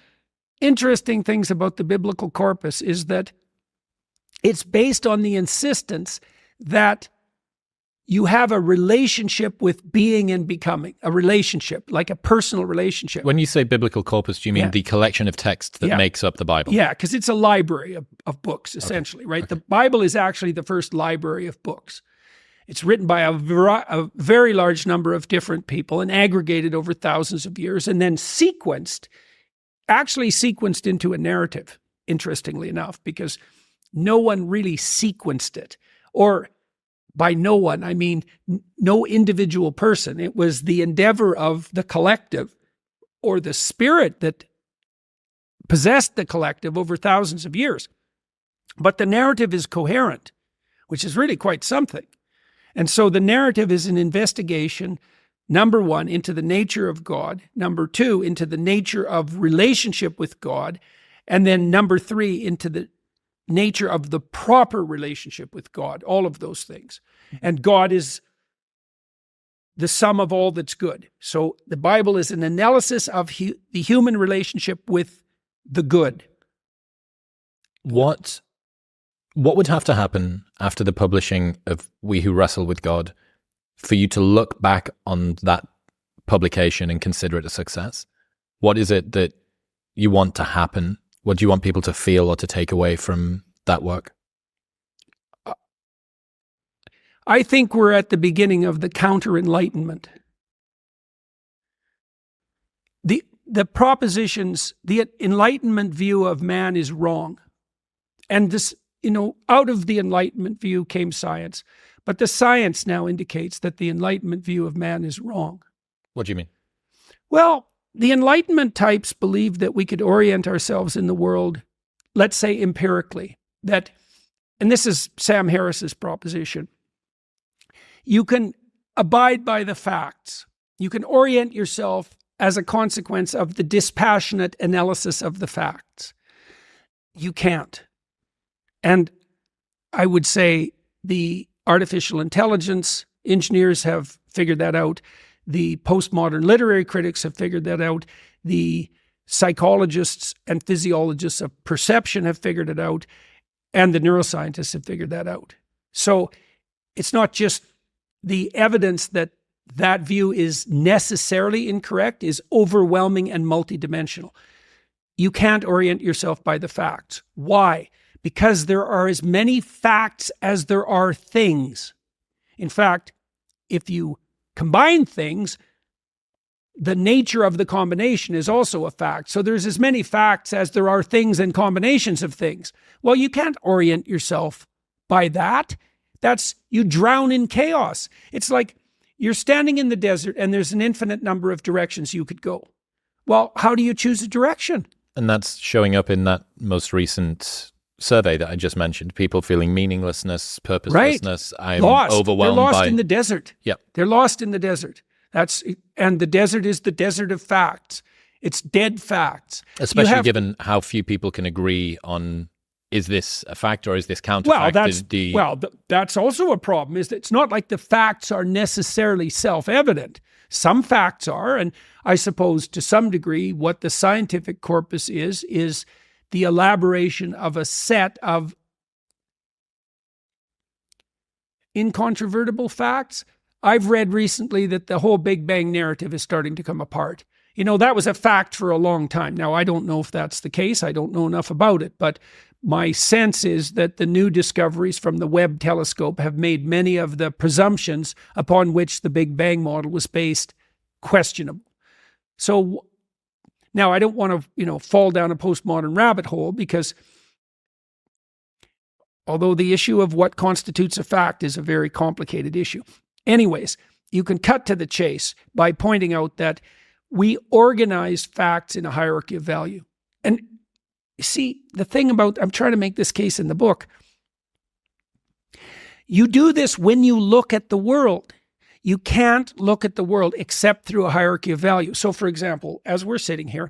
interesting things about the biblical corpus is that it's based on the insistence that you have a relationship with being and becoming, a relationship, like a personal relationship. When you say biblical corpus, do you mean the collection of texts that makes up the Bible? Yeah, because it's a library of books, essentially, right? Okay. The Bible is actually the first library of books. It's written by a very large number of different people and aggregated over thousands of years, and then sequenced into a narrative, interestingly enough, because no one really sequenced it. Or by no one, I mean no individual person. It was the endeavor of the collective, or the spirit that possessed the collective over thousands of years. But the narrative is coherent, which is really quite something. And so the narrative is an investigation, number one, into the nature of God, number two, into the nature of relationship with God, and then number three, into the nature of the proper relationship with God, all of those things. And God is the sum of all that's good. So the Bible is an analysis of the human relationship with the good. What would have to happen after the publishing of We Who Wrestle with God for you to look back on that publication and consider it a success? What is it that you want to happen? What do you want people to feel or to take away from that work? I think we're at the beginning of the counter-enlightenment. The propositions, the Enlightenment view of man is wrong. And this, out of the Enlightenment view came science. But the science now indicates that the Enlightenment view of man is wrong. What do you mean? Well, the Enlightenment types believed that we could orient ourselves in the world, let's say empirically, and this is Sam Harris's proposition, you can abide by the facts. You can orient yourself as a consequence of the dispassionate analysis of the facts. You can't. And I would say the artificial intelligence engineers have figured that out. The postmodern literary critics have figured that out. The psychologists and physiologists of perception have figured it out. And the neuroscientists have figured that out. So it's not just the evidence that that view is necessarily incorrect, is overwhelming and multidimensional. You can't orient yourself by the facts. Why? Because there are as many facts as there are things. In fact, if you combine things, the nature of the combination is also a fact. So there's as many facts as there are things and combinations of things. Well, you can't orient yourself by that. You drown in chaos. It's like you're standing in the desert and there's an infinite number of directions you could go. Well, how do you choose a direction? And that's showing up in that most recent survey that I just mentioned. People feeling meaninglessness, purposelessness. Right. I'm lost. overwhelmed They're lost by... in the desert. Yep. They're lost in the desert. And the desert is the desert of facts. It's dead facts. Especially given how few people can agree on, is this a fact or is this counterfact? Well, that's also a problem, is that it's not like the facts are necessarily self-evident. Some facts are, and I suppose to some degree what the scientific corpus is the elaboration of a set of incontrovertible facts. I've read recently that the whole Big Bang narrative is starting to come apart. That was a fact for a long time. Now, I don't know if that's the case. I don't know enough about it, but my sense is that the new discoveries from the Webb telescope have made many of the presumptions upon which the Big Bang model was based questionable. So now I don't want to, fall down a postmodern rabbit hole, because although the issue of what constitutes a fact is a very complicated issue. Anyways, you can cut to the chase by pointing out that we organize facts in a hierarchy of value. And see, the thing about, I'm trying to make this case in the book, you do this when you look at the world. You can't look at the world except through a hierarchy of value. So, for example, as we're sitting here,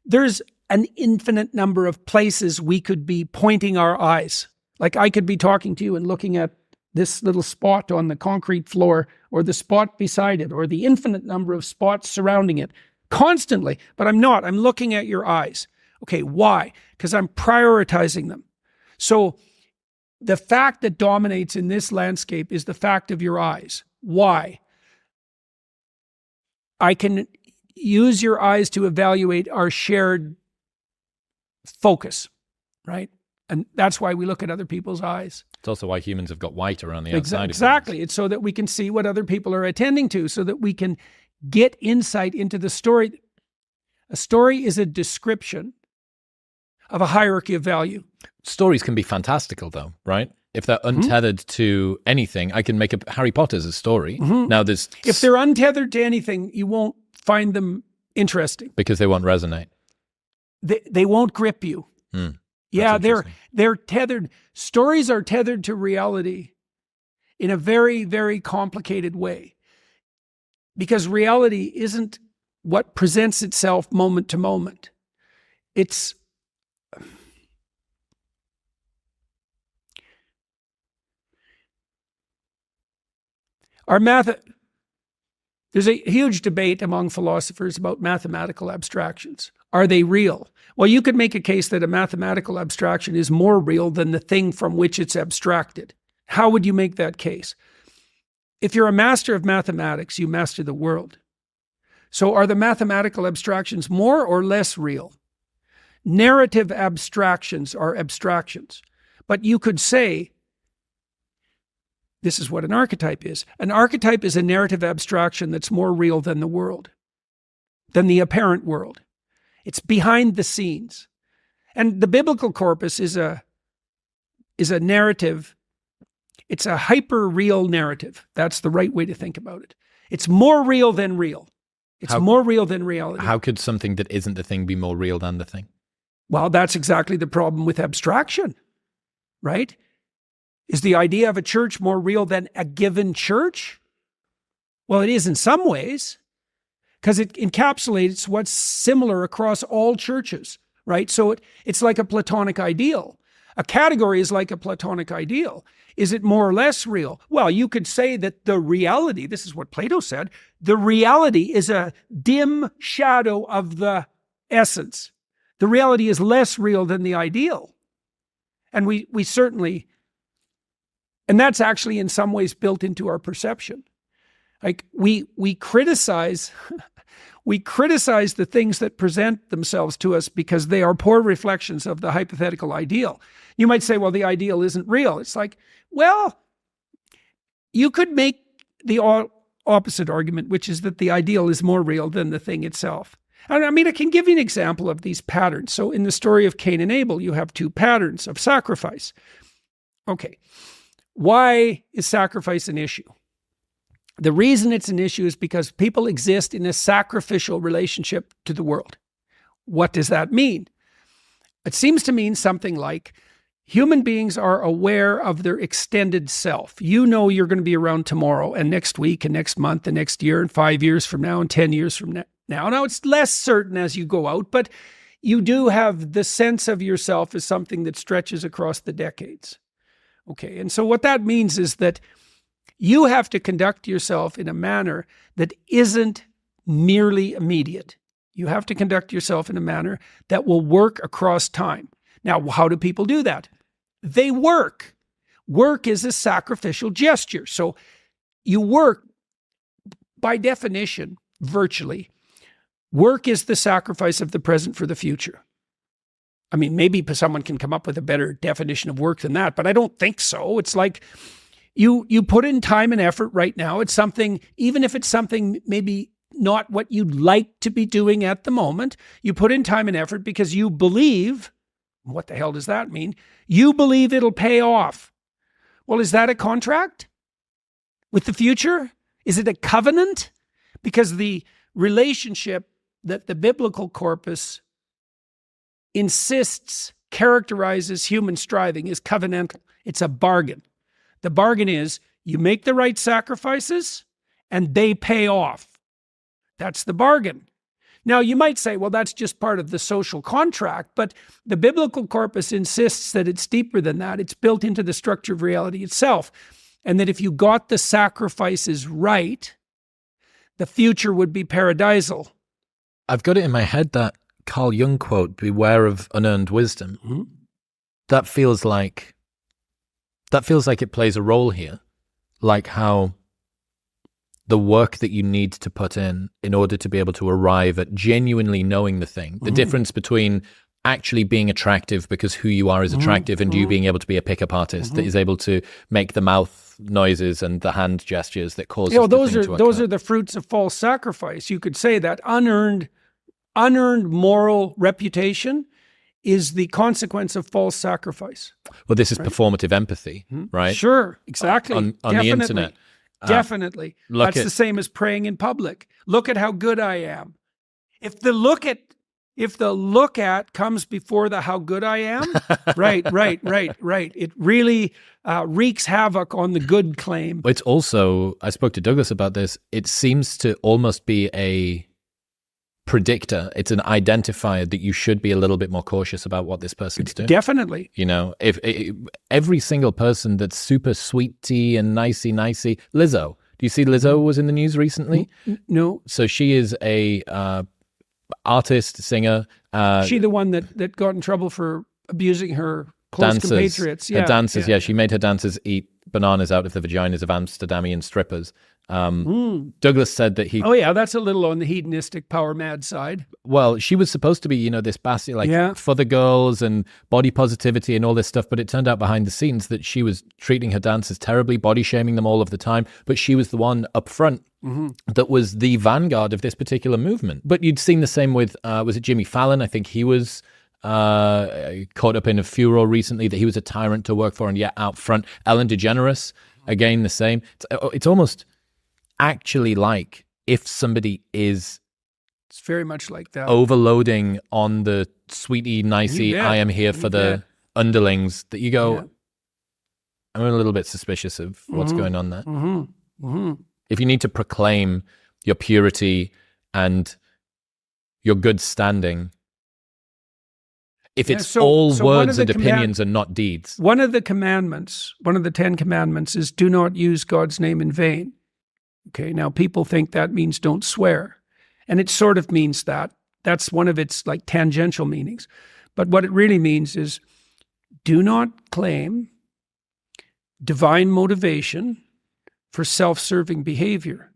there's an infinite number of places we could be pointing our eyes. Like I could be talking to you and looking at this little spot on the concrete floor, or the spot beside it, or the infinite number of spots surrounding it constantly. But I'm not. I'm looking at your eyes. Okay, why? Because I'm prioritizing them. So the fact that dominates in this landscape is the fact of your eyes. Why? I can use your eyes to evaluate our shared focus, right? And that's why we look at other people's eyes. It's also why humans have got white around the outside. Exactly. It's so that we can see what other people are attending to, so that we can get insight into the story. A story is a description of a hierarchy of value. Stories can be fantastical, though, right? If they're untethered to anything, I can make Harry Potter's a story. Now, if they're untethered to anything, you won't find them interesting, because they won't resonate. They won't grip you. Yeah, they're tethered. Stories are tethered to reality in a very, very complicated way, because reality isn't what presents itself moment to moment. It's there's a huge debate among philosophers about mathematical abstractions. Are they real? Well, you could make a case that a mathematical abstraction is more real than the thing from which it's abstracted. How would you make that case? if you're a master of mathematics, you master the world. So are the mathematical abstractions more or less real? Narrative abstractions are abstractions. But you could say, this is what an archetype is. An archetype is a narrative abstraction that's more real than the world, than the apparent world. It's behind the scenes. And the biblical corpus is a narrative. It's a hyper-real narrative. That's the right way to think about it. It's more real than real. It's more real than reality. How could something that isn't the thing be more real than the thing? Well, that's exactly the problem with abstraction, right? Is the idea of a church more real than a given church? Well, it is in some ways, because it encapsulates what's similar across all churches, right? So it's like a Platonic ideal. A category is like a Platonic ideal. Is it more or less real? Well, you could say that the reality, this is what Plato said, the reality is a dim shadow of the essence. The reality is less real than the ideal. And we certainly, and that's actually in some ways built into our perception. Like we criticize the things that present themselves to us because they are poor reflections of the hypothetical ideal. You might say, well, the ideal isn't real. It's like, well, you could make the opposite argument, which is that the ideal is more real than the thing itself. And I mean, I can give you an example of these patterns. So in the story of Cain and Abel, you have two patterns of sacrifice. Okay, why is sacrifice an issue? The reason it's an issue is because people exist in a sacrificial relationship to the world. What does that mean? It seems to mean something like human beings are aware of their extended self. You know you're going to be around tomorrow and next week and next month and next year and 5 years from now and 10 years from now. Now it's less certain as you go out, but you do have the sense of yourself as something that stretches across the decades. Okay, and so what that means is that you have to conduct yourself in a manner that isn't merely immediate. You have to conduct yourself in a manner that will work across time. Now, how do people do that? They work. Work is a sacrificial gesture. So you work, by definition, virtually. Work is the sacrifice of the present for the future. I mean, maybe someone can come up with a better definition of work than that, but I don't think so. It's like you put in time and effort right now. It's something, even if it's something maybe not what you'd like to be doing at the moment, you put in time and effort because you believe, what the hell does that mean? You believe it'll pay off. Well, is that a contract with the future? Is it a covenant? Because the relationship that the biblical corpus insists characterizes human striving is covenantal. It's a bargain. The bargain is you make the right sacrifices and they pay off. That's the bargain. Now, you might say, well, that's just part of the social contract, but the biblical corpus insists that it's deeper than that. It's built into the structure of reality itself. And that if you got the sacrifices right, the future would be paradisal. I've got it in my head that Carl Jung quote, beware of unearned wisdom. Mm-hmm. That feels like it plays a role here. Like how the work that you need to put in order to be able to arrive at genuinely knowing the thing, the difference between actually being attractive because who you are is attractive and you being able to be a pickup artist that is able to make the mouth noises and the hand gestures that cause those are the fruits of false sacrifice. You could say that unearned moral reputation is the consequence of false sacrifice. Well, this is performative empathy, right? Sure, exactly. On the internet. Definitely. That's the same as praying in public. Look at how good I am. If the look at comes before the how good I am, right. It really wreaks havoc on the good claim. It's also, I spoke to Douglas about this, it seems to almost be a predictor. It's an identifier that you should be a little bit more cautious about what this person's doing. Definitely. You know, if every single person that's super sweetie and nicey, Lizzo. Do you see Lizzo was in the news recently? No. So she is a artist, singer. She the one that got in trouble for abusing her close compatriots. Her dancers, yeah. She made her dancers eat bananas out of the vaginas of Amsterdamian strippers. Douglas said that Oh yeah, that's a little on the hedonistic power mad side. well, she was supposed to be, this bastion, for the girls and body positivity and all this stuff, but it turned out behind the scenes that she was treating her dancers terribly, body shaming them all of the time, but she was the one up front that was the vanguard of this particular movement. But you'd seen the same with, was it Jimmy Fallon? I think he was caught up in a furor recently that he was a tyrant to work for, and yet out front. Ellen DeGeneres, again, the same. It's almost actually like if somebody is It's very much like that. overloading on the sweetie, nicey, I am here for the underlings, that you go, I'm a little bit suspicious of what's going on there. If you need to proclaim your purity and your good standing, if it's all words and opinions and not deeds. One of the commandments, one of the 10 commandments is do not use God's name in vain. Okay, now people think that means don't swear. And it sort of means that. That's one of its like tangential meanings. But what it really means is do not claim divine motivation for self-serving behavior.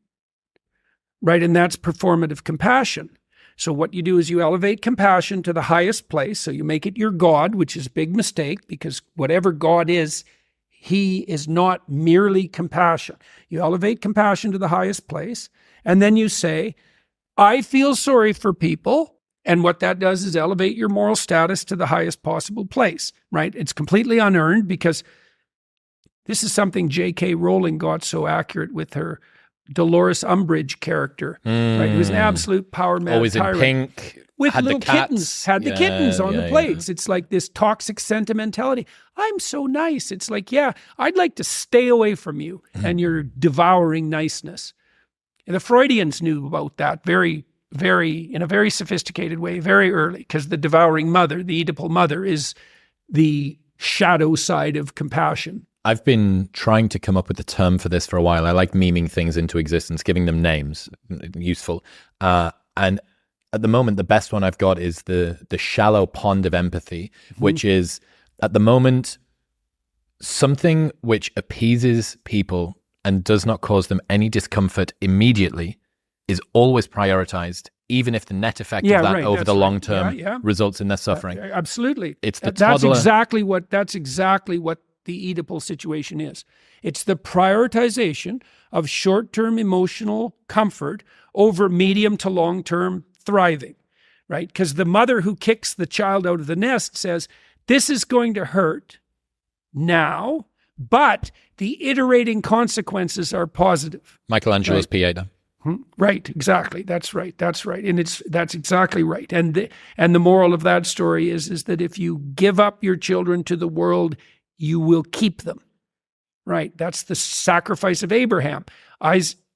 Right? And that's performative compassion. So what you do is you elevate compassion to the highest place. So you make it your God, which is a big mistake, because whatever God is, he is not merely compassion. You elevate compassion to the highest place, and then you say, I feel sorry for people. And what that does is elevate your moral status to the highest possible place, right? It's completely unearned, because this is something J.K. Rowling got so accurate with her Dolores Umbridge character, right? Who's an absolute power mad always tyrant. in pink, With had little the cats. kittens, had the kittens on the plates. It's like this toxic sentimentality. I'm so nice. It's like, yeah, I'd like to stay away from you and your devouring niceness. And the Freudians knew about that in a very sophisticated way, very early, because the devouring mother, the Oedipal mother, is the shadow side of compassion. I've been trying to come up with a term for this for a while. I like memeing things into existence, giving them names, useful. And at the moment, the best one I've got is the shallow pond of empathy, which is, at the moment, something which appeases people and does not cause them any discomfort immediately is always prioritized, even if the net effect of that over the long term results in their suffering. Absolutely. It's the that's toddler. That's exactly what the Oedipal situation is. It's the prioritization of short-term emotional comfort over medium to long-term thriving, right? Because the mother who kicks the child out of the nest says, this is going to hurt now, but the iterating consequences are positive. Michelangelo's Pieta. Right, exactly. That's right. And that's exactly right. And the moral of that story is that if you give up your children to the world, you will keep them. Right. That's the sacrifice of Abraham.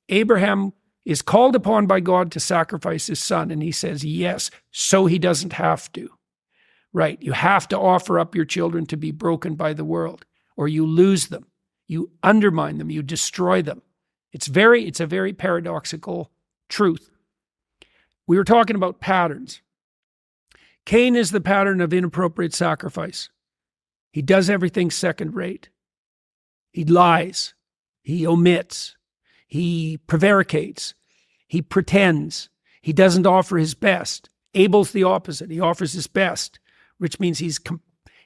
Abraham is called upon by God to sacrifice his son, and he says yes, so he doesn't have to. Right. You have to offer up your children to be broken by the world, or you lose them. You undermine them. You destroy them. It's a very paradoxical truth. We were talking about patterns. Cain is the pattern of inappropriate sacrifice. He does everything second rate. He lies. He omits. He prevaricates. He pretends. He doesn't offer his best. Abel's the opposite. He offers his best, which means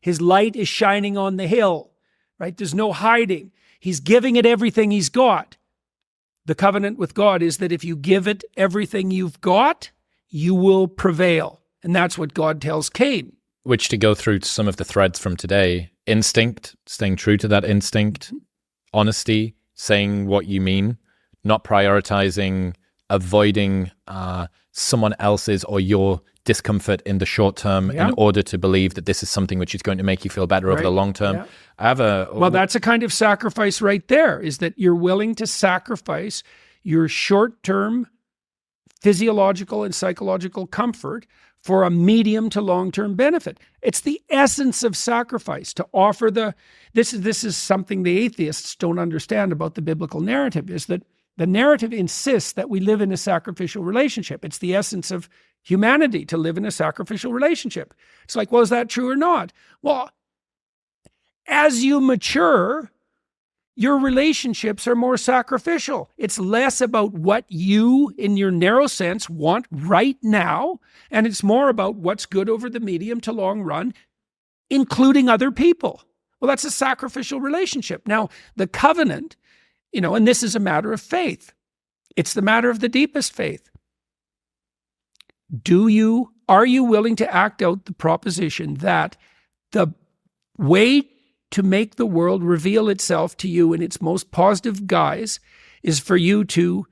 his light is shining on the hill, right? There's no hiding. He's giving it everything he's got. The covenant with God is that if you give it everything you've got, you will prevail. And that's what God tells Cain. Which, to go through some of the threads from today, instinct, staying true to that instinct, honesty, saying what you mean, not prioritizing, avoiding someone else's or your discomfort in the short term in order to believe that this is something which is going to make you feel better over the long term. Yeah. Well, that's a kind of sacrifice right there, is that you're willing to sacrifice your short-term physiological and psychological comfort for a medium to long-term benefit. It's the essence of sacrifice, to offer this is something the atheists don't understand about the biblical narrative, is that the narrative insists that we live in a sacrificial relationship. It's the essence of humanity to live in a sacrificial relationship. It's like, well, is that true or not? Well, as you mature, your relationships are more sacrificial. It's less about what you, in your narrow sense, want right now, and it's more about what's good over the medium to long run, including other people. Well, that's a sacrificial relationship. Now, the covenant, and this is a matter of faith. It's the matter of the deepest faith. Are you willing to act out the proposition that the way to make the world reveal itself to you in its most positive guise is for you to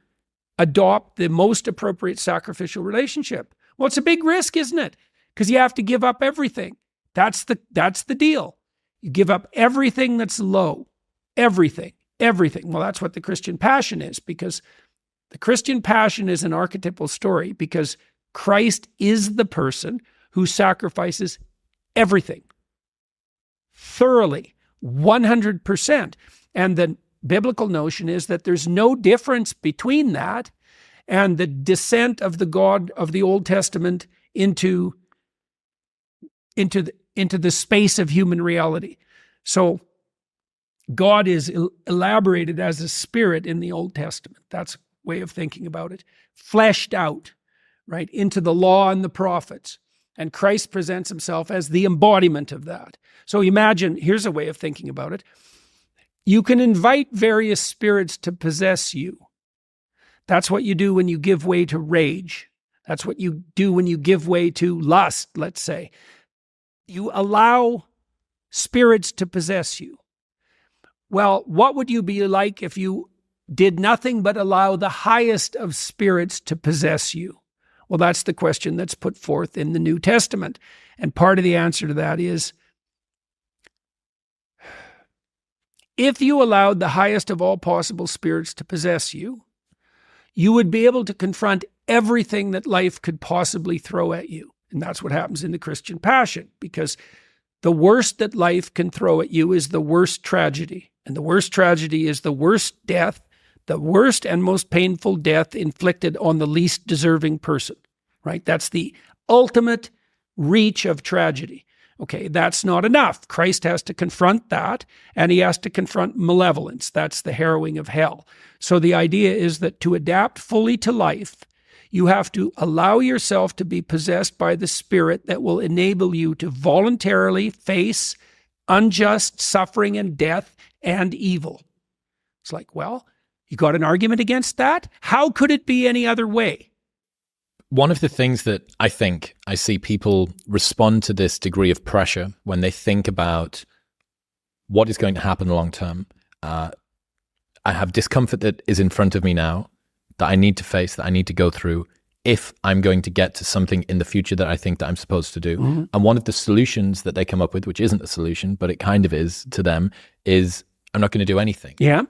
adopt the most appropriate sacrificial relationship? Well, it's a big risk, isn't it? Because you have to give up everything. That's the deal. You give up everything that's low. Everything. Well, that's what the Christian passion is, because the Christian passion is an archetypal story, because Christ is the person who sacrifices everything. Thoroughly, 100%. And the biblical notion is that there's no difference between that and the descent of the God of the Old Testament into the space of human reality. So God is elaborated as a spirit in the Old Testament. That's a way of thinking about it. Fleshed out, right, into the law and the prophets. And Christ presents himself as the embodiment of that. So imagine, here's a way of thinking about it. You can invite various spirits to possess you. That's what you do when you give way to rage. That's what you do when you give way to lust, let's say. You allow spirits to possess you. Well, what would you be like if you did nothing but allow the highest of spirits to possess you? Well, that's the question that's put forth in the New Testament. And part of the answer to that is, if you allowed the highest of all possible spirits to possess you, you would be able to confront everything that life could possibly throw at you. And that's what happens in the Christian passion, because the worst that life can throw at you is the worst tragedy. And the worst tragedy is the worst death, the worst and most painful death inflicted on the least deserving person, right? That's the ultimate reach of tragedy. Okay, that's not enough. Christ has to confront that, and he has to confront malevolence. That's the harrowing of hell. So the idea is that to adapt fully to life, you have to allow yourself to be possessed by the Spirit that will enable you to voluntarily face unjust suffering and death and evil. It's like, well, you got an argument against that? How could it be any other way? One of the things that I think I see people respond to this degree of pressure when they think about what is going to happen long term. I have discomfort that is in front of me now that I need to face, that I need to go through if I'm going to get to something in the future that I think that I'm supposed to do. Mm-hmm. And one of the solutions that they come up with, which isn't a solution, but it kind of is to them, is I'm not going to do anything. Yeah.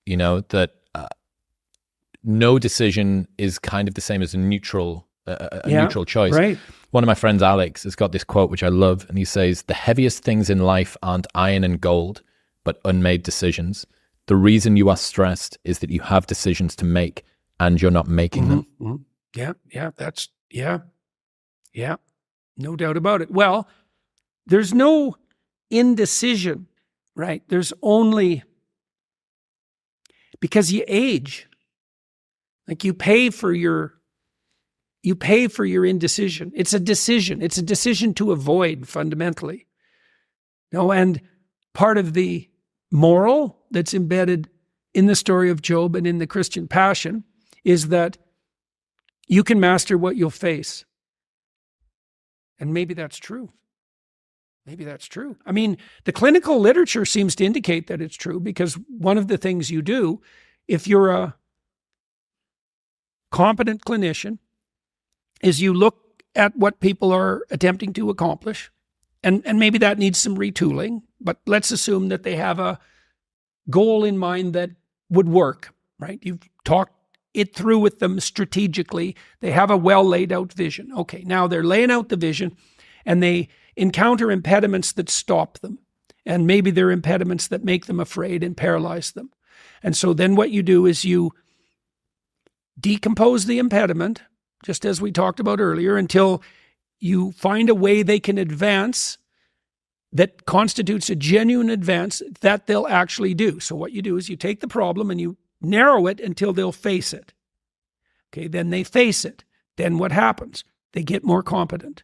That no decision is kind of the same as a neutral neutral choice. Right. One of my friends, Alex, has got this quote, which I love, and he says, "The heaviest things in life aren't iron and gold, but unmade decisions. The reason you are stressed is that you have decisions to make and you're not making them." Mm-hmm. Yeah. No doubt about it. Well, there's no indecision, right? There's only, because you age, like you pay for your indecision. It's a decision. It's a decision to avoid, fundamentally. And part of the moral that's embedded in the story of Job and in the Christian passion is that you can master what you'll face. And maybe that's true. I mean, the clinical literature seems to indicate that it's true, because one of the things you do, if you're a competent clinician, is you look at what people are attempting to accomplish, and maybe that needs some retooling, but let's assume that they have a goal in mind that would work, right? You've talked it through with them strategically. They have a well laid out vision. Okay, now they're laying out the vision and they encounter impediments that stop them. And maybe they're impediments that make them afraid and paralyze them. And so then what you do is you decompose the impediment, just as we talked about earlier, until you find a way they can advance that constitutes a genuine advance that they'll actually do. So what you do is you take the problem and you narrow it until they'll face it. Okay, then they face it. Then what happens? They get more competent.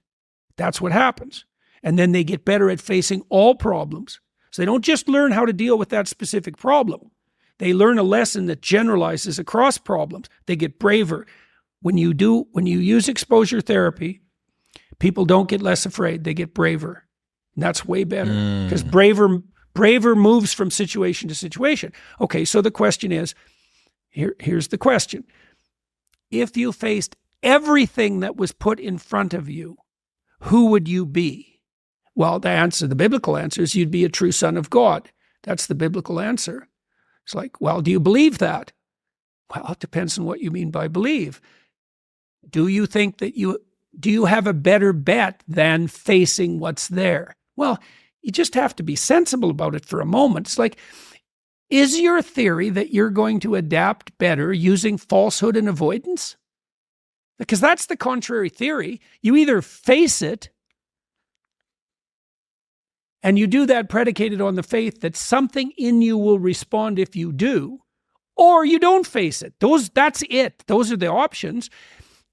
That's what happens. And then they get better at facing all problems. So they don't just learn how to deal with that specific problem. They learn a lesson that generalizes across problems. They get braver. When you use exposure therapy, people don't get less afraid. They get braver. And that's way better because braver moves from situation to situation. Okay, so the question is, here's the question. If you faced everything that was put in front of you, who would you be? Well, the biblical answer is you'd be a true son of God. That's the biblical answer. It's like, well, do you believe that? Well, it depends on what you mean by believe. Do you think that do you have a better bet than facing what's there? Well, you just have to be sensible about it for a moment. It's like, is your theory that you're going to adapt better using falsehood and avoidance? Because that's the contrary theory. You either face it, and you do that predicated on the faith that something in you will respond if you do, or you don't face it. That's it. Those are the options.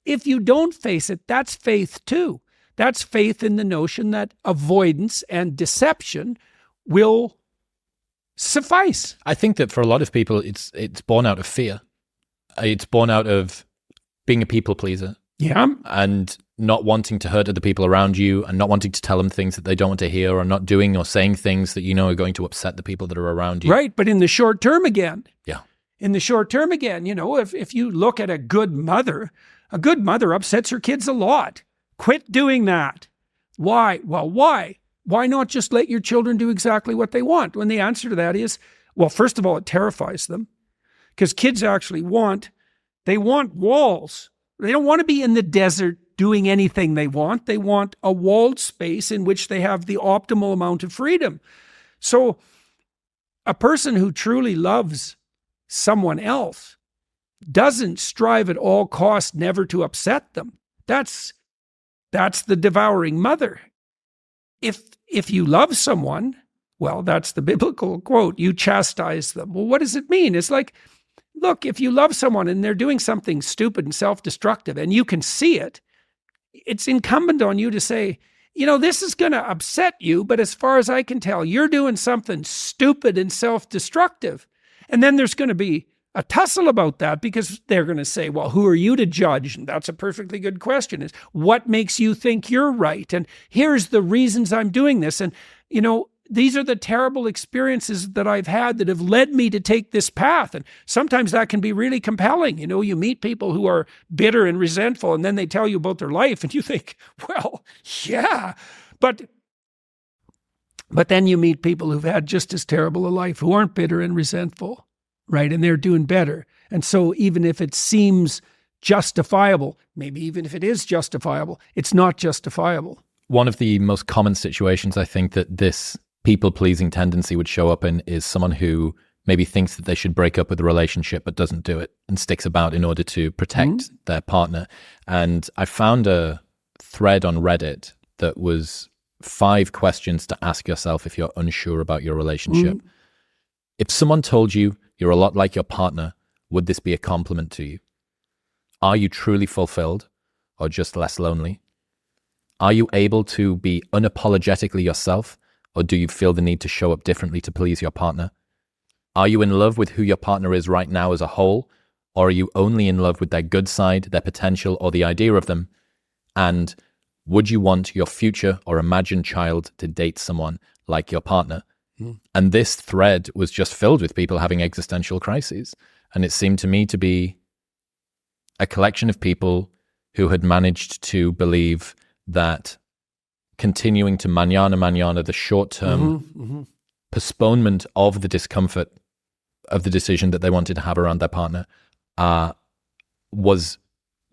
If you don't face it, that's faith too. That's faith in the notion that avoidance and deception will suffice. I think that for a lot of people, it's born out of fear. It's born out of being a people pleaser. Yeah. And not wanting to hurt other people around you and not wanting to tell them things that they don't want to hear or not doing or saying things that you know are going to upset the people that are around you. Right. But in the short term again. Yeah. In the short term again, if you look at a good mother upsets her kids a lot. Quit doing that. Why? Well, why? Why not just let your children do exactly what they want? When the answer to that is, well, first of all, it terrifies them because kids actually want walls. They don't want to be in the desert doing anything they want. They want a walled space in which they have the optimal amount of freedom. So a person who truly loves someone else doesn't strive at all costs never to upset them. That's the devouring mother. If you love someone, well, that's the biblical quote, you chastise them. Well, what does it mean? It's like, look, if you love someone and they're doing something stupid and self-destructive and you can see it, it's incumbent on you to say, this is going to upset you, but as far as I can tell, you're doing something stupid and self-destructive. And then there's going to be a tussle about that because they're going to say, well, who are you to judge? And that's a perfectly good question, is what makes you think you're right? And here's the reasons I'm doing this. And, these are the terrible experiences that I've had that have led me to take this path. And sometimes that can be really compelling. You meet people who are bitter and resentful, and then they tell you about their life, and you think, well, yeah. But then you meet people who've had just as terrible a life, who aren't bitter and resentful, right? And they're doing better. And so even if it seems justifiable, maybe even if it is justifiable, it's not justifiable. One of the most common situations I think that this people-pleasing tendency would show up in is someone who maybe thinks that they should break up with a relationship but doesn't do it and sticks about in order to protect their partner. And I found a thread on Reddit that was 5 questions to ask yourself if you're unsure about your relationship. If someone told you you're a lot like your partner, would this be a compliment to you? Are you truly fulfilled or just less lonely? Are you able to be unapologetically yourself, or do you feel the need to show up differently to please your partner? Are you in love with who your partner is right now as a whole, or are you only in love with their good side, their potential, or the idea of them? And would you want your future or imagined child to date someone like your partner? And this thread was just filled with people having existential crises. And it seemed to me to be a collection of people who had managed to believe that continuing to mañana, the short-term postponement of the discomfort of the decision that they wanted to have around their partner was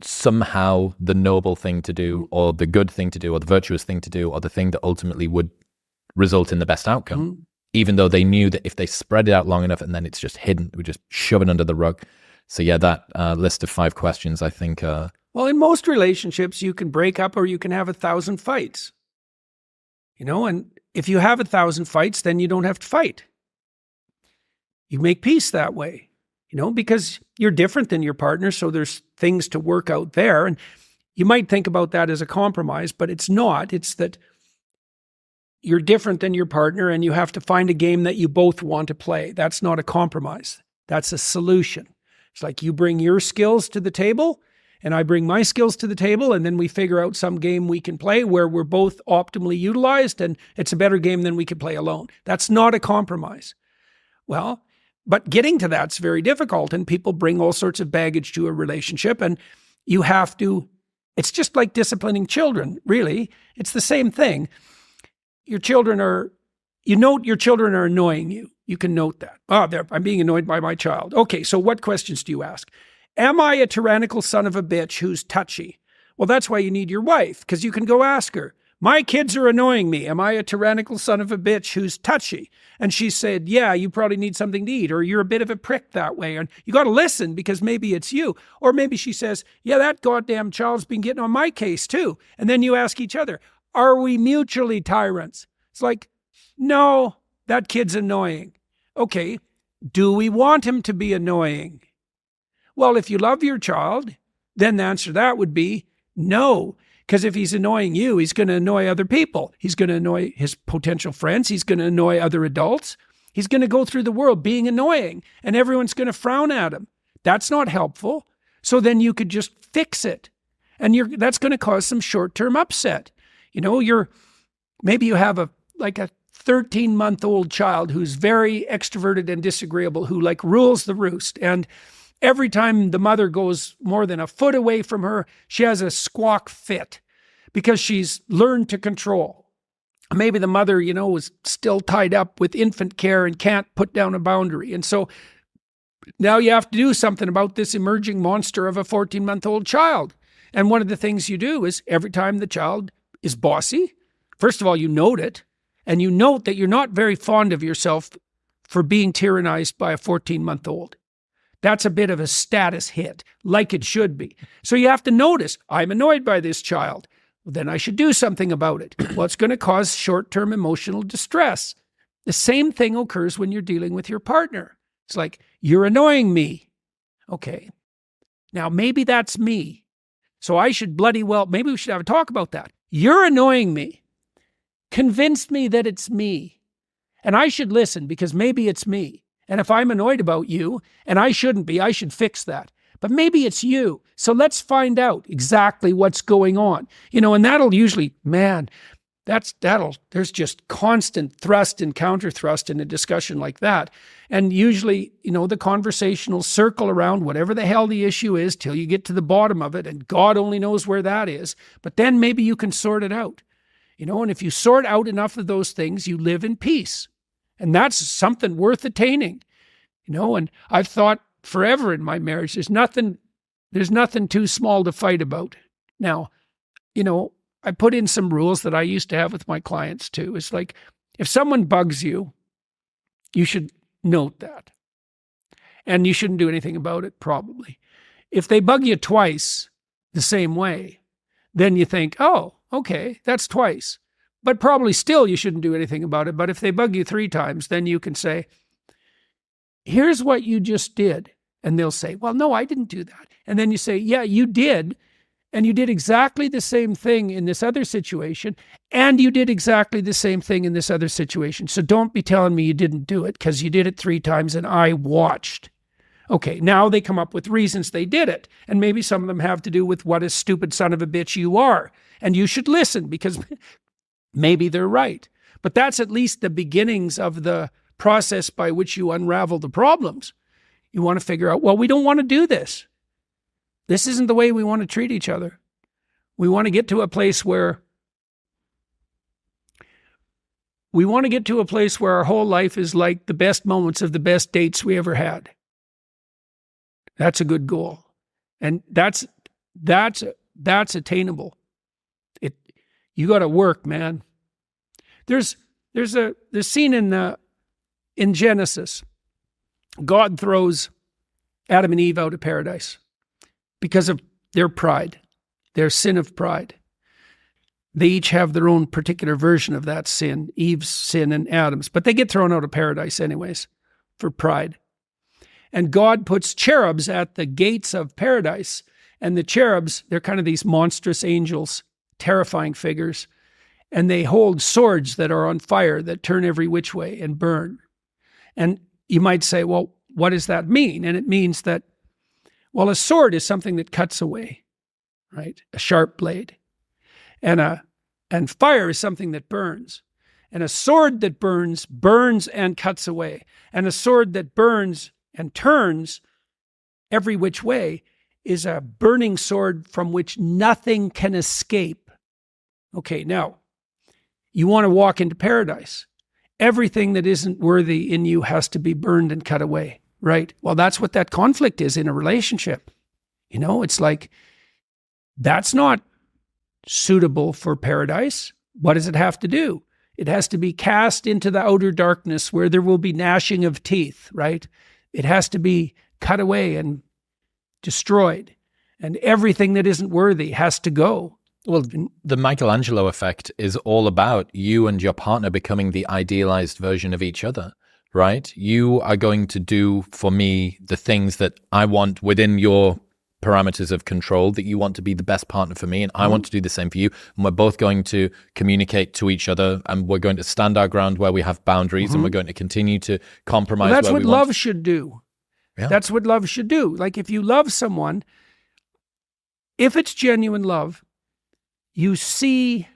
somehow the noble thing to do, or the good thing to do, or the virtuous thing to do, or the thing that ultimately would result in the best outcome, even though they knew that if they spread it out long enough and then it's just hidden, we just shove it under the rug. So yeah, that list of 5 questions, I think... well, in most relationships, you can break up or you can have 1,000 fights. And if you have 1,000 fights, then you don't have to fight. You make peace that way, because you're different than your partner. So there's things to work out there. And you might think about that as a compromise, but it's not. It's that you're different than your partner and you have to find a game that you both want to play. That's not a compromise. That's a solution. It's like you bring your skills to the table and I bring my skills to the table, and then we figure out some game we can play where we're both optimally utilized and it's a better game than we could play alone. That's not a compromise. Well, but getting to that's very difficult, and people bring all sorts of baggage to a relationship, and you have to, it's just like disciplining children, really. It's the same thing. Your children are annoying you. You can note that. I'm being annoyed by my child. Okay, so what questions do you ask? Am I a tyrannical son of a bitch who's touchy? Well, that's why you need your wife, because you can go ask her, my kids are annoying me. Am I a tyrannical son of a bitch who's touchy? And she said, yeah, you probably need something to eat, or you're a bit of a prick that way. And you got to listen because maybe it's you. Or maybe she says, yeah, that goddamn child's been getting on my case too. And then you ask each other, are we mutually tyrants? It's like, no, that kid's annoying. Okay, do we want him to be annoying? Well, if you love your child, then the answer to that would be no. Because if he's annoying you, he's going to annoy other people. He's going to annoy his potential friends. He's going to annoy other adults. He's going to go through the world being annoying, and everyone's going to frown at him. That's not helpful. So then you could just fix it. And that's going to cause some short-term upset. Maybe you have a 13-month-old child who's very extroverted and disagreeable, who rules the roost. And every time the mother goes more than a foot away from her, she has a squawk fit because she's learned to control. Maybe the mother, is still tied up with infant care and can't put down a boundary. And so now you have to do something about this emerging monster of a 14-month-old child. And one of the things you do is every time the child is bossy, first of all, you note it, and you note that you're not very fond of yourself for being tyrannized by a 14-month-old. That's a bit of a status hit, like it should be. So you have to notice, I'm annoyed by this child. Well, then I should do something about it. Well, it's going to cause short-term emotional distress. The same thing occurs when you're dealing with your partner. It's like, you're annoying me. Okay. Now, maybe that's me. So I should maybe we should have a talk about that. You're annoying me. Convince me that it's me. And I should listen because maybe it's me. And if I'm annoyed about you, and I shouldn't be, I should fix that. But maybe it's you. So let's find out exactly what's going on. And that'll usually, there's just constant thrust and counter thrust in a discussion like that. And usually, the conversation will circle around whatever the hell the issue is till you get to the bottom of it. And God only knows where that is. But then maybe you can sort it out. And if you sort out enough of those things, you live in peace. And that's something worth attaining, and I've thought forever in my marriage, there's nothing too small to fight about. Now, I put in some rules that I used to have with my clients too. It's like, if someone bugs you, you should note that. And you shouldn't do anything about it, probably. If they bug you twice the same way, then you think, oh, okay, that's twice. But probably still you shouldn't do anything about it. But if they bug you 3 times, then you can say, here's what you just did. And they'll say, well, no, I didn't do that. And then you say, yeah, you did. And you did exactly the same thing in this other situation. And you did exactly the same thing in this other situation. So don't be telling me you didn't do it because you did it 3 times and I watched. Okay, now they come up with reasons they did it. And maybe some of them have to do with what a stupid son of a bitch you are. And you should listen because maybe they're right. But that's at least the beginnings of the process by which you unravel the problems. You want to figure out, well, we don't want to do this. This isn't the way we want to treat each other. We want to get to a place where our whole life is like the best moments of the best dates we ever had. That's a good goal. And that's attainable. You got to work, man. There's a scene in Genesis. God throws Adam and Eve out of paradise because of their pride, their sin of pride. They each have their own particular version of that sin, Eve's sin and Adam's, but they get thrown out of paradise anyways for pride. And God puts cherubs at the gates of paradise. And the cherubs, they're kind of these monstrous angels, terrifying figures. And they hold swords that are on fire that turn every which way and burn. And you might say, well, what does that mean? And it means that, well, a sword is something that cuts away, right? A sharp blade. And fire is something that burns. And a sword that burns and cuts away. And a sword that burns and turns every which way is a burning sword from which nothing can escape. Okay, now, you want to walk into paradise. Everything that isn't worthy in you has to be burned and cut away, right? Well, that's what that conflict is in a relationship. You know, it's like, that's not suitable for paradise. What does it have to do? It has to be cast into the outer darkness where there will be gnashing of teeth, right? It has to be cut away and destroyed. And everything that isn't worthy has to go. Well, the Michelangelo effect is all about you and your partner becoming the idealized version of each other, right? You are going to do for me the things that I want within your parameters of control, that you want to be the best partner for me, and I want to do the same for you. And we're both going to communicate to each other, and we're going to stand our ground where we have boundaries, and we're going to continue to compromise. Well, that's what love should do. Yeah. That's what love should do. Like, if you love someone, if it's genuine love, you see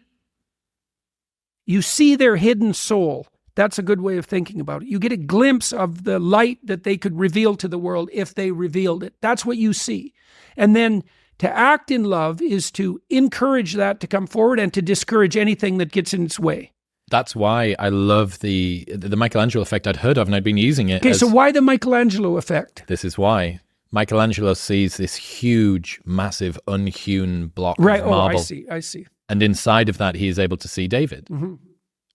their hidden soul. That's a good way of thinking about it. You get a glimpse of the light that they could reveal to the world if they revealed it. That's what you see. And then to act in love is to encourage that to come forward and to discourage anything that gets in its way. That's why I love the Michelangelo effect. I'd heard of, and I'd been using it. Okay, so why the Michelangelo effect? This is why. Michelangelo sees this huge, massive, unhewn block Right. of marble. I see. And inside of that, he is able to see David. Mm-hmm.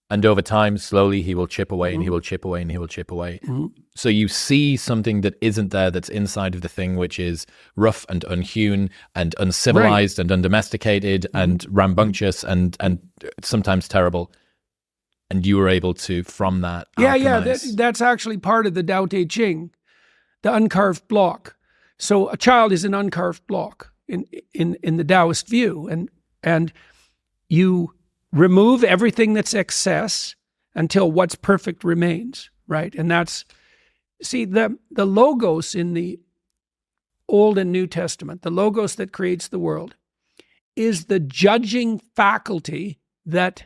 And over time, slowly, he will chip away, and he will chip away, and he will chip away. Mm-hmm. So you see something that isn't there, that's inside of the thing, which is rough and unhewn and uncivilized and undomesticated and rambunctious and sometimes terrible. And you were able to, from that, alchemize. That's actually part of the Tao Te Ching, the uncarved block. So a child is an uncarved block in the Taoist view, and you remove everything that's excess until what's perfect remains, right? And that's, see, the logos in the Old and New Testament, the logos that creates the world, is the judging faculty that,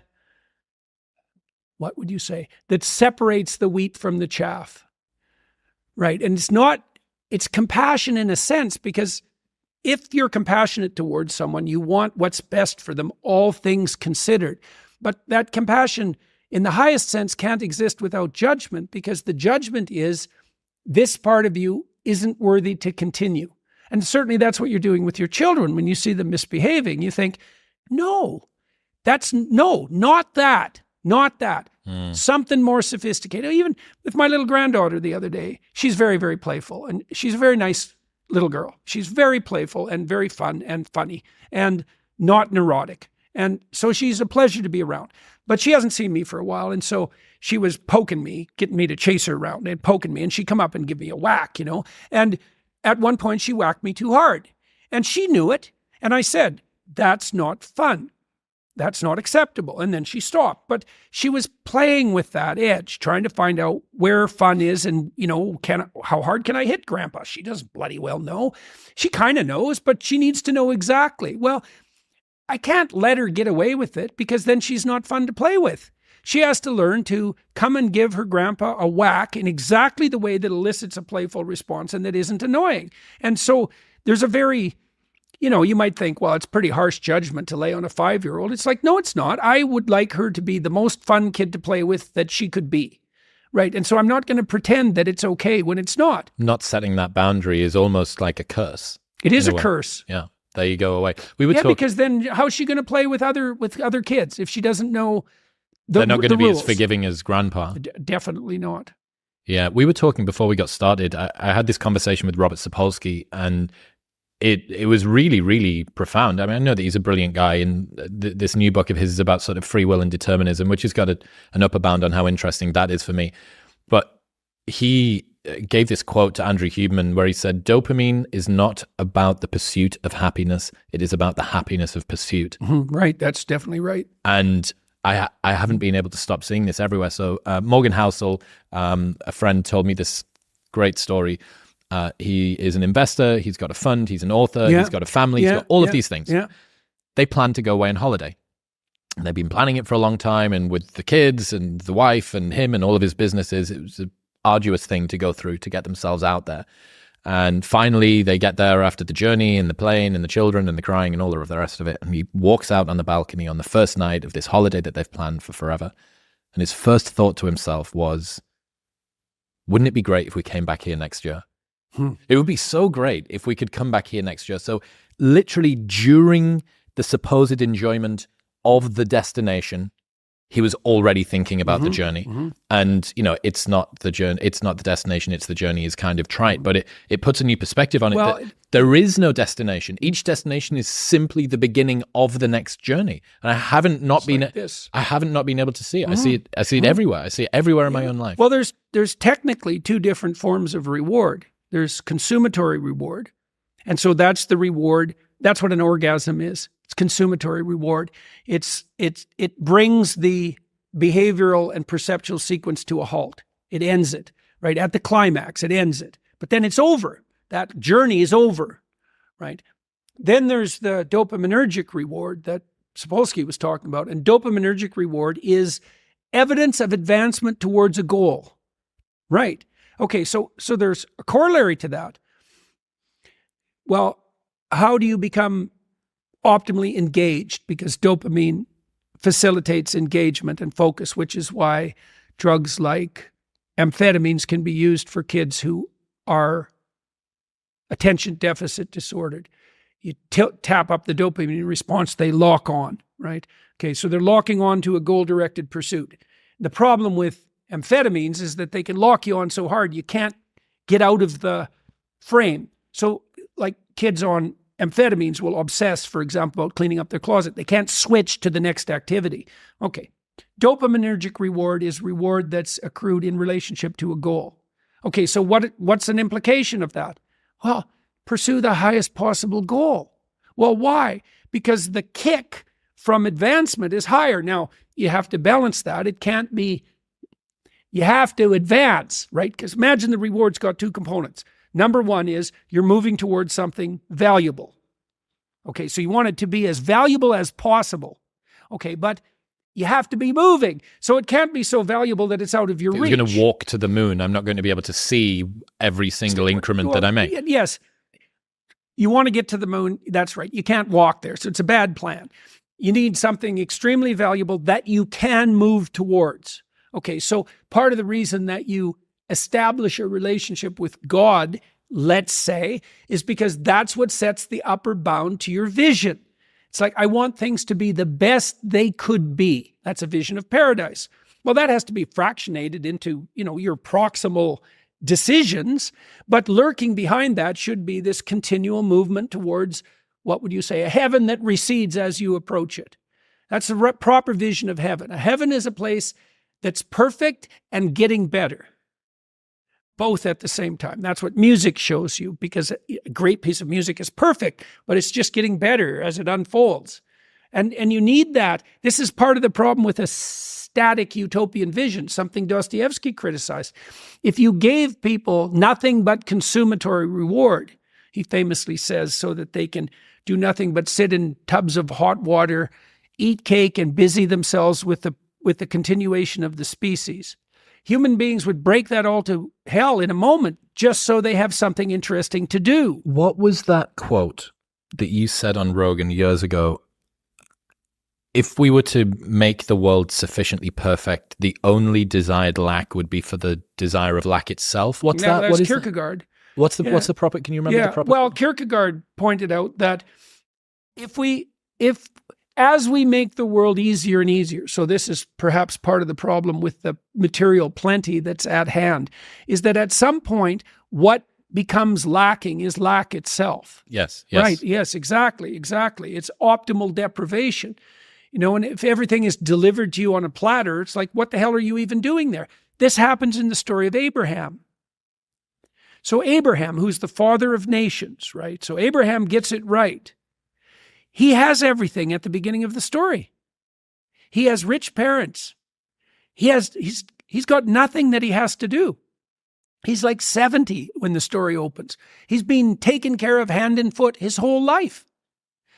what would you say, that separates the wheat from the chaff, right? And it's compassion in a sense, because if you're compassionate towards someone, you want what's best for them, all things considered. But that compassion, in the highest sense, can't exist without judgment, because the judgment is, this part of you isn't worthy to continue. And certainly that's what you're doing with your children. When you see them misbehaving, you think, no, not that. Something more sophisticated. Even with my little granddaughter the other day, she's very, very playful, and she's a very nice little girl. She's very playful and very fun and funny and not neurotic. And so she's a pleasure to be around. But she hasn't seen me for a while. And so she was poking me, getting me to chase her around and poking me. And she'd come up and give me a whack, you know. And at one point she whacked me too hard. And she knew it. And I said, that's not fun. That's not acceptable. And then she stopped. But she was playing with that edge, trying to find out where fun is and, you know, how hard can I hit Grandpa? She doesn't bloody well know. She kind of knows, but she needs to know exactly. Well, I can't let her get away with it, because then she's not fun to play with. She has to learn to come and give her grandpa a whack in exactly the way that elicits a playful response and that isn't annoying. And so there's a very, you know, you might think, well, it's pretty harsh judgment to lay on a 5-year-old. It's like, no, it's not. I would like her to be the most fun kid to play with that she could be. Right. And so I'm not going to pretend that it's okay when it's not. Not setting that boundary is almost like a curse. It is a curse. Yeah. There you go away. Because then how's she going to play with other kids if she doesn't know they're not going to be rules? as forgiving as grandpa. Definitely not. Yeah. We were talking before we got started. I had this conversation with Robert Sapolsky, and it was really, really profound. I mean, I know that he's a brilliant guy, and this new book of his is about sort of free will and determinism, which has got an upper bound on how interesting that is for me. But he gave this quote to Andrew Huberman where he said, dopamine is not about the pursuit of happiness. It is about the happiness of pursuit. Mm-hmm. Right. That's definitely right. And I haven't been able to stop seeing this everywhere. So Morgan Housel, a friend, told me this great story. He is an investor. He's got a fund. He's an author. He's got a family. He's got all of these things. Yeah. They plan to go away on holiday. And they've been planning it for a long time. And with the kids and the wife and him and all of his businesses, it was an arduous thing to go through to get themselves out there. And finally, they get there after the journey and the plane and the children and the crying and all of the rest of it. And he walks out on the balcony on the first night of this holiday that they've planned for forever. And his first thought to himself was, wouldn't it be great if we came back here next year? It would be so great if we could come back here next year. So literally during the supposed enjoyment of the destination, he was already thinking about the journey. And, you know, it's not the journey, it's not the destination, it's the journey is kind of trite, but it puts a new perspective on it. That there is no destination. Each destination is simply the beginning of the next journey. And I haven't not been able to see it. I see it everywhere. I see it everywhere in my own life. Well, there's technically two different forms of reward. There's consumatory reward. And so that's the reward. That's what an orgasm is. It's consumatory reward. It brings the behavioral and perceptual sequence to a halt. It ends it, right? At the climax, it ends it. But then it's over. That journey is over, right? Then there's the dopaminergic reward that Sapolsky was talking about. And dopaminergic reward is evidence of advancement towards a goal, right? Okay, so there's a corollary to that. Well, how do you become optimally engaged? Because dopamine facilitates engagement and focus, which is why drugs like amphetamines can be used for kids who are attention deficit disordered. You tap up the dopamine response, they lock on, right? Okay, so they're locking on to a goal-directed pursuit. The problem with amphetamines is that they can lock you on so hard you can't get out of the frame. So like kids on amphetamines will obsess, for example, about cleaning up their closet. They can't switch to the next activity. Okay. Dopaminergic reward is reward that's accrued in relationship to a goal. Okay, so what's an implication of that? Well, pursue the highest possible goal. Well, why? Because the kick from advancement is higher. Now, you have to balance that. It can't be, you have to advance, right? Because imagine the reward's got two components. Number one is you're moving towards something valuable. Okay, so you want it to be as valuable as possible. Okay, but you have to be moving. So it can't be so valuable that it's out of your reach. If you're going to walk to the moon, I'm not going to be able to see every single increment that I make. Yes. You want to get to the moon. That's right. You can't walk there. So it's a bad plan. You need something extremely valuable that you can move towards. Okay, so part of the reason that you establish a relationship with God, let's say, is because that's what sets the upper bound to your vision. It's like, I want things to be the best they could be. That's a vision of paradise. Well, that has to be fractionated into, your proximal decisions, but lurking behind that should be this continual movement towards, what would you say, a heaven that recedes as you approach it. That's the proper vision of heaven. A heaven is a place that's perfect and getting better, both at the same time. That's what music shows you, because a great piece of music is perfect, but it's just getting better as it unfolds. And you need that. This is part of the problem with a static utopian vision, something Dostoevsky criticized. If you gave people nothing but consumatory reward, he famously says, so that they can do nothing but sit in tubs of hot water, eat cake, and busy themselves with the continuation of the species, human beings would break that all to hell in a moment just so they have something interesting to do. What was that quote that you said on Rogan years ago? If we were to make the world sufficiently perfect, the only desired lack would be for the desire of lack itself. What's that? That's Kierkegaard. What's the proper? Can you remember the proper? Well, Kierkegaard pointed out that as we make the world easier and easier, so this is perhaps part of the problem with the material plenty that's at hand, is that at some point, what becomes lacking is lack itself. Yes. Yes. Right. Yes, exactly. It's optimal deprivation. And if everything is delivered to you on a platter, it's like, what the hell are you even doing there? This happens in the story of Abraham. So Abraham, who's the father of nations, right? So Abraham gets it right. He has everything at the beginning of the story. He has rich parents. He's got nothing that he has to do. He's like 70 when the story opens. He's been taken care of hand and foot his whole life.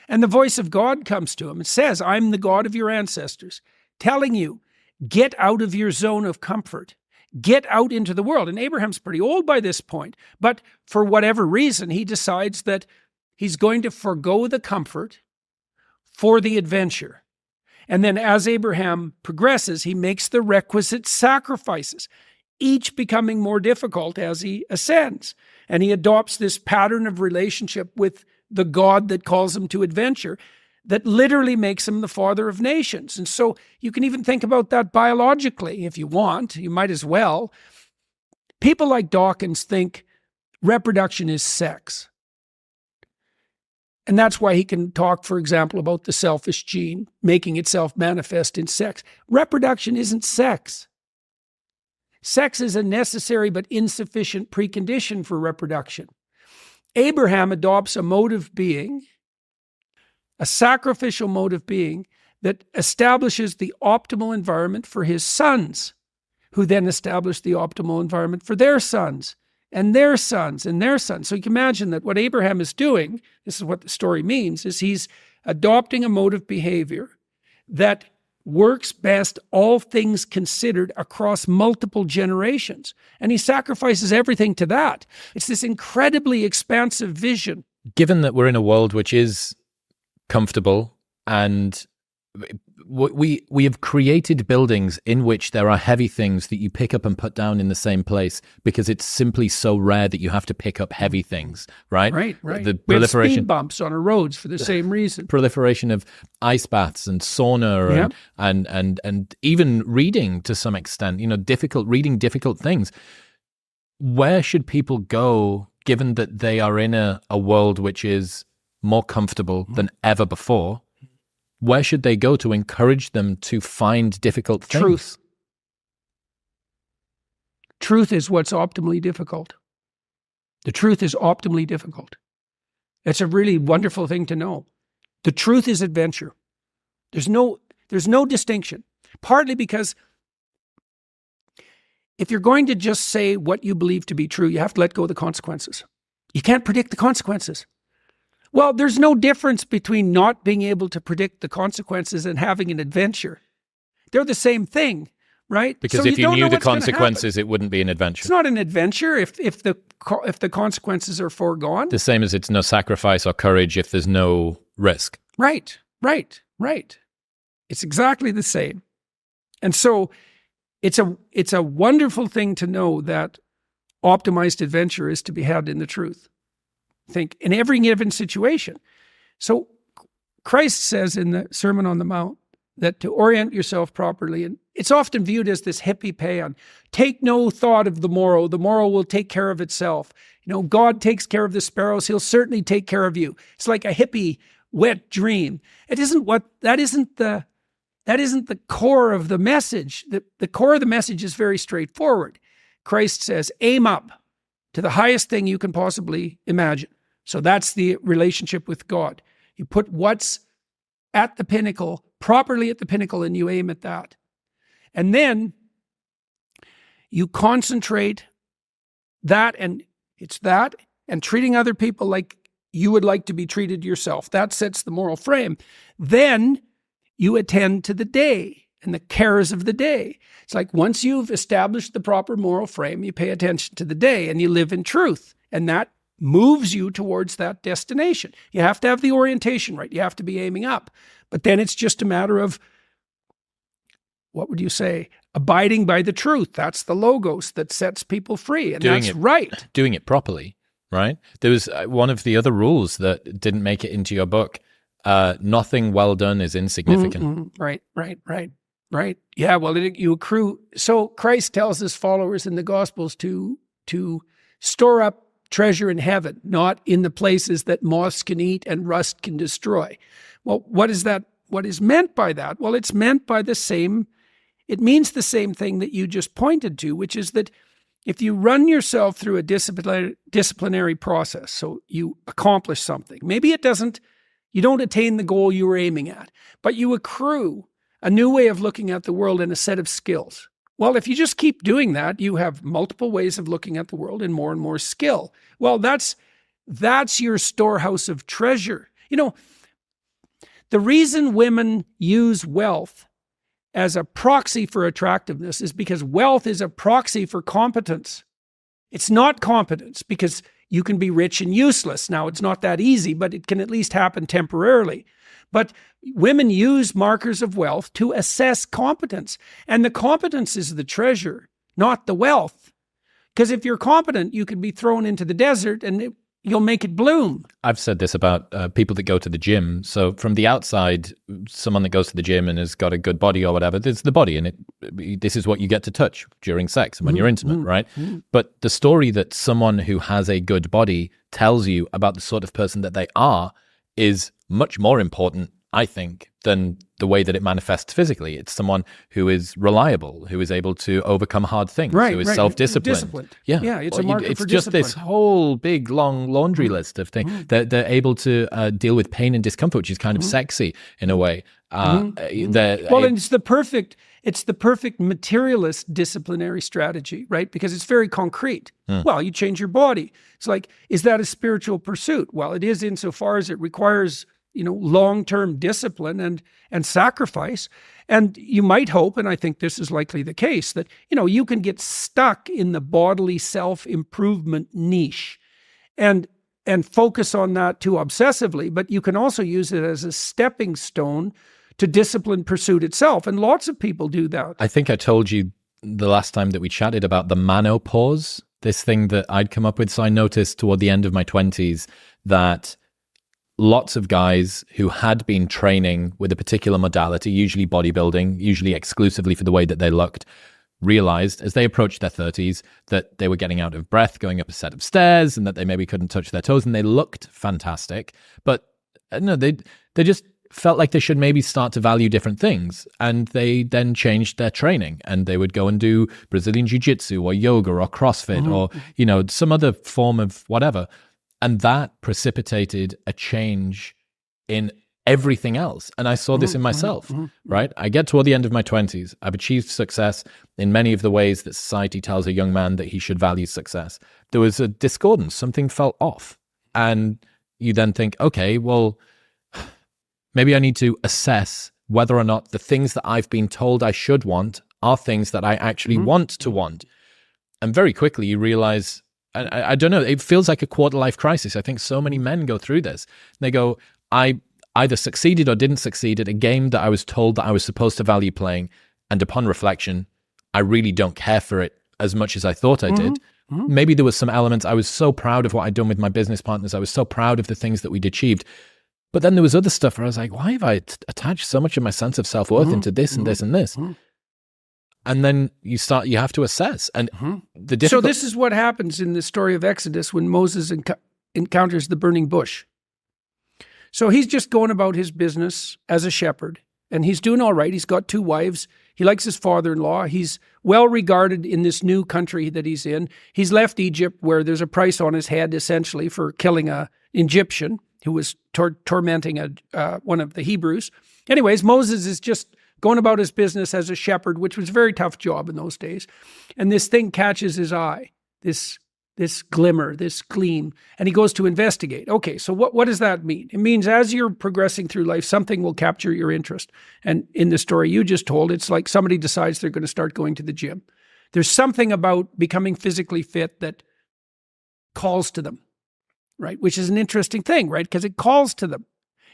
And the voice of God comes to him and says, I'm the God of your ancestors, telling you, get out of your zone of comfort. Get out into the world. And Abraham's pretty old by this point, but for whatever reason, he decides that he's going to forego the comfort for the adventure. And then as Abraham progresses, he makes the requisite sacrifices, each becoming more difficult as he ascends. And he adopts this pattern of relationship with the God that calls him to adventure that literally makes him the father of nations. And so you can even think about that biologically if you want. You might as well. People like Dawkins think reproduction is sex. And that's why he can talk, for example, about the selfish gene making itself manifest in sex. Reproduction isn't sex. Sex is a necessary but insufficient precondition for reproduction. Abraham adopts a mode of being, a sacrificial mode of being that establishes the optimal environment for his sons, who then establish the optimal environment for their sons and their sons and their sons. So you can imagine that what Abraham is doing, this is what the story means, is he's adopting a mode of behavior that works best, all things considered, across multiple generations. And he sacrifices everything to that. It's this incredibly expansive vision. Given that we're in a world which is comfortable and we have created buildings in which there are heavy things that you pick up and put down in the same place because it's simply so rare that you have to pick up heavy things, right? Right. The We have proliferation, speed bumps on our roads for the same reason. proliferation of ice baths and sauna and even reading to some extent, reading difficult things. Where should people go given that they are in a world which is more comfortable than ever before? Where should they go to encourage them to find difficult things? Truth. Truth is what's optimally difficult. The truth is optimally difficult. It's a really wonderful thing to know. The truth is adventure. There's no distinction. Partly because if you're going to just say what you believe to be true, you have to let go of the consequences. You can't predict the consequences. Well, there's no difference between not being able to predict the consequences and having an adventure. They're the same thing, right? Because if you knew the consequences, it wouldn't be an adventure. It's not an adventure if the consequences are foregone. The same as it's no sacrifice or courage if there's no risk. Right. It's exactly the same. And so it's a wonderful thing to know that optimized adventure is to be had in the truth. Think in every given situation. So Christ says in the Sermon on the Mount that to orient yourself properly, and it's often viewed as this hippie paean, take no thought of the morrow will take care of itself. God takes care of the sparrows, he'll certainly take care of you. It's like a hippie wet dream. That isn't the core of the message. The core of the message is very straightforward. Christ says, aim up to the highest thing you can possibly imagine. So that's the relationship with God. You put what's at the pinnacle, properly at the pinnacle, and you aim at that. And then you concentrate that, and it's that, and treating other people like you would like to be treated yourself. That sets the moral frame. Then you attend to the day and the cares of the day. It's like once you've established the proper moral frame, you pay attention to the day and you live in truth. And that moves you towards that destination. You have to have the orientation right. You have to be aiming up. But then it's just a matter of, what would you say? Abiding by the truth. That's the logos that sets people free. And that's right. Doing it properly, right? There was one of the other rules that didn't make it into your book. Nothing well done is insignificant. Right. Yeah, well, you accrue. So Christ tells his followers in the Gospels to store up treasure in heaven, not in the places that moths can eat and rust can destroy. Well, what is that? What is meant by that? Well, it's meant by it means the same thing that you just pointed to, which is that if you run yourself through a disciplinary process, so you accomplish something, maybe you don't attain the goal you were aiming at, but you accrue a new way of looking at the world and a set of skills. Well, if you just keep doing that, you have multiple ways of looking at the world and more skill. Well, that's your storehouse of treasure. The reason women use wealth as a proxy for attractiveness is because wealth is a proxy for competence. It's not competence, because you can be rich and useless. Now, it's not that easy, but it can at least happen temporarily. But women use markers of wealth to assess competence. And the competence is the treasure, not the wealth. Because if you're competent, you can be thrown into the desert and you'll make it bloom. I've said this about people that go to the gym. So from the outside, someone that goes to the gym and has got a good body or whatever, there's the body, and this is what you get to touch during sex and when you're intimate, right? But the story that someone who has a good body tells you about the sort of person that they are is much more important, I think, than the way that it manifests physically. It's someone who is reliable, who is able to overcome hard things, who is self-disciplined. Yeah, it's a marker for discipline. It's just this whole big, long laundry list of things. They're able to deal with pain and discomfort, which is kind of sexy in a way. And it's the perfect materialist disciplinary strategy, right? Because it's very concrete. Well, you change your body. It's like, is that a spiritual pursuit? Well, it is insofar as it requires long-term discipline and sacrifice. And you might hope, and I think this is likely the case, that, you can get stuck in the bodily self-improvement niche and focus on that too obsessively, but you can also use it as a stepping stone to discipline pursuit itself. And lots of people do that. I think I told you the last time that we chatted about the manopause, this thing that I'd come up with. So I noticed toward the end of my 20s that lots of guys who had been training with a particular modality, usually bodybuilding, usually exclusively for the way that they looked, realized as they approached their 30s that they were getting out of breath going up a set of stairs and that they maybe couldn't touch their toes, and they looked fantastic. But no, they just felt like they should maybe start to value different things. And they then changed their training, and they would go and do Brazilian jiu-jitsu or yoga or CrossFit or, some other form of whatever. And that precipitated a change in everything else. And I saw this in myself, right? I get toward the end of my 20s. I've achieved success in many of the ways that society tells a young man that he should value success. There was a discordance. Something felt off. And you then think, okay, well, maybe I need to assess whether or not the things that I've been told I should want are things that I actually want to want. And very quickly you realize, I don't know, it feels like a quarter-life crisis. I think so many men go through this. They go, I either succeeded or didn't succeed at a game that I was told that I was supposed to value playing, and upon reflection, I really don't care for it as much as I thought I did. Maybe there was some elements. I was so proud of what I'd done with my business partners. I was so proud of the things that we'd achieved. But then there was other stuff where I was like, why have I attached so much of my sense of self-worth into this and this and this? And then you have to assess. And so this is what happens in the story of Exodus when Moses encounters the burning bush. So he's just going about his business as a shepherd, and he's doing all right. He's got 2 wives. He likes his father-in-law. He's well regarded in this new country that he's in. He's left Egypt, where there's a price on his head, essentially, for killing an Egyptian who was tormenting one of the Hebrews. Anyways, Moses is just going about his business as a shepherd, which was a very tough job in those days. And this thing catches his eye, this glimmer, this gleam, and he goes to investigate. Okay, so what does that mean? It means as you're progressing through life, something will capture your interest. And in the story you just told, it's like somebody decides they're going to start going to the gym. There's something about becoming physically fit that calls to them, right? Which is an interesting thing, right? Because it calls to them.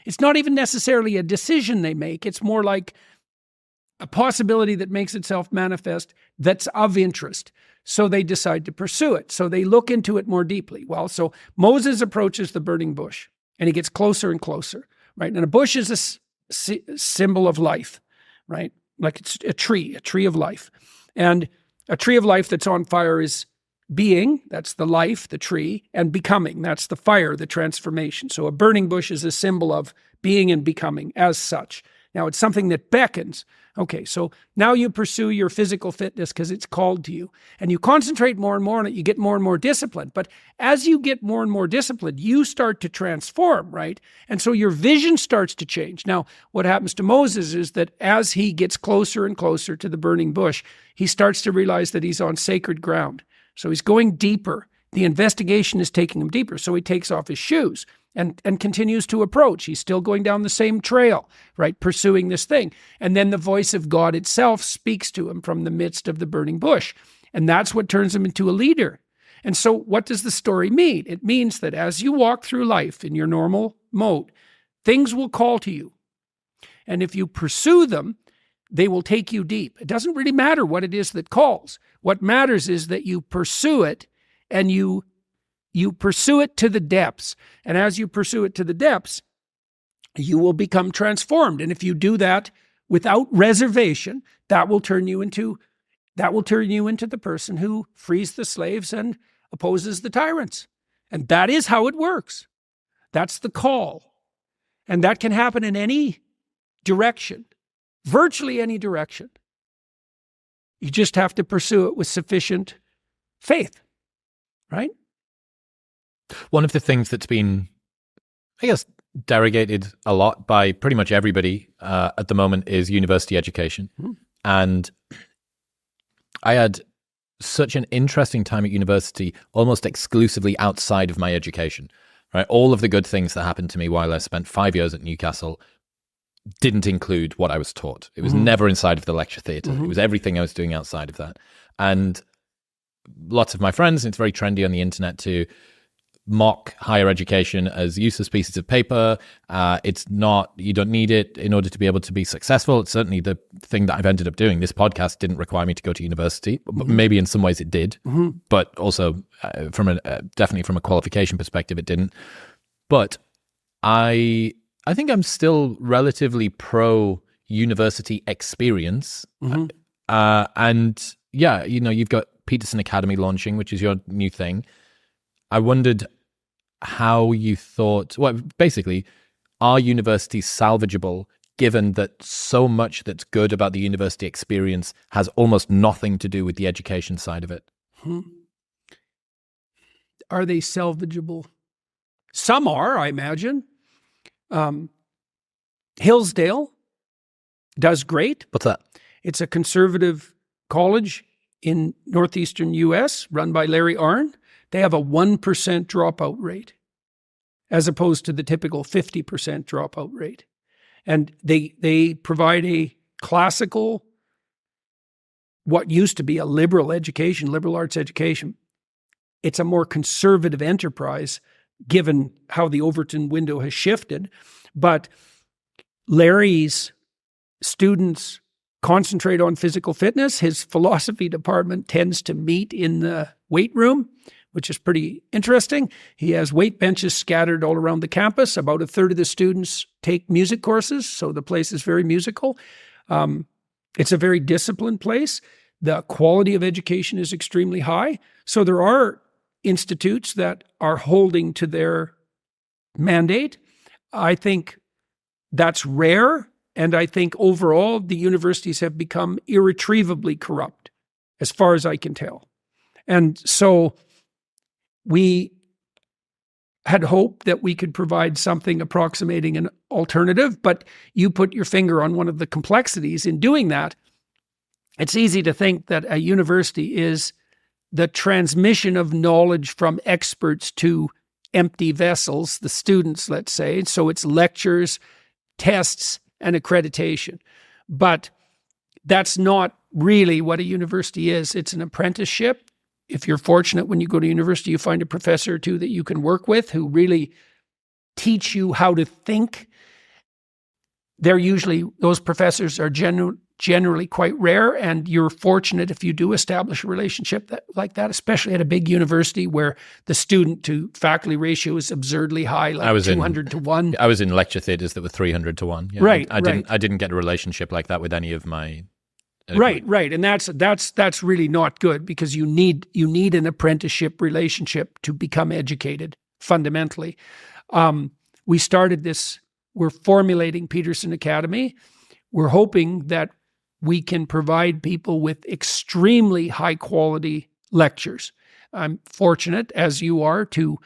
It's not even necessarily a decision they make. It's more like a possibility that makes itself manifest that's of interest. So they decide to pursue it. So they look into it more deeply. Well, so Moses approaches the burning bush, and he gets closer and closer, right? And a bush is a symbol of life, right? Like it's a tree of life. And a tree of life that's on fire is being, that's the life, the tree, and becoming, that's the fire, the transformation. So a burning bush is a symbol of being and becoming as such. Now it's something that beckons. Okay, so now you pursue your physical fitness because it's called to you, and you concentrate more and more on it, you get more and more disciplined. But as you get more and more disciplined, you start to transform, right? And so your vision starts to change. Now, what happens to Moses is that as he gets closer and closer to the burning bush, he starts to realize that he's on sacred ground. So he's going deeper. The investigation is taking him deeper. So he takes off his shoes and continues to approach. He's still going down the same trail, right? Pursuing this thing. And then the voice of God itself speaks to him from the midst of the burning bush. And that's what turns him into a leader. And so what does the story mean? It means that as you walk through life in your normal mode, things will call to you. And if you pursue them, they will take you deep. It doesn't really matter what it is that calls. What matters is that you pursue it, and you pursue it to the depths. And as you pursue it to the depths, you will become transformed. And if you do that without reservation, that will turn you into the person who frees the slaves and opposes the tyrants. And that is how it works. That's the call. And that can happen in any direction, virtually any direction. You just have to pursue it with sufficient faith, right? One of the things that's been, I guess, derogated a lot by pretty much everybody at the moment is university education. And I had such an interesting time at university, almost exclusively outside of my education, right? All of the good things that happened to me while I spent 5 years at Newcastle didn't include what I was taught. It was never inside of the lecture theatre. It was everything I was doing outside of that. And lots of my friends, it's very trendy on the internet to mock higher education as useless pieces of paper. It's not, you don't need it in order to be able to be successful. It's certainly the thing that I've ended up doing. This podcast didn't require me to go to university, but maybe in some ways it did, but also definitely from a qualification perspective, it didn't. But I think I'm still relatively pro university experience. And yeah, you've got Peterson Academy launching, which is your new thing. I wondered how you thought, well, basically, are universities salvageable given that so much that's good about the university experience has almost nothing to do with the education side of it? Are they salvageable? Some are, I imagine. Hillsdale does great. What's that? It's a conservative college in northeastern U.S. run by Larry Arnn. They have a 1% dropout rate as opposed to the typical 50% dropout rate. And they provide a classical, what used to be a liberal education, liberal arts education. It's a more conservative enterprise given how the Overton window has shifted. But Larry's students concentrate on physical fitness. His philosophy department tends to meet in the weight room, which is pretty interesting. He has weight benches scattered all around the campus. About a third of the students take music courses, so the place is very musical. It's a very disciplined place. The quality of education is extremely high. So there are institutes that are holding to their mandate. I think that's rare, and I think overall the universities have become irretrievably corrupt, as far as I can tell. And so we had hoped that we could provide something approximating an alternative, but you put your finger on one of the complexities in doing that. It's easy to think that a university is the transmission of knowledge from experts to empty vessels, the students, let's say. So it's lectures, tests, and accreditation. But that's not really what a university is. It's an apprenticeship. If you're fortunate when you go to university, you find a professor or two that you can work with who really teach you how to think. Those professors are generally quite rare, and you're fortunate if you do establish a relationship like that, especially at a big university where the student to faculty ratio is absurdly high, like 200 to 1. I was in lecture theatres that were 300 to 1. Yeah, Right, I didn't get a relationship like that with any of my Right, right. And that's really not good, because you need an apprenticeship relationship to become educated fundamentally. We started this, we're formulating Peterson Academy. We're hoping that we can provide people with extremely high quality lectures. I'm fortunate, as you are, to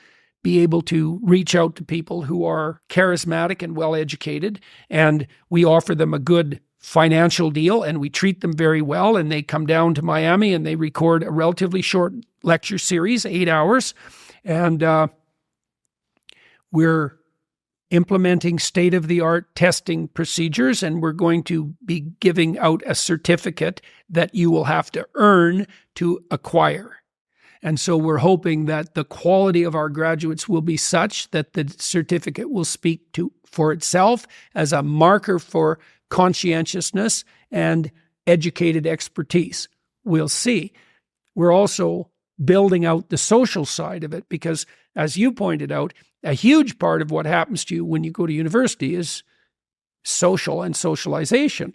be able to reach out to people who are charismatic and well educated, and we offer them a good financial deal, and we treat them very well, and they come down to Miami and they record a relatively short lecture series, 8 hours, and we're implementing state-of-the-art testing procedures, and we're going to be giving out a certificate that you will have to earn to acquire. And so we're hoping that the quality of our graduates will be such that the certificate will speak for itself as a marker for conscientiousness and educated expertise. We'll see. We're also building out the social side of it, because, as you pointed out, a huge part of what happens to you when you go to university is social and socialization.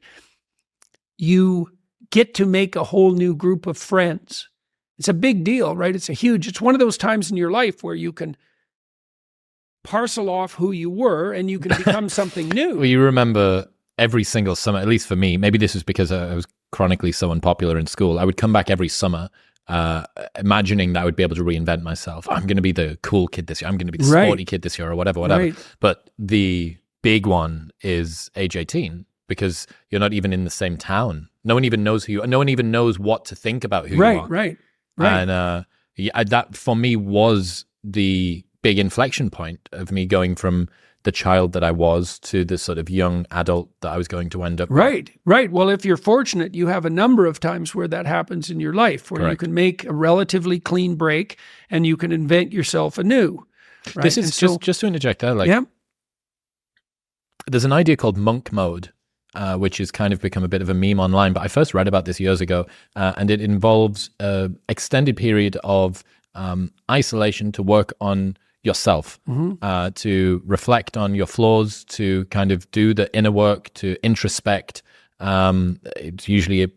You get to make a whole new group of friends. It's a big deal, right? It's one of those times in your life where you can parcel off who you were and you can become something new. Well, you remember every single summer, at least for me, maybe this was because I was chronically so unpopular in school. I would come back every summer imagining that I would be able to reinvent myself. I'm going to be the cool kid this year. I'm going to be the sporty kid this year, or whatever. Right. But the big one is age 18, because you're not even in the same town. No one even knows who you are. No one even knows what to think about who you are. Right. And that for me was the big inflection point of me going from the child that I was to the sort of young adult that I was going to end up. Right. Well, if you're fortunate, you have a number of times where that happens in your life, where Correct. you can make a relatively clean break and you can invent yourself anew. Right? This is just to interject there. There's an idea called monk mode, which has kind of become a bit of a meme online. But I first read about this years ago, and it involves an extended period of isolation to work on yourself, to reflect on your flaws, to kind of do the inner work, to introspect. It's usually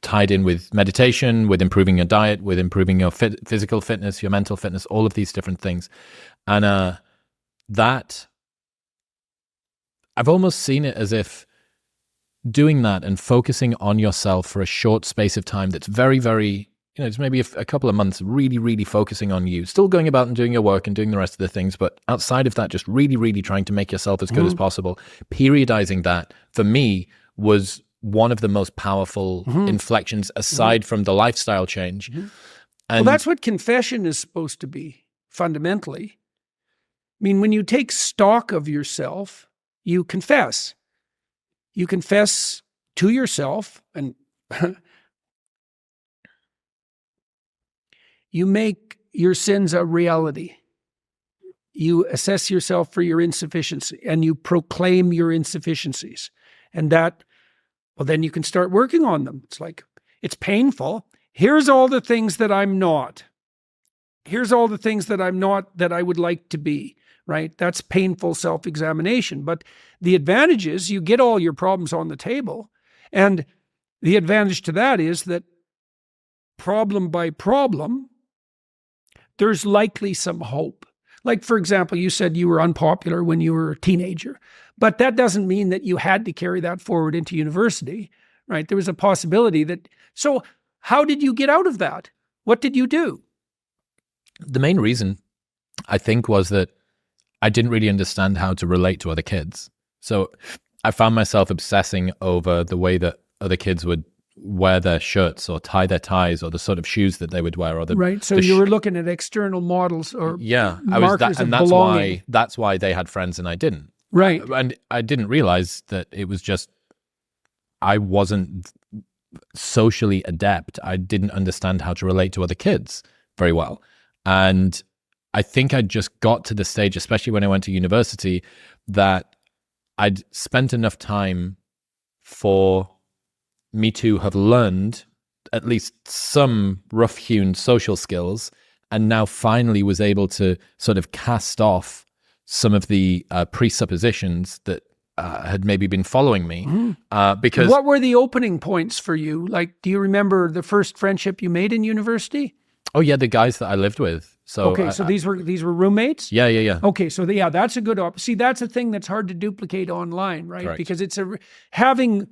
tied in with meditation, with improving your diet, with improving your physical fitness, your mental fitness, all of these different things. And that, I've almost seen it as if doing that and focusing on yourself for a short space of time that's very, very, it's maybe a couple of months, really, really focusing on you, still going about and doing your work and doing the rest of the things. But outside of that, just really, really trying to make yourself as good as possible. Periodizing that, for me, was one of the most powerful inflections, aside from the lifestyle change. And well, that's what confession is supposed to be, fundamentally. I mean, when you take stock of yourself, you confess. You confess to yourself, and you make your sins a reality. You assess yourself for your insufficiency, and you proclaim your insufficiencies. And that, well, then you can start working on them. It's like, it's painful. Here's all the things that I'm not. Here's all the things that I'm not that I would like to be, right? That's painful self-examination. But the advantage is you get all your problems on the table. And the advantage to that is that problem by problem, there's likely some hope. Like, for example, you said you were unpopular when you were a teenager, but that doesn't mean that you had to carry that forward into university, right? There was a possibility that, so how did you get out of that? What did you do? The main reason, I think, was that I didn't really understand how to relate to other kids. So I found myself obsessing over the way that other kids would wear their shirts or tie their ties, or the sort of shoes that they would wear, or the right. So you were looking at external models or markers of that's belonging. that's why they had friends and I didn't. Right. And I didn't realize that it was just I wasn't socially adept. I didn't understand how to relate to other kids very well. And I think I just got to the stage, especially when I went to university, that I'd spent enough time for me to have learned at least some rough-hewn social skills, and now finally was able to sort of cast off some of the presuppositions that had maybe been following me because... What were the opening points for you? Like, do you remember the first friendship you made in university? Oh, yeah, the guys that I lived with. So okay, so these were roommates? Yeah. Okay, so that's a good see, that's a thing that's hard to duplicate online, right? Correct. Because it's having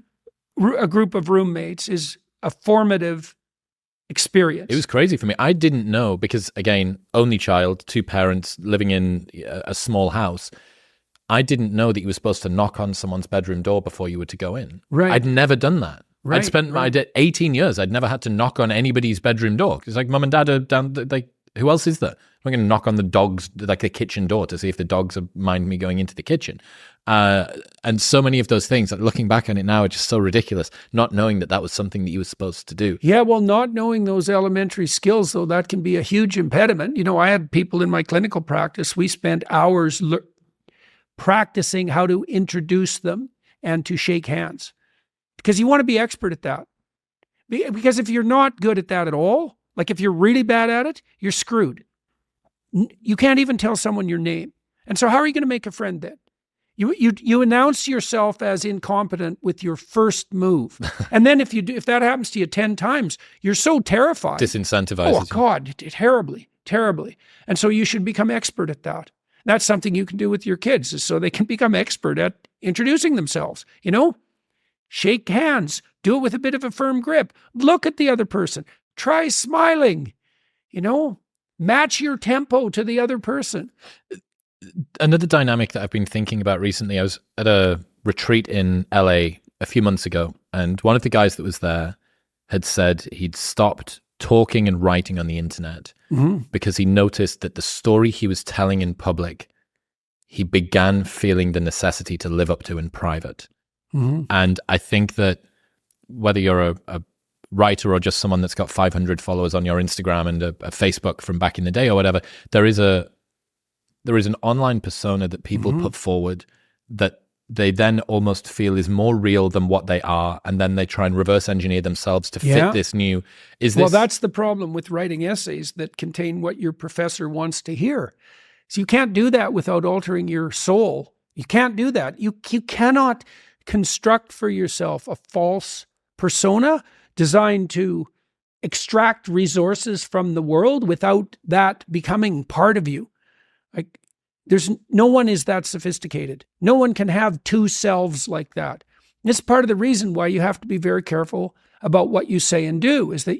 a group of roommates is a formative experience. It was crazy for me. I didn't know because, again, only child, 2 parents living in a small house. I didn't know that you were supposed to knock on someone's bedroom door before you were to go in. Right. I'd never done that. Right, I did 18 years. I'd never had to knock on anybody's bedroom door. It's like, mum and dad are down, like, who else is there? I'm going to knock on the dogs, like the kitchen door, to see if the dogs mind me going into the kitchen. And so many of those things, like, looking back on it now, are just so ridiculous, not knowing that that was something that you were supposed to do. Yeah, well, not knowing those elementary skills, though, that can be a huge impediment. You know, I had people in my clinical practice, we spent hours practicing how to introduce them and to shake hands. Because you want to be expert at that. Because if you're not good at that at all, like if you're really bad at it, you're screwed. You can't even tell someone your name. And so how are you going to make a friend then? You announce yourself as incompetent with your first move. And then if that happens to you 10 times, you're so terrified. Disincentivizes. Oh, God, terribly. And so you should become expert at that. That's something you can do with your kids, is so they can become expert at introducing themselves, you know? Shake hands. Do it with a bit of a firm grip. Look at the other person. Try smiling. You know, match your tempo to the other person. Another dynamic that I've been thinking about recently, I was at a retreat in LA a few months ago, and one of the guys that was there had said he'd stopped talking and writing on the internet because he noticed that the story he was telling in public, he began feeling the necessity to live up to in private. And I think that whether you're a writer or just someone that's got 500 followers on your Instagram and a Facebook from back in the day or whatever, there is an online persona that people put forward that they then almost feel is more real than what they are, and then they try and reverse engineer themselves to fit this new. Well, that's the problem with writing essays that contain what your professor wants to hear. So you can't do that without altering your soul. You can't do that. You cannot construct for yourself a false persona designed to extract resources from the world without that becoming part of you. Like, no one is that sophisticated. No one can have 2 selves like that. This is part of the reason why you have to be very careful about what you say and do, is that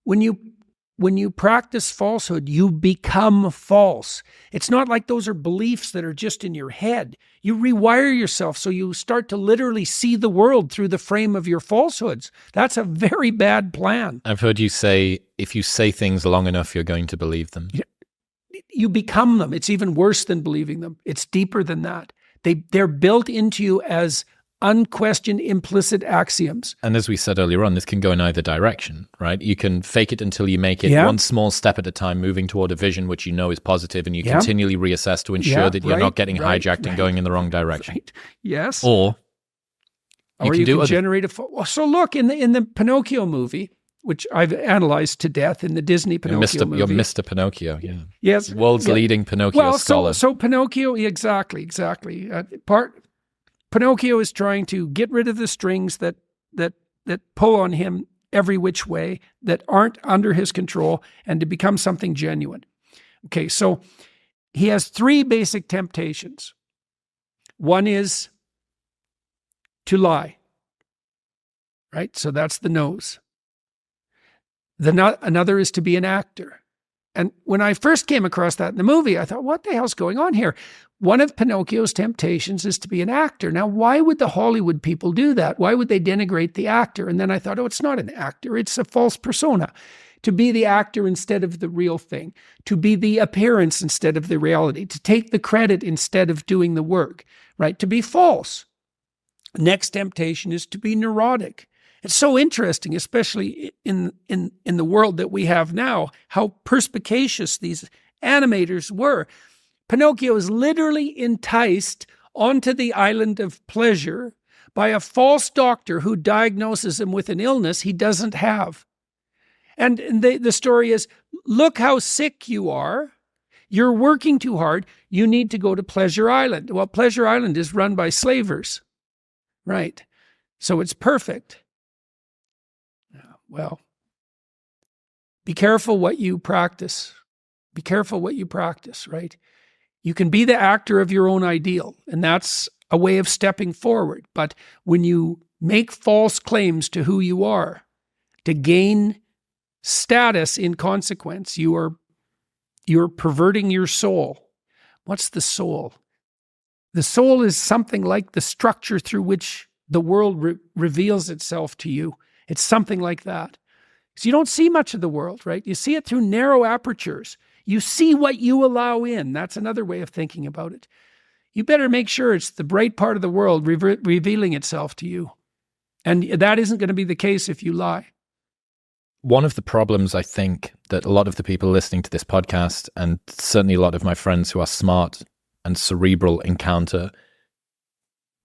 when you practice falsehood, you become false. It's not like those are beliefs that are just in your head. You rewire yourself so you start to literally see the world through the frame of your falsehoods. That's a very bad plan. I've heard you say, if you say things long enough, you're going to believe them. You become them. It's even worse than believing them. It's deeper than that. They're built into you as unquestioned implicit axioms. And as we said earlier on, this can go in either direction, right? You can fake it until you make it, one small step at a time, moving toward a vision which you know is positive, and you continually reassess to ensure that you're not getting hijacked and going in the wrong direction. Right. Yes. Or you can generate a... So look, in the Pinocchio movie, which I've analyzed to death in the Disney Pinocchio movie. You're Mr. Pinocchio, yeah. Yes. World's leading Pinocchio scholar. So Pinocchio, exactly. Pinocchio is trying to get rid of the strings that pull on him every which way, that aren't under his control, and to become something genuine. Okay, so he has 3 basic temptations. One is to lie, right? So that's the nose. Another is to be an actor. And when I first came across that in the movie, I thought, what the hell's going on here? One of Pinocchio's temptations is to be an actor. Now, why would the Hollywood people do that? Why would they denigrate the actor? And then I thought, it's not an actor. It's a false persona. To be the actor instead of the real thing. To be the appearance instead of the reality. To take the credit instead of doing the work, right? To be false. Next temptation is to be neurotic. It's so interesting, especially in the world that we have now, how perspicacious these animators were. Pinocchio is literally enticed onto the island of pleasure by a false doctor who diagnoses him with an illness he doesn't have. And the story is, look how sick you are. You're working too hard. You need to go to Pleasure Island. Well, Pleasure Island is run by slavers, right? So it's perfect. Well, be careful what you practice. Be careful what you practice, right? You can be the actor of your own ideal, and that's a way of stepping forward. But when you make false claims to who you are to gain status in consequence, you're perverting your soul. What's the soul? The soul is something like the structure through which the world reveals itself to you. It's something like that. Because you don't see much of the world, right? You see it through narrow apertures. You see what you allow in. That's another way of thinking about it. You better make sure it's the bright part of the world revealing itself to you. And that isn't going to be the case if you lie. One of the problems I think that a lot of the people listening to this podcast, and certainly a lot of my friends who are smart and cerebral, encounter,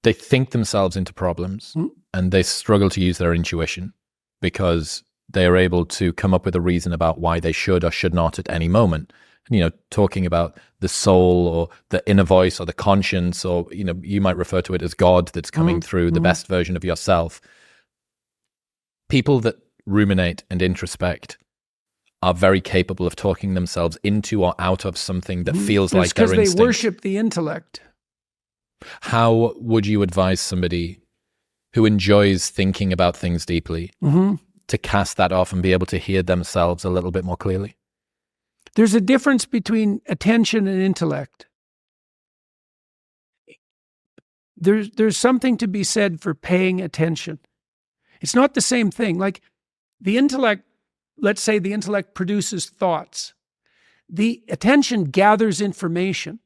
they think themselves into problems and they struggle to use their intuition because they are able to come up with a reason about why they should or should not at any moment. Talking about the soul or the inner voice or the conscience, or, you might refer to it as God that's coming through, the best version of yourself. People that ruminate and introspect are very capable of talking themselves into or out of something that feels like their instinct. Because they worship the intellect. How would you advise somebody who enjoys thinking about things deeply to cast that off and be able to hear themselves a little bit more clearly? There's a difference between attention and intellect. There's something to be said for paying attention. It's not the same thing. Like the intellect, let's say the intellect produces thoughts. The attention gathers information,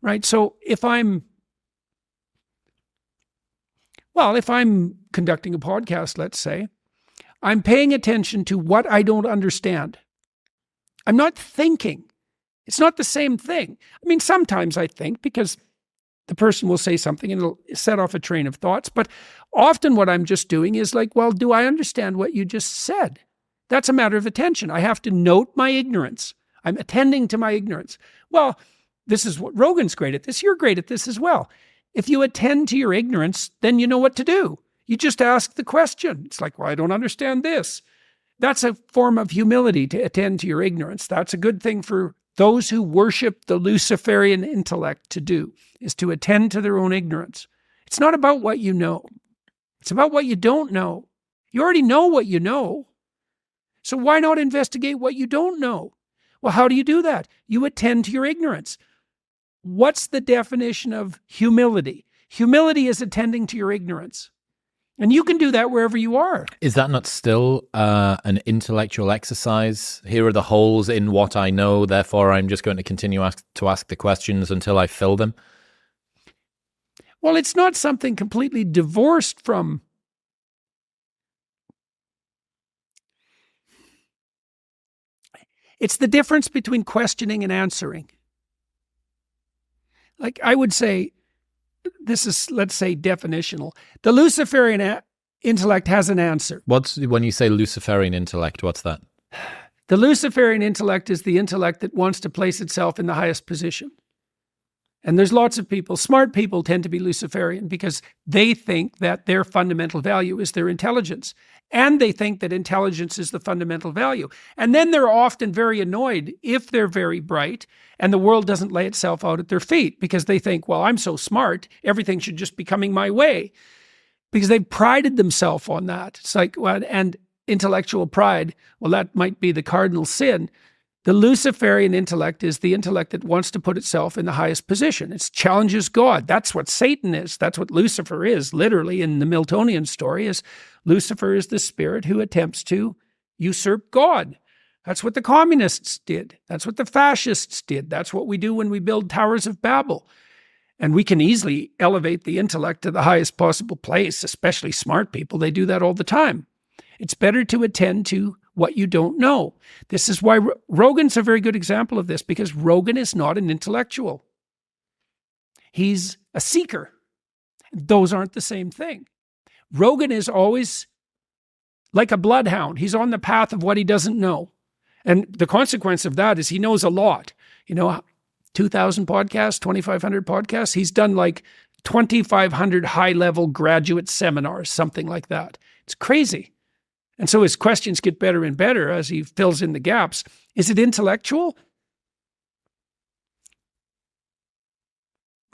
right? So if I'm conducting a podcast, let's say, I'm paying attention to what I don't understand. I'm not thinking. It's not the same thing. I mean, sometimes I think because the person will say something and it'll set off a train of thoughts. But often what I'm just doing is like, well, do I understand what you just said? That's a matter of attention. I have to note my ignorance. I'm attending to my ignorance. Well, this is what Rogan's great at this. You're great at this as well. If you attend to your ignorance, then you know what to do. You just ask the question. It's like, well, I don't understand this. That's a form of humility, to attend to your ignorance. That's a good thing for those who worship the Luciferian intellect to do, is to attend to their own ignorance. It's not about what you know. It's about what you don't know. You already know what you know. So why not investigate what you don't know? Well, how do you do that? You attend to your ignorance. What's the definition of humility? Humility is attending to your ignorance. And you can do that wherever you are. Is that not still an intellectual exercise? Here are the holes in what I know, therefore I'm just going to continue to ask the questions until I fill them? Well, it's not something completely divorced from... It's the difference between questioning and answering. Like I would say, this is, let's say, definitional. The Luciferian intellect has an answer. When you say Luciferian intellect, what's that? The Luciferian intellect is the intellect that wants to place itself in the highest position. And there's lots of people, smart people tend to be Luciferian because they think that their fundamental value is their intelligence. And they think that intelligence is the fundamental value. And then they're often very annoyed if they're very bright and the world doesn't lay itself out at their feet because they think, well, I'm so smart, everything should just be coming my way. Because they've prided themselves on that. It's like, well, and intellectual pride, well, that might be the cardinal sin. The Luciferian intellect is the intellect that wants to put itself in the highest position. It challenges God. That's what Satan is. That's what Lucifer is, literally, in the Miltonian story, is Lucifer is the spirit who attempts to usurp God. That's what the communists did. That's what the fascists did. That's what we do when we build towers of Babel. And we can easily elevate the intellect to the highest possible place, especially smart people. They do that all the time. It's better to attend to what you don't know. This is why Rogan's a very good example of this, because Rogan is not an intellectual. He's a seeker. Those aren't the same thing. Rogan is always like a bloodhound. He's on the path of what he doesn't know. And the consequence of that is he knows a lot. 2,000 podcasts, 2,500 podcasts. He's done like 2,500 high-level graduate seminars, something like that. It's crazy. And so his questions get better and better as he fills in the gaps. Is it intellectual?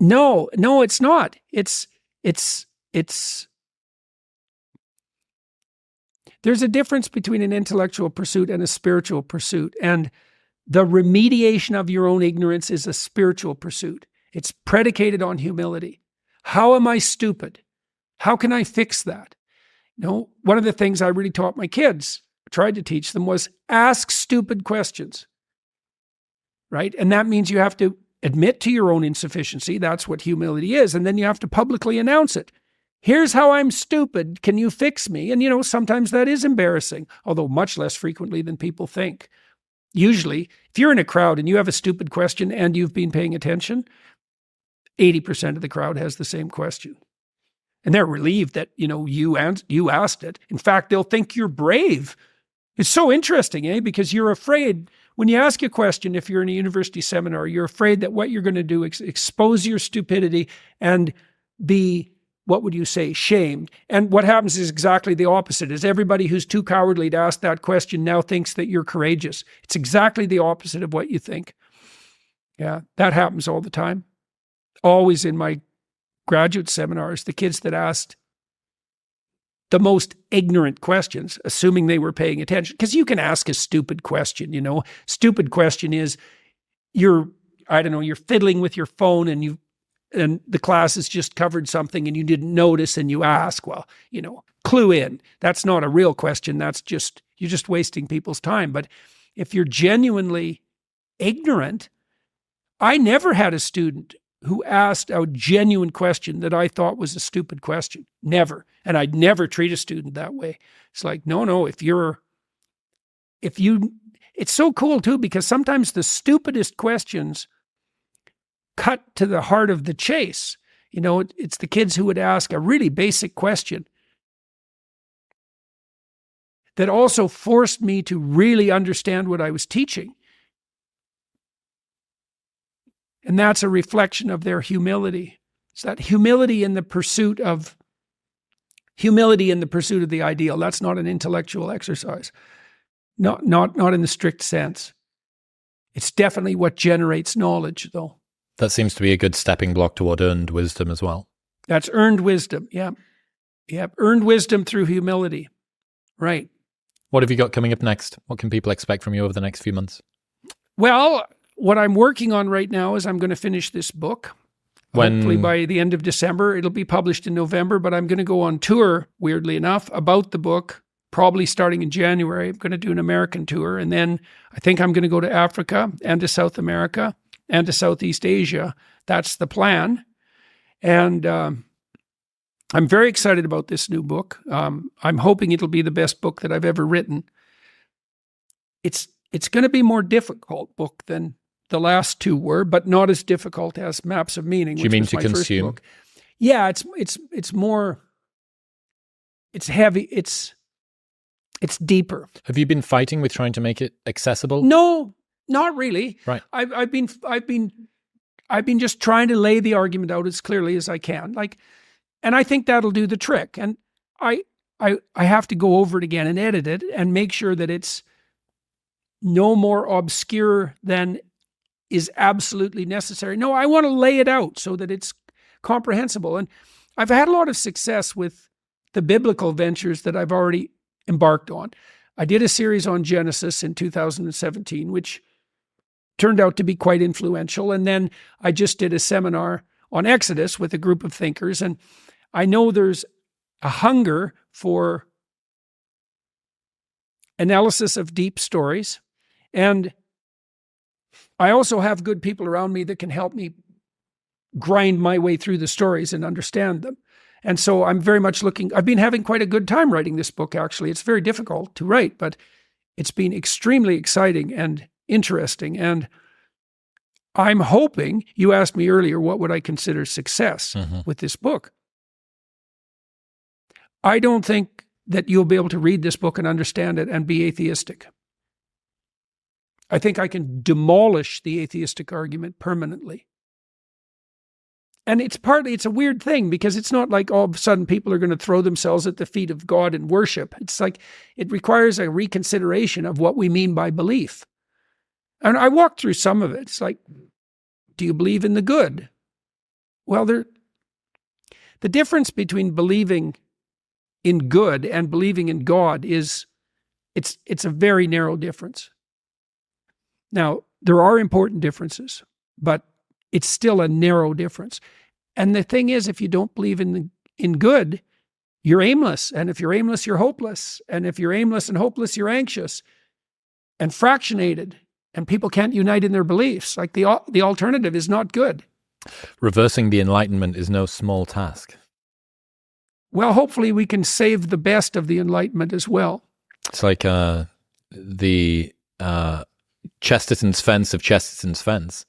No, it's not. It's there's a difference between an intellectual pursuit and a spiritual pursuit. And the remediation of your own ignorance is a spiritual pursuit. It's predicated on humility. How am I stupid? How can I fix that? One of the things I really taught my kids, tried to teach them, was ask stupid questions, right? And that means you have to admit to your own insufficiency. That's what humility is. And then you have to publicly announce it. Here's how I'm stupid. Can you fix me? And, sometimes that is embarrassing, although much less frequently than people think. Usually, if you're in a crowd and you have a stupid question and you've been paying attention, 80% of the crowd has the same question. And they're relieved that, you asked it. In fact, they'll think you're brave. It's so interesting, because you're afraid when you ask a question, if you're in a university seminar, you're afraid that what you're going to do is expose your stupidity and be, what would you say, shamed. And what happens is exactly the opposite, is everybody who's too cowardly to ask that question now thinks that you're courageous. It's exactly the opposite of what you think. Yeah, that happens all the time. Always in my graduate seminars, the kids that asked the most ignorant questions, assuming they were paying attention, because you can ask a stupid question, Stupid question is you're fiddling with your phone and the class has just covered something and you didn't notice and you ask, clue in. That's not a real question. You're just wasting people's time. But if you're genuinely ignorant, I never had a student who asked a genuine question that I thought was a stupid question. Never. And I'd never treat a student that way. It's like, no, it's so cool too, because sometimes the stupidest questions cut to the heart of the chase. It's the kids who would ask a really basic question that also forced me to really understand what I was teaching. And that's a reflection of their humility. It's that humility in the pursuit of the ideal. That's not an intellectual exercise. Not in the strict sense. It's definitely what generates knowledge, though. That seems to be a good stepping block toward earned wisdom as well. That's earned wisdom, yeah. Yeah, earned wisdom through humility. Right. What have you got coming up next? What can people expect from you over the next few months? Well, what I'm working on right now is I'm going to finish this book. Hopefully by the end of December. It'll be published in November, but I'm going to go on tour, weirdly enough, about the book, probably starting in January. I'm going to do an American tour, and then I think I'm going to go to Africa and to South America and to Southeast Asia. That's the plan. And I'm very excited about this new book. I'm hoping it'll be the best book that I've ever written. It's going to be a more difficult book than the last two were, but not as difficult as Maps of Meaning. Do you mean to consume? Yeah, it's more. It's heavy. It's deeper. Have you been fighting with trying to make it accessible? No, not really. Right. I've been just trying to lay the argument out as clearly as I can. And I think that'll do the trick. And I have to go over it again and edit it and make sure that it's no more obscure than is absolutely necessary. No, I want to lay it out so that it's comprehensible. And I've had a lot of success with the biblical ventures that I've already embarked on. I did a series on Genesis in 2017, which turned out to be quite influential. And then I just did a seminar on Exodus with a group of thinkers. And I know there's a hunger for analysis of deep stories. And I also have good people around me that can help me grind my way through the stories and understand them. And so I'm very much I've been having quite a good time writing this book, actually. It's very difficult to write, but it's been extremely exciting and interesting. And I'm hoping, you asked me earlier, what would I consider success with this book? I don't think that you'll be able to read this book and understand it and be atheistic. I think I can demolish the atheistic argument permanently. And it's a weird thing, because it's not like all of a sudden people are going to throw themselves at the feet of God and worship. It's like it requires a reconsideration of what we mean by belief. And I walked through some of it. It's like, do you believe in the good? Well, the difference between believing in good and believing in God is it's a very narrow difference. Now, there are important differences, but it's still a narrow difference. And the thing is, if you don't believe in good, you're aimless. And if you're aimless, you're hopeless. And if you're aimless and hopeless, you're anxious and fractionated. And people can't unite in their beliefs. Like the alternative is not good. Reversing the Enlightenment is no small task. Well, hopefully we can save the best of the Enlightenment as well. It's like the Chesterton's fence of Chesterton's fence.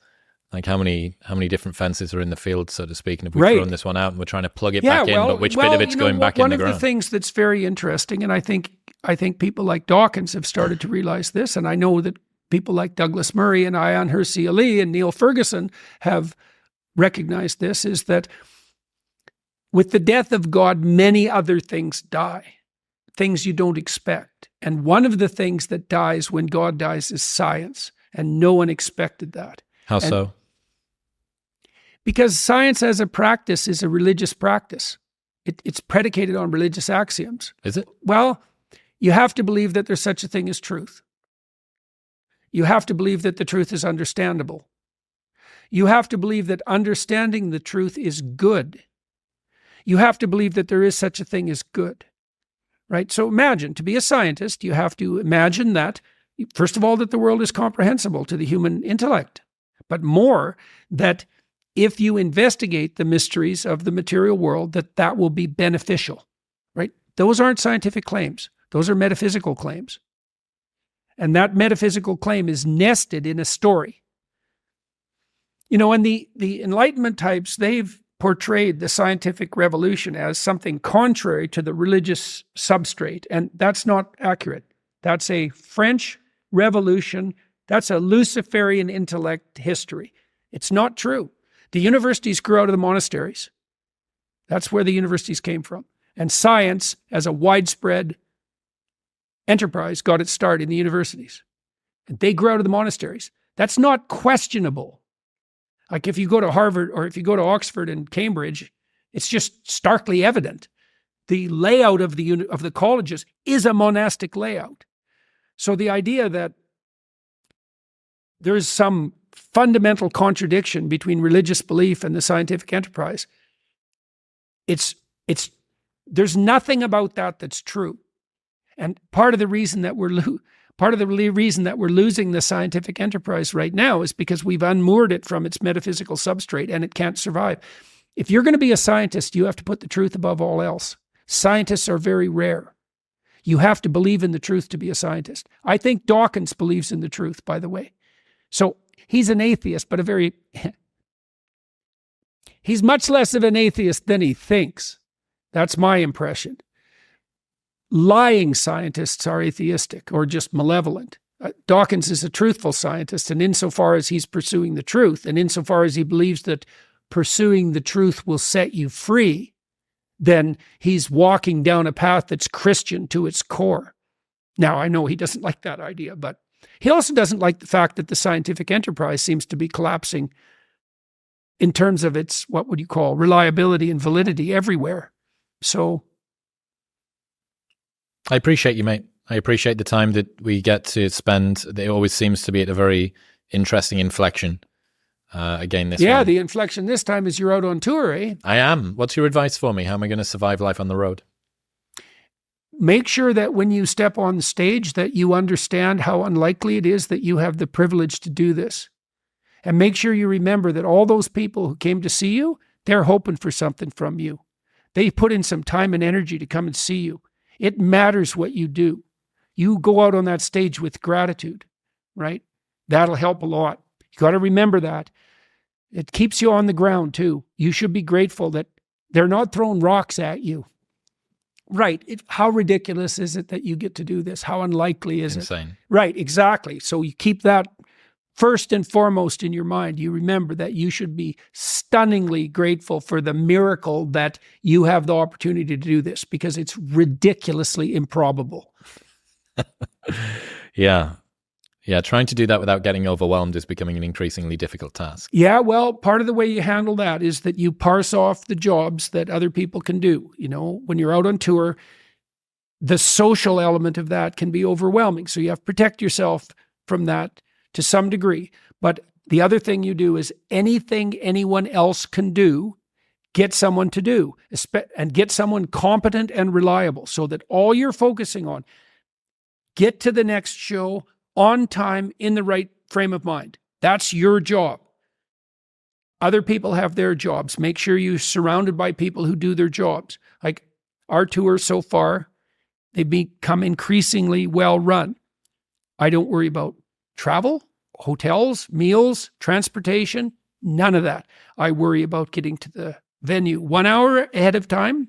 Like how many different fences are in the field, so to speak, and if we've thrown this one out and we're trying to plug it back in, but which bit of it's going back in the ground? One of the things that's very interesting, and I think people like Dawkins have started to realize this, and I know that people like Douglas Murray and Ayaan Hirsi Ali and Neil Ferguson have recognized this, is that with the death of God, many other things die, things you don't expect. And one of the things that dies when God dies is science, and no one expected that. How so? Because science as a practice is a religious practice. It's predicated on religious axioms. Is it? Well, you have to believe that there's such a thing as truth. You have to believe that the truth is understandable. You have to believe that understanding the truth is good. You have to believe that there is such a thing as good, right? So imagine, to be a scientist, you have to imagine that, first of all, that the world is comprehensible to the human intellect, but more, that if you investigate the mysteries of the material world, that will be beneficial, right? Those aren't scientific claims. Those are metaphysical claims. And that metaphysical claim is nested in a story. You know, and the Enlightenment types, they've portrayed the scientific revolution as something contrary to the religious substrate. And that's not accurate. That's a French Revolution. That's a Luciferian intellect history. It's not true. The universities grew out of the monasteries. That's where the universities came from. And science, as a widespread enterprise, got its start in the universities. And they grew out of the monasteries. That's not questionable. Like if you go to Harvard or if you go to Oxford and Cambridge, it's just starkly evident. The layout of the colleges is a monastic layout. So the idea that there's some fundamental contradiction between religious belief and the scientific enterprise, there's nothing about that that's true. And part of the reason that we're losing the scientific enterprise right now is because we've unmoored it from its metaphysical substrate and it can't survive. If you're going to be a scientist, you have to put the truth above all else. Scientists are very rare. You have to believe in the truth to be a scientist. I think Dawkins believes in the truth, by the way. So he's an atheist, but he's much less of an atheist than he thinks. That's my impression. Lying scientists are atheistic or just malevolent. Dawkins is a truthful scientist, and insofar as he's pursuing the truth, and insofar as he believes that pursuing the truth will set you free, then he's walking down a path that's Christian to its core. Now, I know he doesn't like that idea, but he also doesn't like the fact that the scientific enterprise seems to be collapsing in terms of its, what would you call, reliability and validity everywhere. So I appreciate you, mate. I appreciate the time that we get to spend. It always seems to be at a very interesting inflection. Again, this one. The inflection this time is you're out on tour, eh? I am. What's your advice for me? How am I going to survive life on the road? Make sure that when you step on the stage that you understand how unlikely it is that you have the privilege to do this. And make sure you remember that all those people who came to see you, they're hoping for something from you. They put in some time and energy to come and see you. It matters what you do. You go out on that stage with gratitude, right? That'll help a lot. You got to remember that. It keeps you on the ground too. You should be grateful that they're not throwing rocks at you. Right. How ridiculous is it that you get to do this? How unlikely is it? Insane. Right, exactly. So you keep that first and foremost in your mind. You remember that you should be stunningly grateful for the miracle that you have the opportunity to do this, because it's ridiculously improbable. Yeah. Yeah, trying to do that without getting overwhelmed is becoming an increasingly difficult task. Yeah, well, part of the way you handle that is that you parse off the jobs that other people can do. You know, when you're out on tour, the social element of that can be overwhelming. So you have to protect yourself from that to some degree. But the other thing you do is anything anyone else can do, get someone to do, and get someone competent and reliable, so that all you're focusing on, get to the next show on time in the right frame of mind. That's your job. Other people have their jobs. Make sure you're surrounded by people who do their jobs. Like our tour so far, they've become increasingly well run. I don't worry about travel, hotels, meals, transportation, none of that. I worry about getting to the venue 1 hour ahead of time,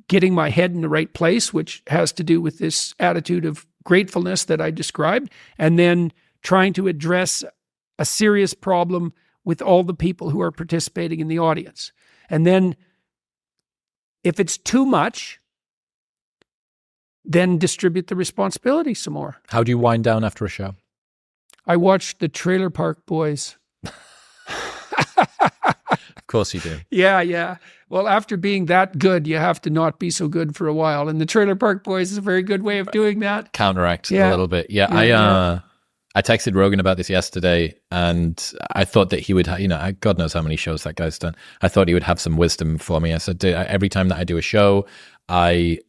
getting my head in the right place, which has to do with this attitude of gratefulness that I described, and then trying to address a serious problem with all the people who are participating in the audience. And then if it's too much, then distribute the responsibility some more. How do you wind down after a show? I watched the Trailer Park Boys. Of course you do. Yeah. Well, after being that good, you have to not be so good for a while. And the Trailer Park Boys is a very good way of doing that. Counteract a little bit. I texted Rogan about this yesterday, and I thought that he would, God knows how many shows that guy's done. I thought he would have some wisdom for me. I said, every time that I do a show, I'm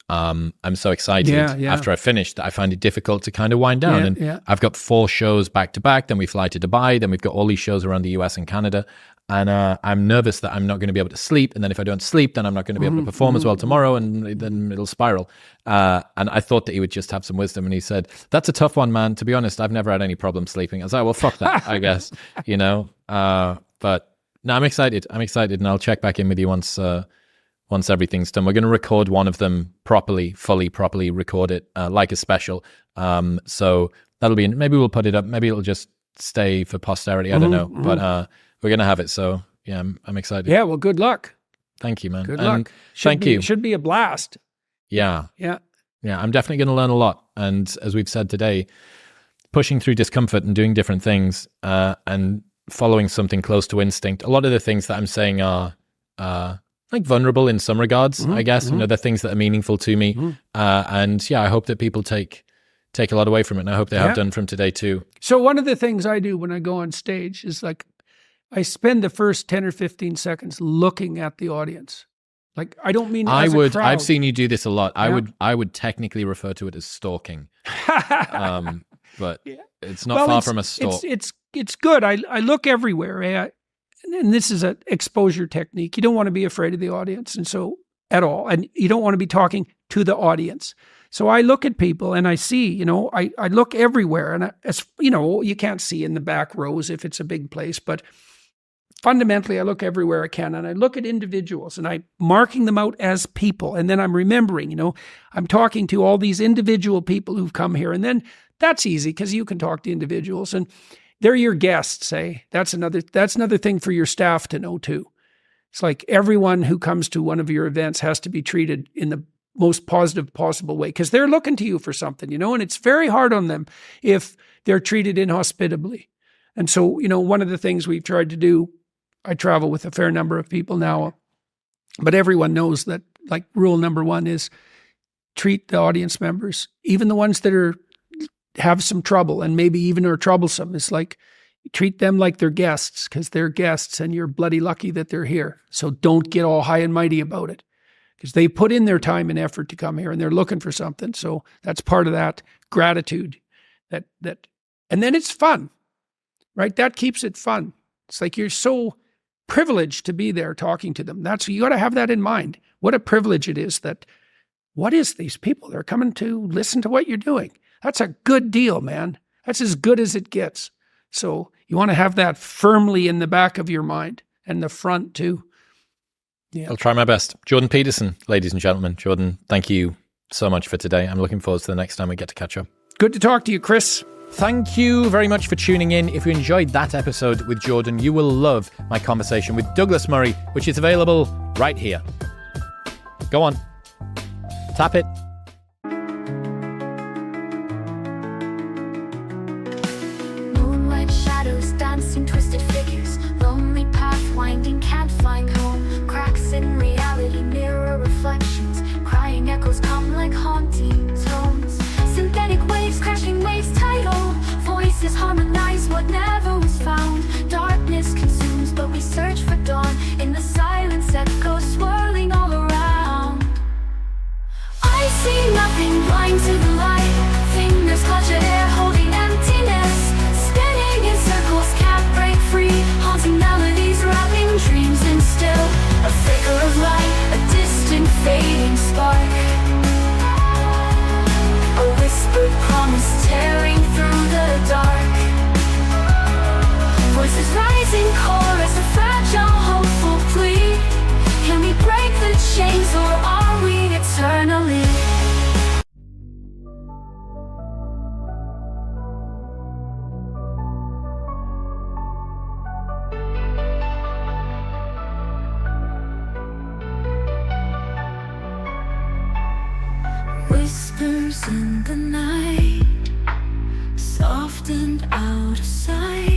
so excited after I finished that I find it difficult to kind of wind down. I've got 4 shows back to back. Then we fly to Dubai. Then we've got all these shows around the US and Canada. And I'm nervous that I'm not going to be able to sleep. And then if I don't sleep, then I'm not going to be able to perform as well tomorrow, and then it'll spiral. And I thought that he would just have some wisdom. And he said, that's a tough one, man. To be honest, I've never had any problem sleeping. I was like, well, fuck that, I guess, But no, I'm excited. And I'll check back in with you once everything's done. We're going to record one of them properly record it like a special. So that'll be, maybe we'll put it up. Maybe it'll just stay for posterity. I don't know. But we're going to have it. So yeah, I'm excited. Yeah. Well, good luck. Thank you, man. Good luck. Thank you. Should be a blast. Yeah. I'm definitely going to learn a lot. And as we've said today, pushing through discomfort and doing different things and following something close to instinct. A lot of the things that I'm saying are like vulnerable in some regards, I guess. They're things that are meaningful to me. And I hope that people take a lot away from it. And I hope they have done from today too. So one of the things I do when I go on stage is like, I spend the first 10 or 15 seconds looking at the audience. Like, I don't mean as a crowd. I've seen you do this a lot. I would technically refer to it as stalking. But it's not far from a stalk. It's good. I look everywhere. And this is an exposure technique. You don't want to be afraid of the audience, and so at all. And you don't want to be talking to the audience. So I look at people and I see, I look everywhere. And you can't see in the back rows if it's a big place, but fundamentally, I look everywhere I can, and I look at individuals, and I'm marking them out as people. And then I'm remembering, I'm talking to all these individual people who've come here. And then that's easy because you can talk to individuals, and they're your guests, say. That's another thing for your staff to know too. It's like everyone who comes to one of your events has to be treated in the most positive possible way, because they're looking to you for something, and it's very hard on them if they're treated inhospitably. And so, one of the things we've tried to do, I travel with a fair number of people now, but everyone knows that, like, rule number 1 is treat the audience members, even the ones that have some trouble and maybe even are troublesome. It's like, treat them like they're guests, because they're guests and you're bloody lucky that they're here. So don't get all high and mighty about it, because they put in their time and effort to come here and they're looking for something. So that's part of that gratitude that, and then it's fun, right? That keeps it fun. It's like you're so privileged to be there talking to them. You got to have that in mind. What a privilege it is what is these people? They're coming to listen to what you're doing. That's a good deal, man. That's as good as it gets. So you want to have that firmly in the back of your mind, and the front too. Yeah. I'll try my best. Jordan Peterson, ladies and gentlemen. Jordan, thank you so much for today. I'm looking forward to the next time we get to catch up. Good to talk to you, Chris. Thank you very much for tuning in. If you enjoyed that episode with Jordan, you will love my conversation with Douglas Murray, which is available right here. Go on. Tap it. Moonlight shadows, dancing twisted figures, lonely path winding, can't find home. Cracks in reality, mirror reflections, crying echoes come like haunting tones. Synthetic waves, crashing waves, tidal voices harmonize what never was found. Darkness consumes, but we search for dawn in the silence, echoes swirling all around. I see nothing, blind to the light. Fingers clutch at air, holding emptiness. Spinning in circles, can't break free. Haunting melodies, wrapping dreams in still. A flicker of light, a distant fading spark. A whispered promise tearing through the dark. Voices rising, chorus, a fragile, hopeful plea. Can we break the chains, or are we eternally? Whispers in the night, soft and out of sight.